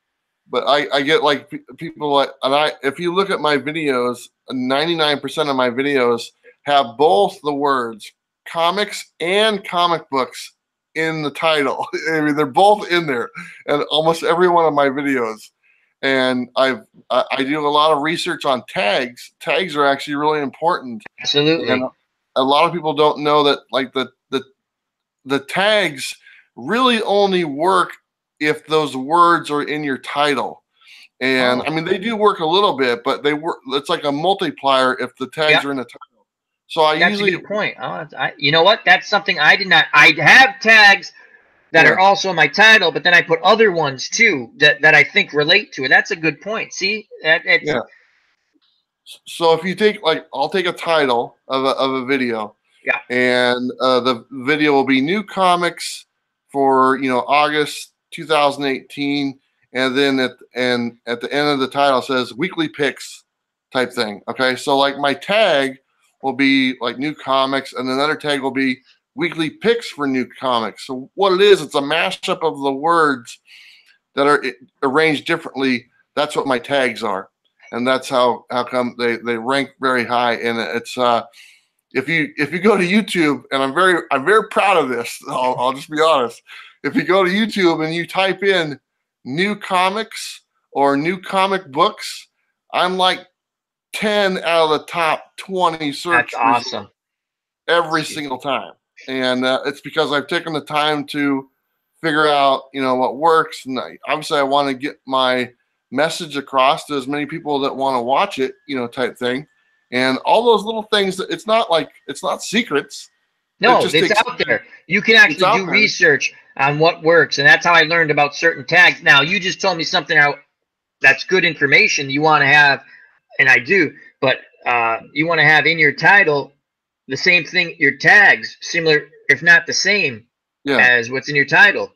But I get like people like, and if you look at my videos, 99% of my videos have both the words comics and comic books in the title. I mean, they're both in there, and almost every one of my videos. And I do a lot of research on tags. Tags are actually really important. Absolutely. And a lot of people don't know that, like, the tags really only work if those words are in your title. And I mean, they do work a little bit, but they work. It's like a multiplier if the tags are in the title. So that's usually a good point. You know what? That's something I did not. I have tags that are also in my title, but then I put other ones too that I think relate to it. That's a good point. See, So if you take, like, I'll take a title of a video, and the video will be new comics for, you know, August 2018, and then at the end of the title says weekly picks type thing. Okay, so like my tag will be like new comics, and another tag will be weekly picks for new comics. So what it is, it's a mashup of the words that are arranged differently. That's what my tags are, and that's how come they rank very high. And it's if you go to YouTube, and I'm very proud of this. I'll just be honest. If you go to YouTube and you type in new comics or new comic books, I'm like 10 out of the top 20 search. That's awesome. Every single time. And it's because I've taken the time to figure out, you know, what works. And obviously I want to get my message across to as many people that want to watch it, you know, type thing. And all those little things, it's not secrets. No, it's out there. You can actually do research on what works. And that's how I learned about certain tags. Now, you just told me something that's good information you want to have, and I do, but you want to have in your title the same thing, your tags, similar, if not the same, as what's in your title.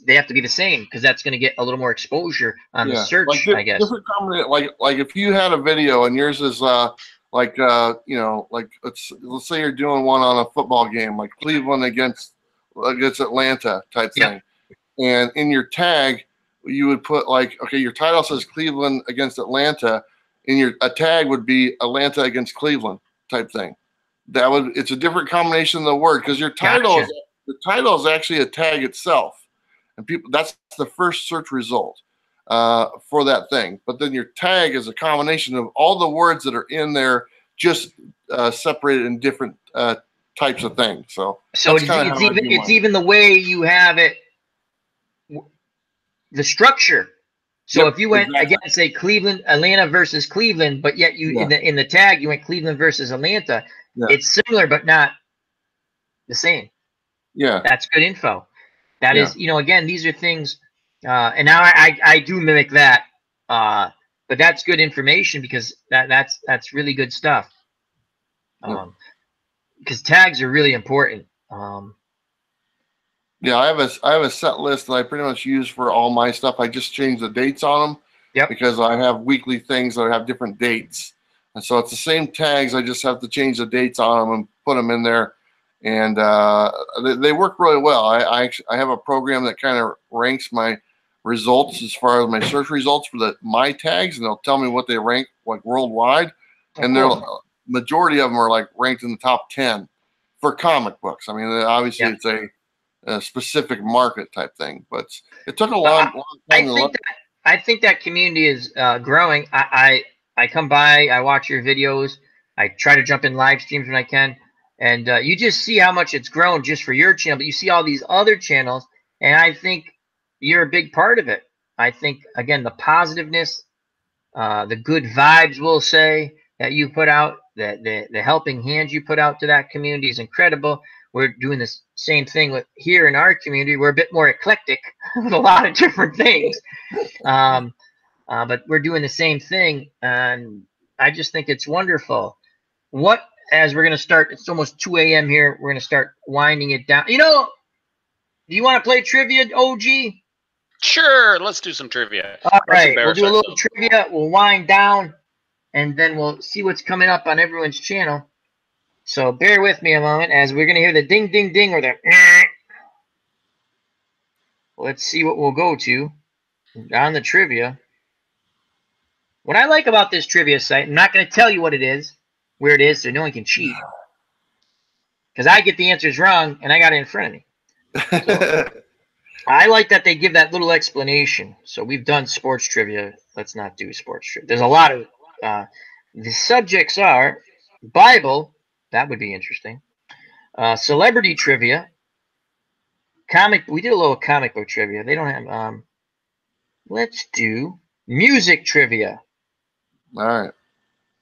They have to be the same, because that's going to get a little more exposure on the search, I guess. Like if you had a video and yours is you know, like let's say you're doing one on a football game, like Cleveland against Atlanta type thing, and in your tag you would put like, okay, your title says Cleveland against Atlanta, and a tag would be Atlanta against Cleveland type thing. It's a different combination of the word, because your title is actually a tag itself, and that's the first search result for that thing. But then your tag is a combination of all the words that are in there, just separated in different types of things. So it's even the way you have it, the structure. So if you went again, say Atlanta versus Cleveland, but yet you in the tag you went Cleveland versus Atlanta, it's similar but not the same. Yeah, that's good info. That is, you know, again, these are things, and now I do mimic that, but that's good information, because that's really good stuff. Because tags are really important. Yeah, I have a set list that I pretty much use for all my stuff. I just change the dates on them, because I have weekly things that have different dates, and so it's the same tags. I just have to change the dates on them and put them in there, and they work really well. I have a program that kind of ranks my results as far as my search results for my tags, and they'll tell me what they rank like worldwide, and the majority of them are like ranked in the top 10 for comic books. I mean, obviously it's a a specific market type thing. But it took a long time to look. I think that community is growing. I come by, I watch your videos, I try to jump in live streams when I can, and you just see how much it's grown just for your channel. But you see all these other channels, and I think you're a big part of it. I think, again, the positiveness, the good vibes, we'll say, that you put out, the helping hand you put out to that community is incredible. We're doing the same thing with here in our community. We're a bit more eclectic with a lot of different things, but we're doing the same thing, and I just think it's wonderful. As we're going to start, it's almost 2 a.m. here. We're going to start winding it down. You know, do you want to play trivia, OG? Sure, let's do some trivia. All right, we'll do a little trivia. We'll wind down, and then we'll see what's coming up on everyone's channel. So bear with me a moment as we're going to hear the ding, ding, ding, or the Let's see what we'll go to on the trivia. What I like about this trivia site, I'm not going to tell you what it is, where it is, so no one can cheat. Because I get the answers wrong, and I got it in front of me. So, I like that they give that little explanation. So we've done sports trivia. Let's not do sports trivia. There's a lot of the subjects are Bible. That would be interesting. Celebrity trivia. We did a little comic book trivia. They don't have. Let's do music trivia. All right.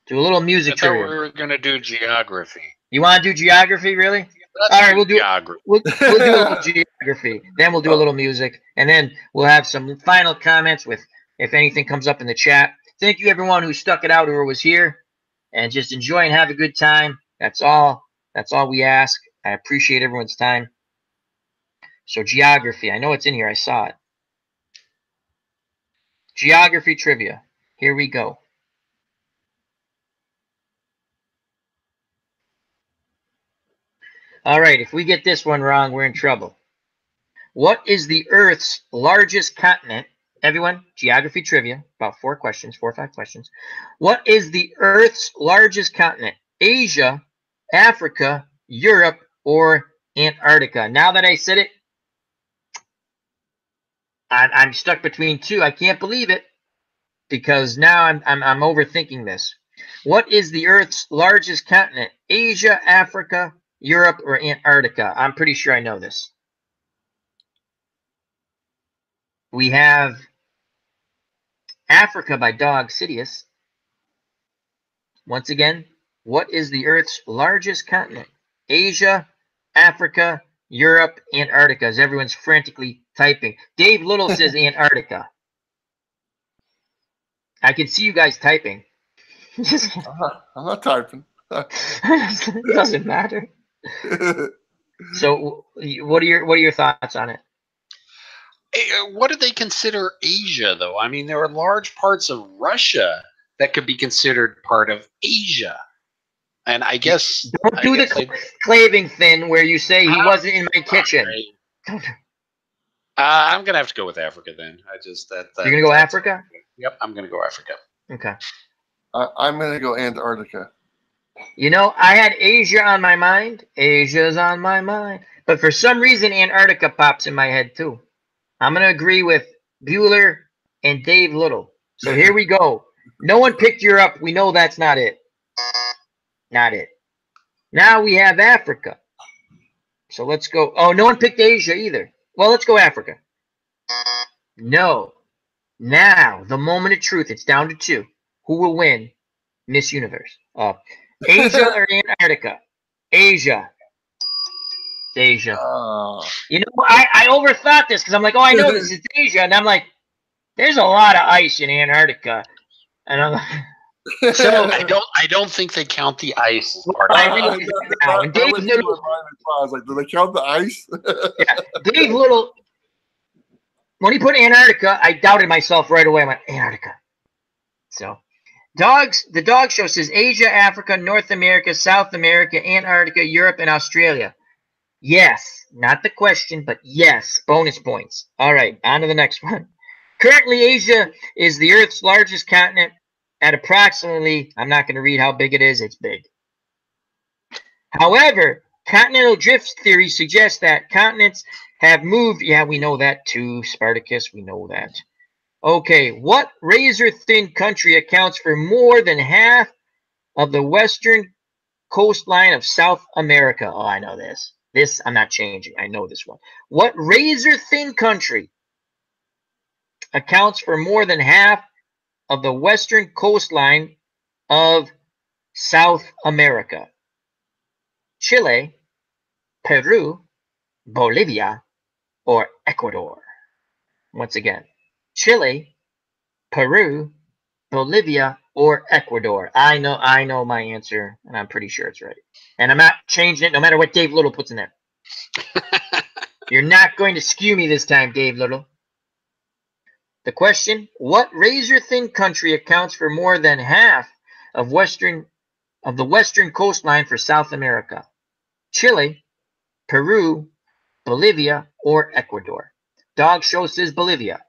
Do a little music trivia. We were going to do geography. You want to do geography, really? All right, we'll do geography. We'll do a little geography. Then we'll do a little music, and then we'll have some final comments with if anything comes up in the chat. Thank you, everyone who stuck it out, who was here, and just enjoy and have a good time. That's all. That's all we ask. I appreciate everyone's time. So geography. I know it's in here. I saw it. Geography trivia. Here we go. All right, if we get this one wrong, we're in trouble. What is the Earth's largest continent? Everyone, geography trivia, about 4 or 5 questions. What is the Earth's largest continent? Asia, Africa, Europe, or Antarctica? Now that I said it, I'm stuck between 2. I can't believe it because now I'm overthinking this. What is the Earth's largest continent? Asia, Africa, Europe, or Antarctica? I'm pretty sure I know this. We have Africa by Dog Sidious. Once again, what is the Earth's largest continent? Asia, Africa, Europe, Antarctica. As everyone's frantically typing. Dave Little says Antarctica. I can see you guys typing. I'm not typing. It doesn't matter. So, what are your thoughts on it? What do they consider Asia, though? I mean, there are large parts of Russia that could be considered part of Asia. And I guess don't do the claving thing where you say he wasn't in my kitchen. Right. I'm gonna have to go with Africa then. You're gonna go Africa? Yep, I'm gonna go Africa. Okay. I'm gonna go Antarctica. You know, I had Asia on my mind. Asia's on my mind. But for some reason, Antarctica pops in my head, too. I'm going to agree with Bueller and Dave Little. So here we go. No one picked Europe. We know that's not it. Not it. Now we have Africa. So let's go. Oh, no one picked Asia either. Well, let's go Africa. No. Now, the moment of truth. It's down to 2. Who will win Miss Universe? Asia or Antarctica? Asia. It's Asia. You know, I overthought this because I'm like, oh, I know this is Asia. And I'm like, there's a lot of ice in Antarctica. And I'm like, so I don't think they count the ice as part of it. I think now. And Dave Little, I was like, do they count the ice? yeah, Dave Little, when he put Antarctica, I doubted myself right away. I went, Antarctica. So, the dog show says Asia, Africa, North America, South America, Antarctica, Europe, and Australia. Yes, not the question, but yes, bonus points. All right, on to the next one. Currently, Asia is the Earth's largest continent at approximately, I'm not going to read how big it is, it's big. However, continental drift theory suggests that continents have moved. Yeah, we know that too, Spartacus. We know that. Okay, what razor-thin country accounts for more than half of the western coastline of South America? Oh, I know this. This I'm not changing. I know this one. What razor-thin country accounts for more than half of the western coastline of South America? Chile, Peru, Bolivia, or Ecuador? Once again, Chile, Peru, Bolivia, or Ecuador? I know my answer, and I'm pretty sure it's right. And I'm not changing it no matter what Dave Little puts in there. You're not going to skew me this time, Dave Little. The question, what razor-thin country accounts for more than half of the western coastline for South America? Chile, Peru, Bolivia, or Ecuador? Dog Show says Bolivia.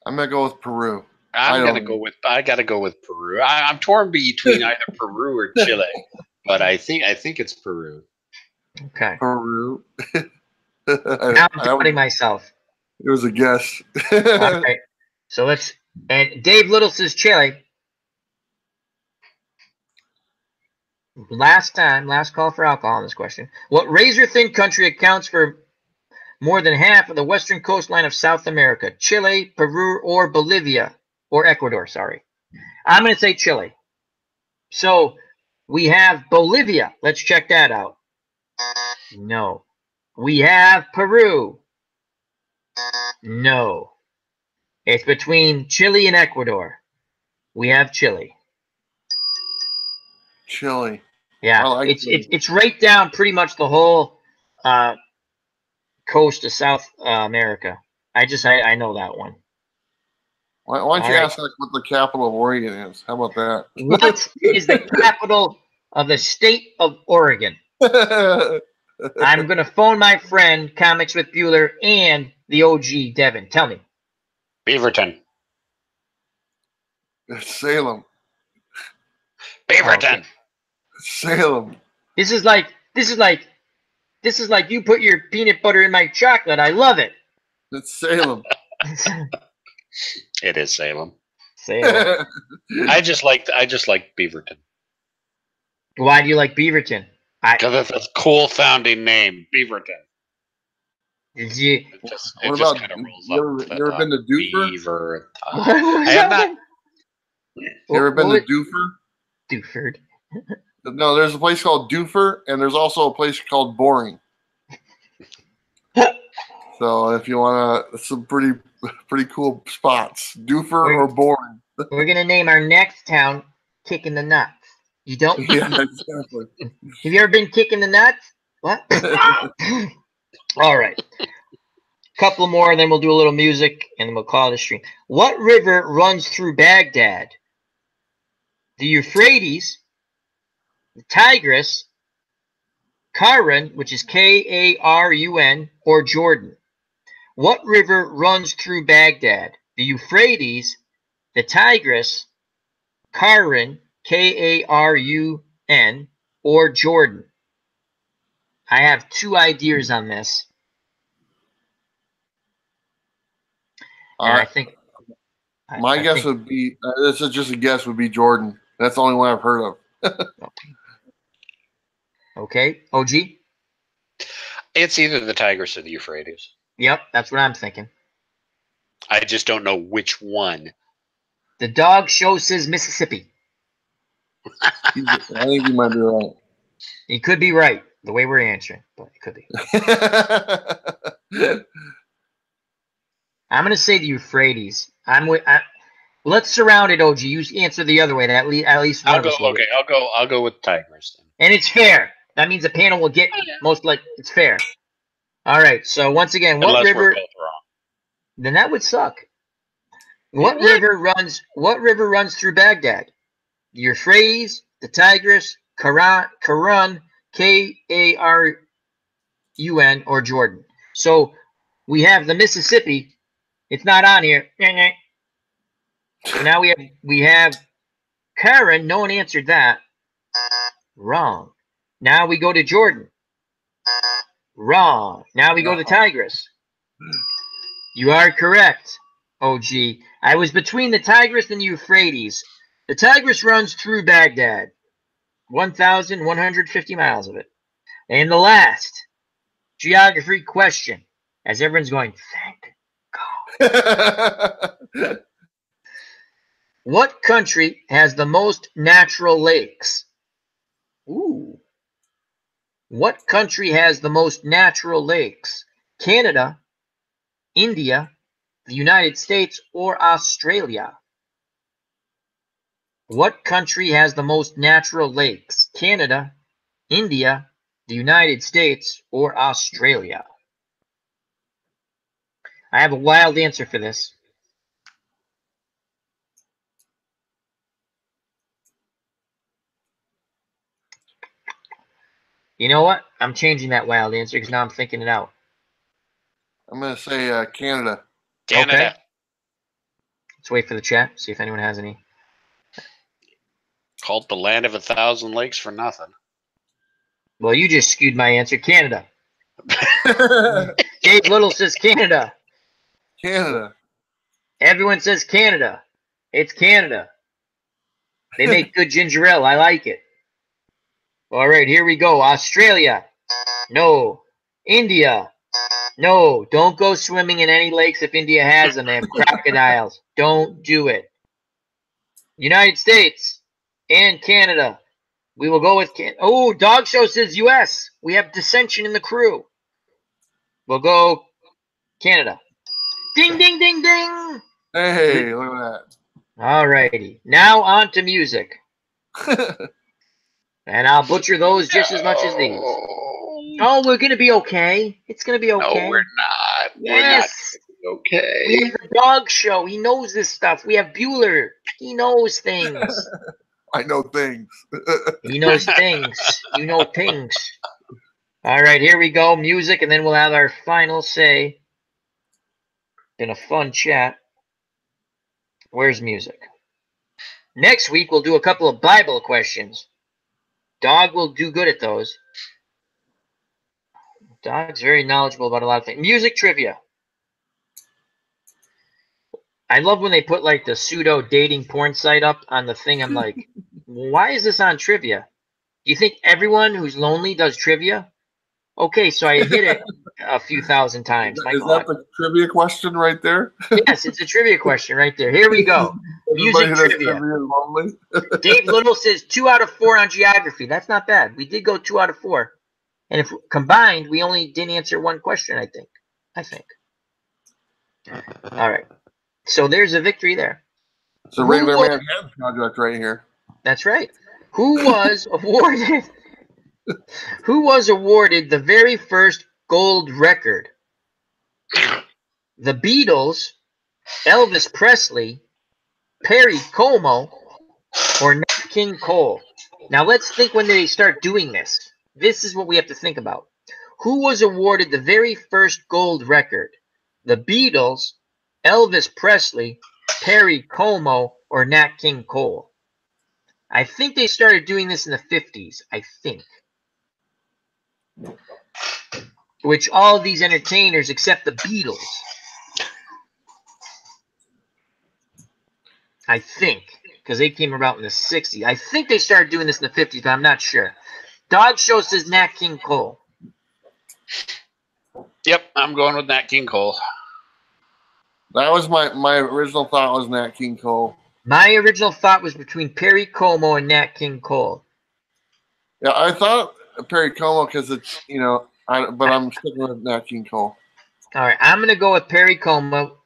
I'm gonna go with Peru. I gotta go with Peru. I'm torn between either Peru or Chile, but I think it's Peru. Okay. Peru. Now I'm doubting myself. It was a guess. All right. So and Dave Little says Chile. Last call for alcohol on this question. What razor-thin country accounts for more than half of the western coastline of South America? Chile, Peru, or Bolivia, or Ecuador, sorry. I'm going to say Chile. So we have Bolivia. Let's check that out. No. We have Peru. No. It's between Chile and Ecuador. We have Chile. Chile. Yeah, like it's right down pretty much the whole coast of South America. I know that one. Why don't you ask like what the capital of Oregon is? How about that? What is the capital of the state of Oregon? I'm gonna phone my friend Comics with Bueller and the OG Devin. Tell me. Beaverton. Salem. Beaverton. Salem. This is like you put your peanut butter in my chocolate. I love it. It's Salem. It is Salem. Salem. I just like Beaverton. Why do you like Beaverton? Because it's a cool sounding name, Beaverton. Did you? What about you ever been to Dufur? Beaver. I have not. You ever been to Dufur? Duford. No, there's a place called Dufur, and there's also a place called Boring. So if you want some pretty cool spots, Dufur or Boring. We're gonna name our next town Kicking the Nuts. You don't? Yeah, exactly. Have you ever been kicking the nuts? What? All right. Couple more, and then we'll do a little music, and then we'll call it a stream. What river runs through Baghdad? The Euphrates, the Tigris, Karun, which is Karun, or Jordan? What river runs through Baghdad? The Euphrates, the Tigris, Karun, Karun, or Jordan? I have two ideas on this. And I think my guess would be this is just a guess would be Jordan. That's the only one I've heard of. Okay, OG. It's either the Tigris or the Euphrates. Yep, that's what I'm thinking. I just don't know which one. The Dog Show says Mississippi. I think you might be right. He could be right the way we're answering, but it could be. I'm gonna say the Euphrates. Let's surround it, OG. You answer the other way. At least one of us will. Okay, I'll go with Tigris then. And it's fair. That means the panel will get most like it's fair. All right. So once again, what river? We're both wrong. Then that would suck. What river runs through Baghdad? The Euphrates, the Tigris, Karun, Karun, or Jordan. So we have the Mississippi. It's not on here. So now we have Karun. No one answered that. Wrong. Now we go to Jordan. Wrong. Now we go to Tigris. You are correct, OG. I was between the Tigris and the Euphrates. The Tigris runs through Baghdad. 1,150 miles of it. And the last geography question, as everyone's going, thank God. What country has the most natural lakes? Ooh. What country has the most natural lakes? Canada, India, the United States, or Australia? What country has the most natural lakes? Canada, India, the United States, or Australia? I have a wild answer for this. You know what? I'm changing that wild answer because now I'm thinking it out. I'm going to say Canada. Canada. Okay. Let's wait for the chat, see if anyone has any. Called the land of 1,000 lakes for nothing. Well, you just skewed my answer. Canada. Dave Little says Canada. Canada. Everyone says Canada. It's Canada. They make good ginger ale. I like it. All right, here we go. Australia. No. India. No. Don't go swimming in any lakes if India has them. They have crocodiles. Don't do it. United States and Canada. We will go with Oh, Dog Show says U.S. We have dissension in the crew. We'll go Canada. Ding, ding, ding, ding. Hey, look at All righty. Now on to music. that. And I'll butcher those just as much as these. Oh, we're going to be okay. It's going to be okay. No, we're not. Yes. We're not okay. We have the Dog Show. He knows this stuff. We have Bueller. He knows things. I know things. He knows things. You know things. All right, here we go. Music, and then we'll have our final say in a fun chat. Where's music? Next week, we'll do a couple of Bible questions. Dog will do good at those. Dog's very knowledgeable about a lot of things. Music trivia. I love when they put like the pseudo dating porn site up on the thing. I'm like, why is this on trivia? Do you think everyone who's lonely does trivia? Okay, so I hit it a few thousand times. Is that the trivia question right there? Yes, it's a trivia question right there. Here we go. Music trivia. Dave Little says 2 out of 4 on geography. That's not bad. We did go 2 out of 4. And if combined, we only didn't answer one question, I think. All right. So there's a victory there. It's a regular Manhattan Project right here. That's right. Who was awarded the very first gold record? The Beatles, Elvis Presley, Perry Como, or Nat King Cole? Now let's think when they start doing this. This is what we have to think about. Who was awarded the very first gold record? The Beatles, Elvis Presley, Perry Como, or Nat King Cole? I think they started doing this in the 50s, I think. Which all of these entertainers, except the Beatles, I think, because they came about in the 60s. I think they started doing this in the 50s, but I'm not sure. Dog Show says Nat King Cole. Yep, I'm going with Nat King Cole. That was my original thought was Nat King Cole. My original thought was between Perry Como and Nat King Cole. Yeah, I thought Perry Como because it's, but I'm sticking with Nat King Cole. All right, I'm going to go with Perry Como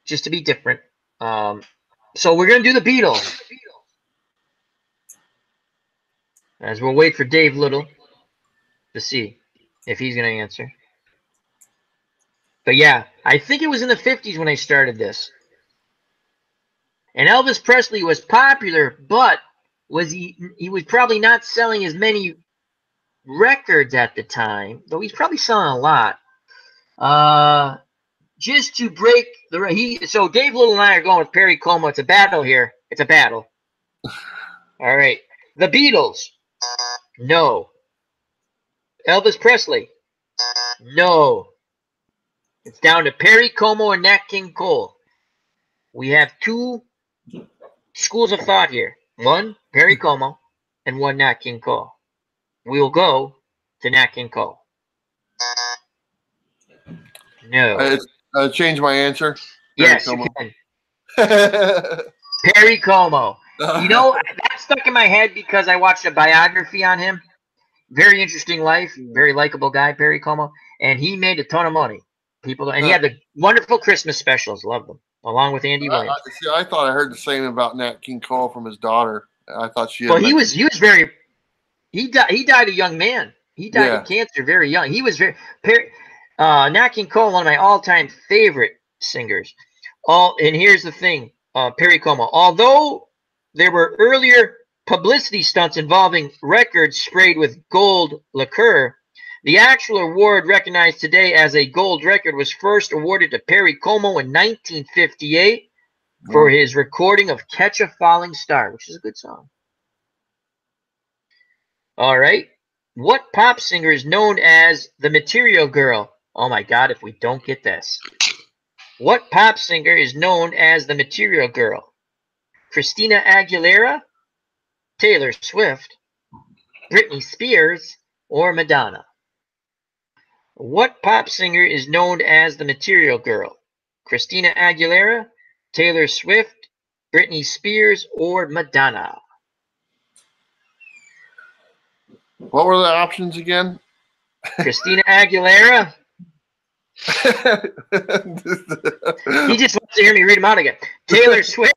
just to be different. So we're going to do the Beatles. As we'll wait for Dave Little to see if he's going to answer. But yeah, I think it was in the 50s when I started this. And Elvis Presley was popular, but he was probably not selling as many records at the time, though he's probably selling a lot. Just to break so Dave Little and I are going with Perry Como. It's a battle here. It's a battle. All right. The Beatles. No. Elvis Presley. No. It's down to Perry Como and Nat King Cole. We have two schools of thought here. One, Perry Como, and one, Nat King Cole. We will go to Nat King Cole. No. I change my answer. Yes, you can. Perry Como. You know, that stuck in my head because I watched a biography on him. Very interesting life. Very likable guy, Perry Como. And he made a ton of money. And he had the wonderful Christmas specials. Loved them. Along with Andy Williams. I thought I heard the same about Nat King Cole from his daughter. I thought she had. Well, he was very. He died a young man. He died of cancer very young. He was Nat King Cole, one of my all-time favorite singers. And here's the thing, Perry Como. Although there were earlier publicity stunts involving records sprayed with gold liqueur, the actual award recognized today as a gold record was first awarded to Perry Como in 1958 for his recording of Catch a Falling Star, which is a good song. All right. What pop singer is known as the Material Girl? Oh my God, if we don't get this. What pop singer is known as the Material Girl? Christina Aguilera, Taylor Swift, Britney Spears, or Madonna? What pop singer is known as the Material Girl? Christina Aguilera, Taylor Swift, Britney Spears, or Madonna? What were the options again? Christina Aguilera. He just wants to hear me read them out again. Taylor Swift,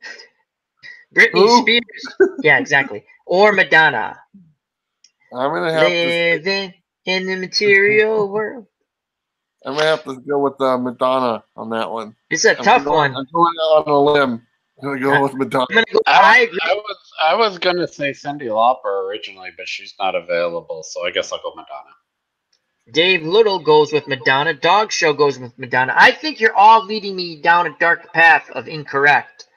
Britney Spears. Yeah, exactly. Or Madonna. I'm gonna have living in the material world. I'm gonna have to go with Madonna on that one. It's a tough one. I'm going out on a limb. I'm gonna go with Madonna. I was gonna say Cyndi Lauper originally, but she's not available, so I guess I'll go Madonna. Dave Little goes with Madonna. Dog Show goes with Madonna. I think you're all leading me down a dark path of incorrect.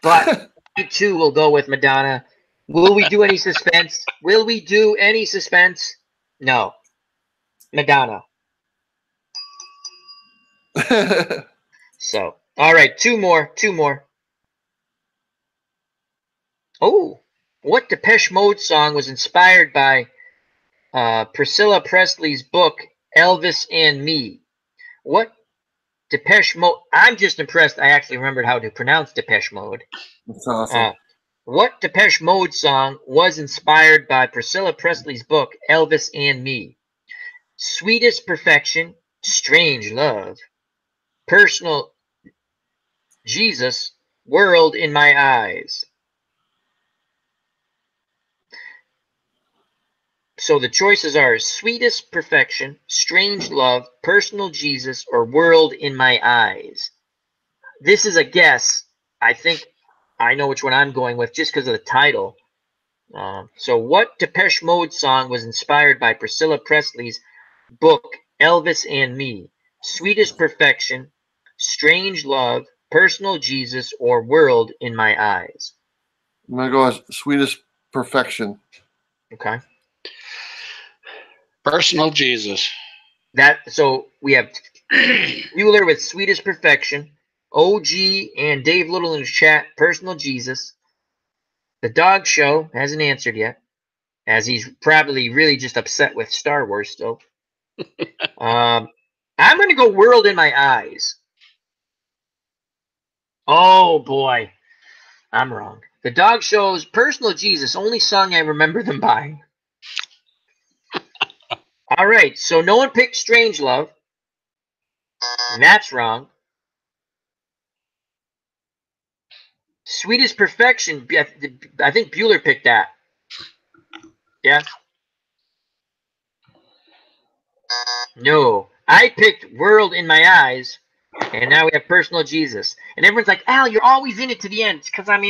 But I too will go with Madonna. Will we do any suspense? Will we do any suspense? No. Madonna. So, all right, two more. Oh, what Depeche Mode song was inspired by Priscilla Presley's book, Elvis and Me? What Depeche Mode? I'm just impressed I actually remembered how to pronounce Depeche Mode. That's awesome. What Depeche Mode song was inspired by Priscilla Presley's book, Elvis and Me? Sweetest Perfection, Strange Love, Personal Jesus, World in My Eyes. So the choices are Sweetest Perfection, Strange Love, Personal Jesus, or World in My Eyes. This is a guess. I think I know which one I'm going with just because of the title. So what Depeche Mode song was inspired by Priscilla Presley's book, Elvis and Me? Sweetest Perfection, Strange Love, Personal Jesus, or World in My Eyes? I'm going to go with Sweetest Perfection. Okay. Personal Jesus. So we have Bueller with Sweetest Perfection, OG and Dave Little in the chat, Personal Jesus. The Dog Show hasn't answered yet, as he's probably really just upset with Star Wars still. I'm going to go World in My Eyes. Oh, boy. I'm wrong. The Dog Show's Personal Jesus, only song I remember them by. All right, so no one picked Strange Love. And that's wrong. Sweetest Perfection, I think Bueller picked that. Yeah? No. I picked World in My Eyes, and now we have Personal Jesus. And everyone's like, Al, you're always in it to the end. Because I'm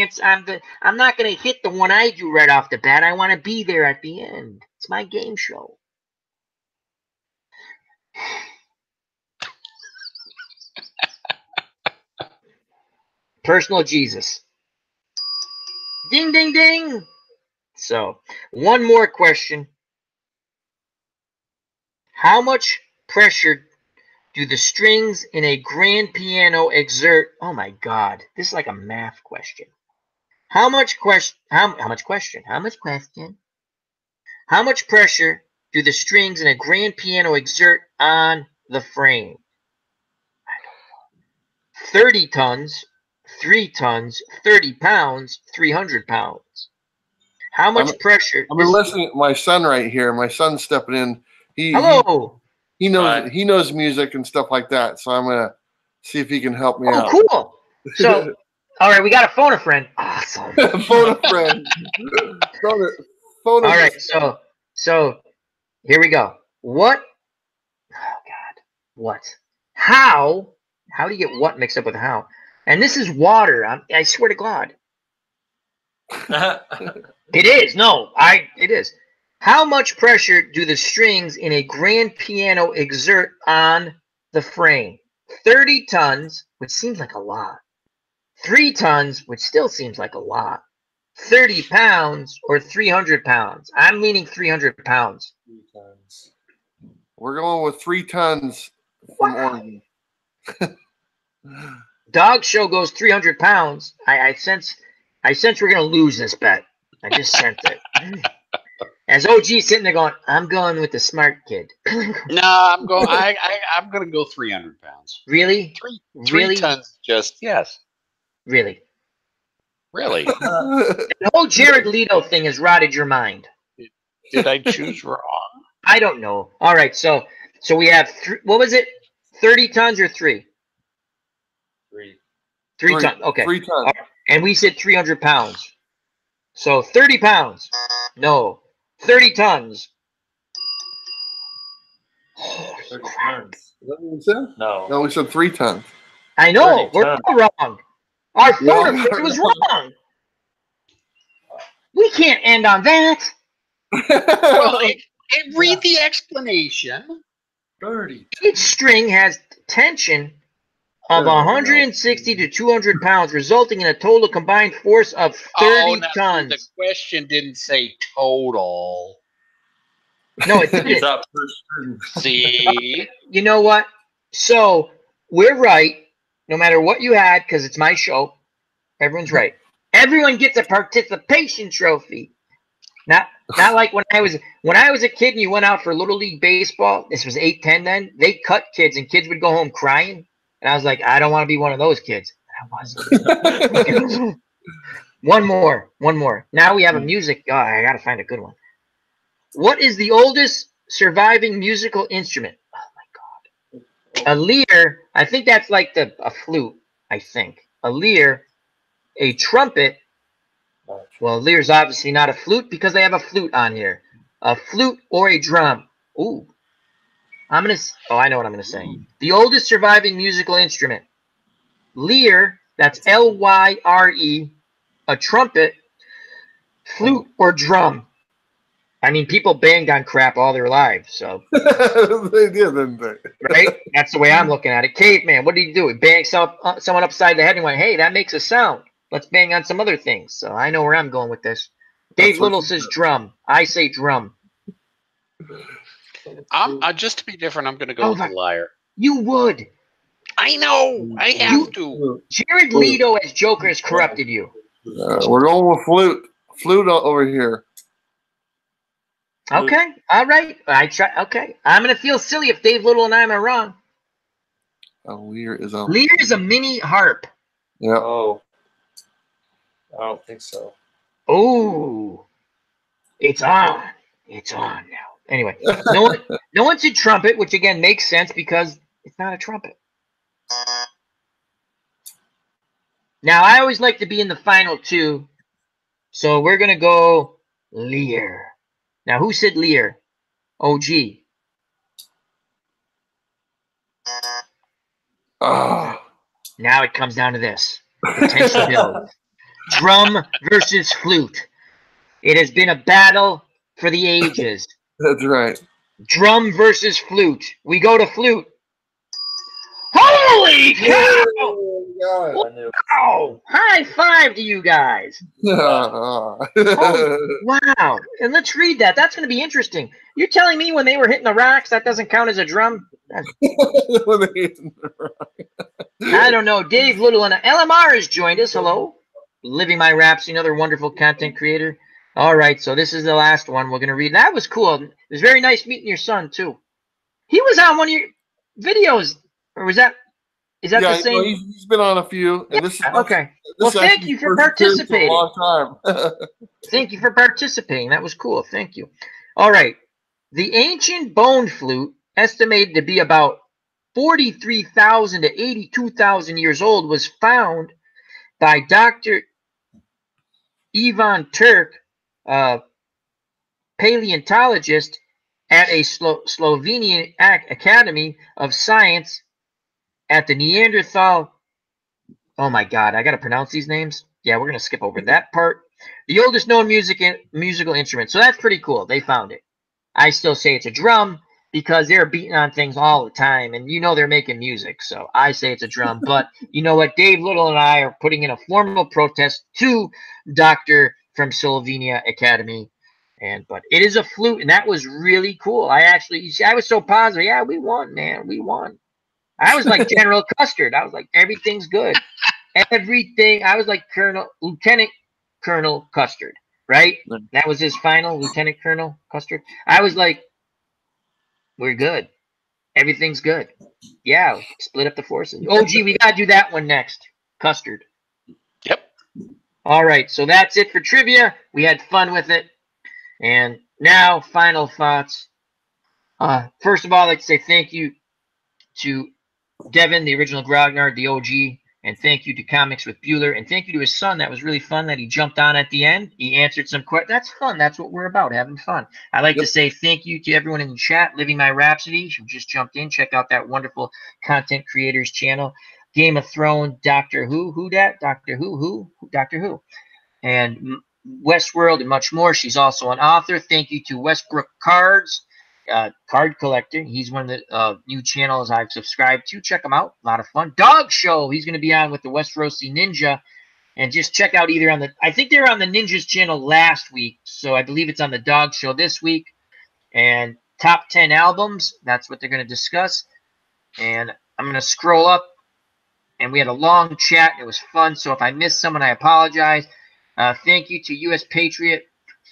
not going to hit the one I do right off the bat. I want to be there at the end. It's my game show. Personal Jesus. Ding, ding, ding. So, one more question. How much pressure do the strings in a grand piano exert? Oh my God, this is like a math question. How much question? How much question? How much question? How much pressure do the strings in a grand piano exert on the frame? 30 tons, 3 tons, 30 pounds, 300 pounds. How much pressure? I've been listening to my son right here. My son's stepping in. Hello. He knows music and stuff like that. So I'm gonna see if he can help me out. Oh, cool. So, all right, we got to phone a friend. Awesome. Phone a friend. Phone all right, so here we go. What? Oh God. What? How? How do you get what mixed up with how? And this is water. I swear to God. It is. No, it is. How much pressure do the strings in a grand piano exert on the frame? 30 tons, which seems like a lot. 3 tons, which still seems like a lot. 30 pounds or 300 pounds. I'm leaning 300 pounds. 3 tons. We're going with 3 tons from Oregon. Dog Show goes 300 pounds. I sense we're gonna lose this bet. I just sensed it. As OG sitting there going, I'm going with the smart kid. No, I'm going. I'm going to go 300 pounds. Really? Three tons. Just yes. Really? Really? The whole Jared Leto thing has rotted your mind. Did I choose wrong? I don't know. All right, so we have what was it? 30 tons or 3? 3. 3 tons. Okay. 3 tons. Right. And we said 300 pounds. So 30 pounds. No. 30 tons. 30 tons. Is that what we said? No. No, we said 3 tons. I know. 30 We're tons. all wrong. Our phone was wrong. We can't end on that. Well, read the explanation. 30. Each string has tension of 160 to 200 pounds, resulting in a total combined force of 30 tons. The question didn't say total. No, it You didn't. thought per string. See? You know what? So we're right, no matter what you had, because it's my show. Everyone's right. Everyone gets a participation trophy. Not like when I was a kid and you went out for Little League baseball. This was 8-10 then. They cut kids and kids would go home crying. And I was like, I don't want to be one of those kids. I wasn't. One more. Now we have a music. Oh, I got to find a good one. What is the oldest surviving musical instrument? Oh, my God. A lyre. I think that's like a flute, I think. A lyre. A trumpet. Well, a lyre's obviously not a flute because they have a flute on here. A flute or a drum. Ooh. I know what I'm going to say. The oldest surviving musical instrument. Lyre, that's Lyre, a trumpet, flute, or drum. I mean, people banged on crap all their lives, so. They did, didn't they? Right? That's the way I'm looking at it. Caveman, what did he do? He banged someone upside the head and went, hey, that makes a sound. Let's bang on some other things. So I know where I'm going with this. Dave Little says drum. I say drum. Just to be different, I'm going to go with the lyre. You would. I know. I have to. Jared Leto as Joker has corrupted you. We're going with flute. Flute over here. Okay. All right. Okay. I'm going to feel silly if Dave Little and I are wrong. A lyre is a mini harp. Yeah. Oh. I don't think so. Oh. It's on. It's on now. Anyway, no one said trumpet, which again makes sense because it's not a trumpet. Now, I always like to be in the final 2, so we're going to go lyre. Now, who said lyre? OG. Now it comes down to this. Potential build. Drum versus flute. It has been a battle for the ages. That's right. Drum versus flute. We go to flute. Home Holy cow! Oh, God. I knew. Oh, high five to you guys. Oh, wow. And let's read that. That's going to be interesting. You're telling me when they were hitting the rocks, that doesn't count as a drum? I don't know. Dave Little and LMR has joined us. Hello. Living My Rhapsody, another wonderful content creator. All right, so this is the last one we're going to read. That was cool. It was very nice meeting your son, too. He was on one of your videos. Or is that Yeah, the same? no, he's been on a few. And this is Okay. this Well, is thank actually you for first appearance in participating. a long time. Thank you for participating. That was cool. Thank you. All right. The ancient bone flute, estimated to be about 43,000 to 82,000 years old, was found by Dr. Ivan Turk, paleontologist at a Slovenian Academy of Science at the Neanderthal. Oh my God, I got to pronounce these names. Yeah, we're going to skip over that part. The oldest known musical instrument. So that's pretty cool. They found it. I still say it's a drum because they're beating on things all the time, and you know they're making music. So I say it's a drum. But you know what? Dave Little and I are putting in a formal protest to Dr. from Slovenia Academy. But it is a flute, and that was really cool. I was so positive. Yeah, we won, man. We won. I was like General Custer. I was like, everything's good. Everything. I was like Lieutenant Colonel Custard, right? That was his final, Lieutenant Colonel Custard. I was like, we're good. Everything's good. Yeah, split up the forces. Oh, gee, we got to do that one next. Custard. Yep. All right, so that's it for trivia. We had fun with it. And now, final thoughts. First of all, I'd like to say thank you to Devin, the original Grognard, the OG, and thank you to Comics with Bueller, and thank you to his son. That was really fun that he jumped on at the end. He answered some questions. That's fun. That's what we're about, having fun. I'd like to say thank you to everyone in the chat, Living My Rhapsody, who just jumped in. Check out that wonderful content creators channel. Game of Thrones, Doctor Who, Doctor Who, and Westworld, and much more. She's also an author. Thank you to Westbrook Cards. Card Collector. He's one of the new channels I've subscribed to. Check him out. A lot of fun. Dog Show. He's going to be on with the Westerosi Ninja. And just check out either on the, I think they were on the Ninja's channel last week. So I believe it's on the Dog Show this week. And top 10 albums. That's what they're going to discuss. And I'm going to scroll up. And we had a long chat. It was fun. So if I missed someone, I apologize. Thank you to US Patriot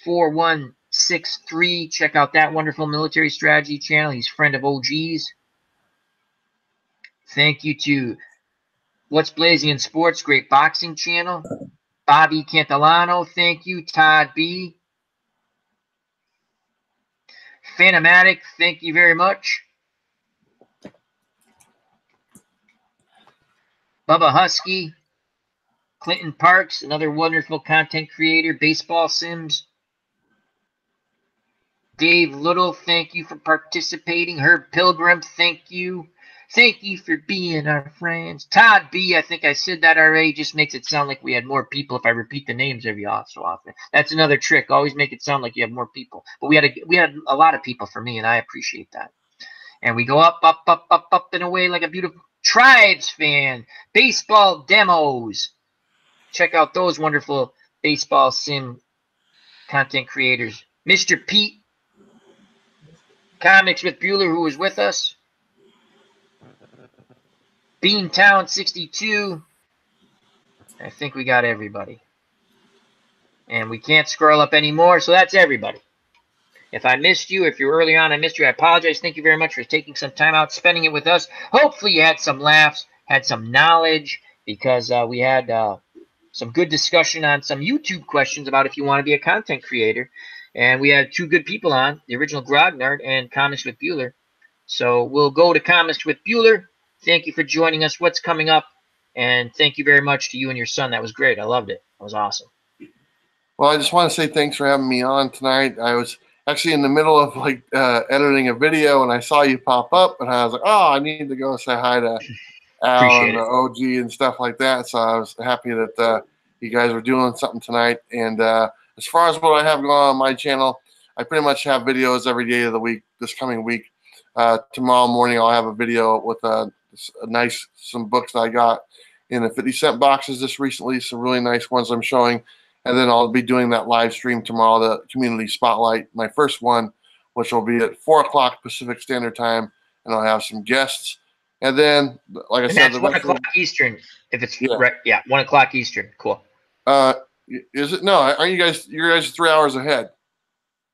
4163. Check out that wonderful military strategy channel. He's a friend of OG's. Thank you to What's Blazing in Sports, great boxing channel. Bobby Cantalano, thank you. Todd B. Phantomatic, thank you very much. Bubba Husky. Clinton Parks, another wonderful content creator. Baseball Sims. Dave Little, thank you for participating. Herb Pilgrim, thank you. Thank you for being our friends. Todd B, I think I said that already. Just makes it sound like we had more people if I repeat the names every so often. That's another trick. Always make it sound like you have more people. But we had a lot of people for me, and I appreciate that. And we go up, up, up, up, up and away like a beautiful Tribes fan. Baseball demos. Check out those wonderful baseball sim content creators. Mr. Pete. Comics with Bueller, who was with us. Beantown 62. I think we got everybody. And we can't scroll up anymore, so that's everybody. If I missed you, if you're early on, I missed you, I apologize. Thank you very much for taking some time out, spending it with us. Hopefully you had some laughs, had some knowledge, because we had some good discussion on some YouTube questions about if you want to be a content creator. And we had two good people on, the original Grognard and Comics with Bueller. So we'll go to Comics with Bueller. Thank you for joining us. What's coming up? And thank you very much to you and your son. That was great. I loved it. It was awesome. Well, I just want to say thanks for having me on tonight. I was actually in the middle of editing a video, and I saw you pop up, and I was like, oh, I need to go say hi to Al and the OG and stuff like that. So I was happy that you guys were doing something tonight. And as far as what I have going on my channel, I pretty much have videos every day of the week. This coming week, tomorrow morning, I'll have a video with some books that I got in the 50-cent boxes just recently, some really nice ones I'm showing. And then I'll be doing that live stream tomorrow, the Community Spotlight, my first one, which will be at 4 o'clock Pacific Standard Time, and I'll have some guests. And then, like I said, that's 1 o'clock Eastern. If it's 1 o'clock Eastern. Cool. Is it? No, aren't you guys 3 hours ahead?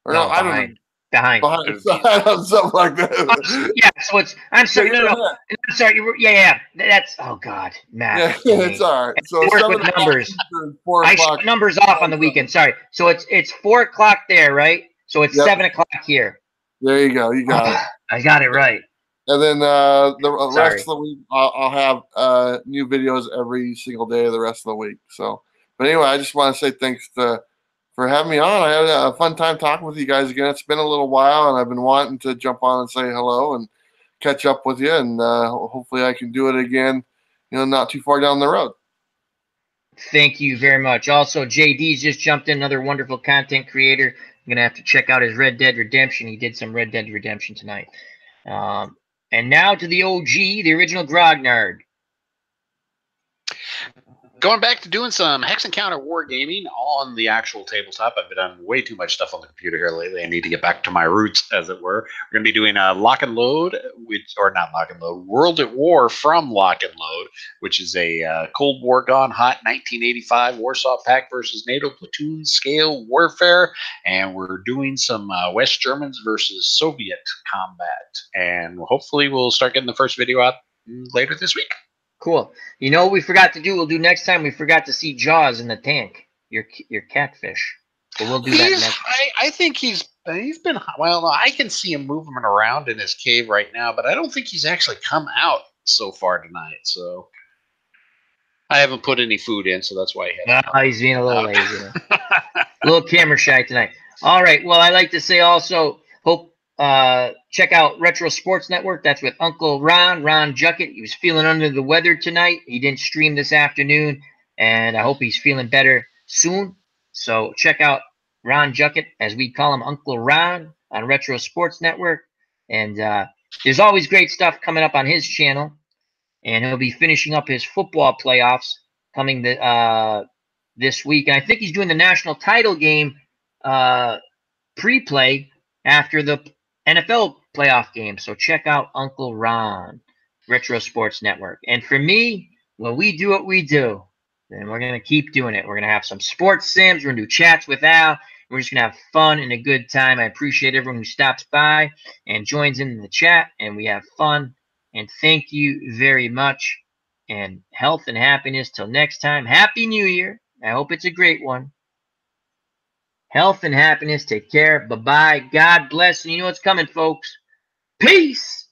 Or no, I don't know. Behind. Something like that. Yeah, so it's. I'm sorry. No. I'm sorry. Yeah. That's. Oh God, Matt. Yeah, it's all right. So work with numbers. 4 I o'clock. shut numbers off on the weekend. Sorry. So it's 4 o'clock there, right? So it's 7 o'clock here. There you go. You got it. I got it right. And then the rest of the week, I'll have new videos every single day of the rest of the week. So, but anyway, I just want to say thanks for having me on. I had a fun time talking with you guys again. It's been a little while, and I've been wanting to jump on and say hello and catch up with you. And hopefully, I can do it again. Not too far down the road. Thank you very much. Also, JD's just jumped in, another wonderful content creator. I'm gonna have to check out his Red Dead Redemption. He did some Red Dead Redemption tonight. And now to the OG, the original Grognard. Going back to doing some Hex Encounter wargaming on the actual tabletop. I've been doing way too much stuff on the computer here lately. I need to get back to my roots, as it were. We're going to be doing a Lock and Load, World at War from Lock and Load, which is a Cold War gone hot 1985 Warsaw Pact versus NATO platoon scale warfare. And we're doing some West Germans versus Soviet combat. And hopefully we'll start getting the first video out later this week. Cool. You know what we forgot to do? We'll do next time. We forgot to see Jaws in the tank. Your catfish. But we'll do that next. I think he's been. Well, I can see him moving around in his cave right now, but I don't think he's actually come out so far tonight. So I haven't put any food in, so that's why he's being a little lazy. A little camera shy tonight. All right. Well, I like to say also, hope. Check out Retro Sports Network. That's with Uncle Ron Juckett. He was feeling under the weather tonight. He didn't stream this afternoon, and I hope he's feeling better soon. So check out Ron Juckett, as we call him, Uncle Ron, on Retro Sports Network. And there's always great stuff coming up on his channel. And he'll be finishing up his football playoffs coming this week. And I think he's doing the national title game pre-play after the NFL playoff game. So check out Uncle Ron, Retro Sports Network. And for me, when we do what we do, then we're going to keep doing it. We're going to have some sports sims. We're going to do chats with Al. We're just going to have fun and a good time. I appreciate everyone who stops by and joins in the chat, and we have fun. And thank you very much. And health and happiness till next time. Happy New Year. I hope it's a great one. Health and happiness. Take care. Bye-bye. God bless. And you know what's coming, folks. Peace.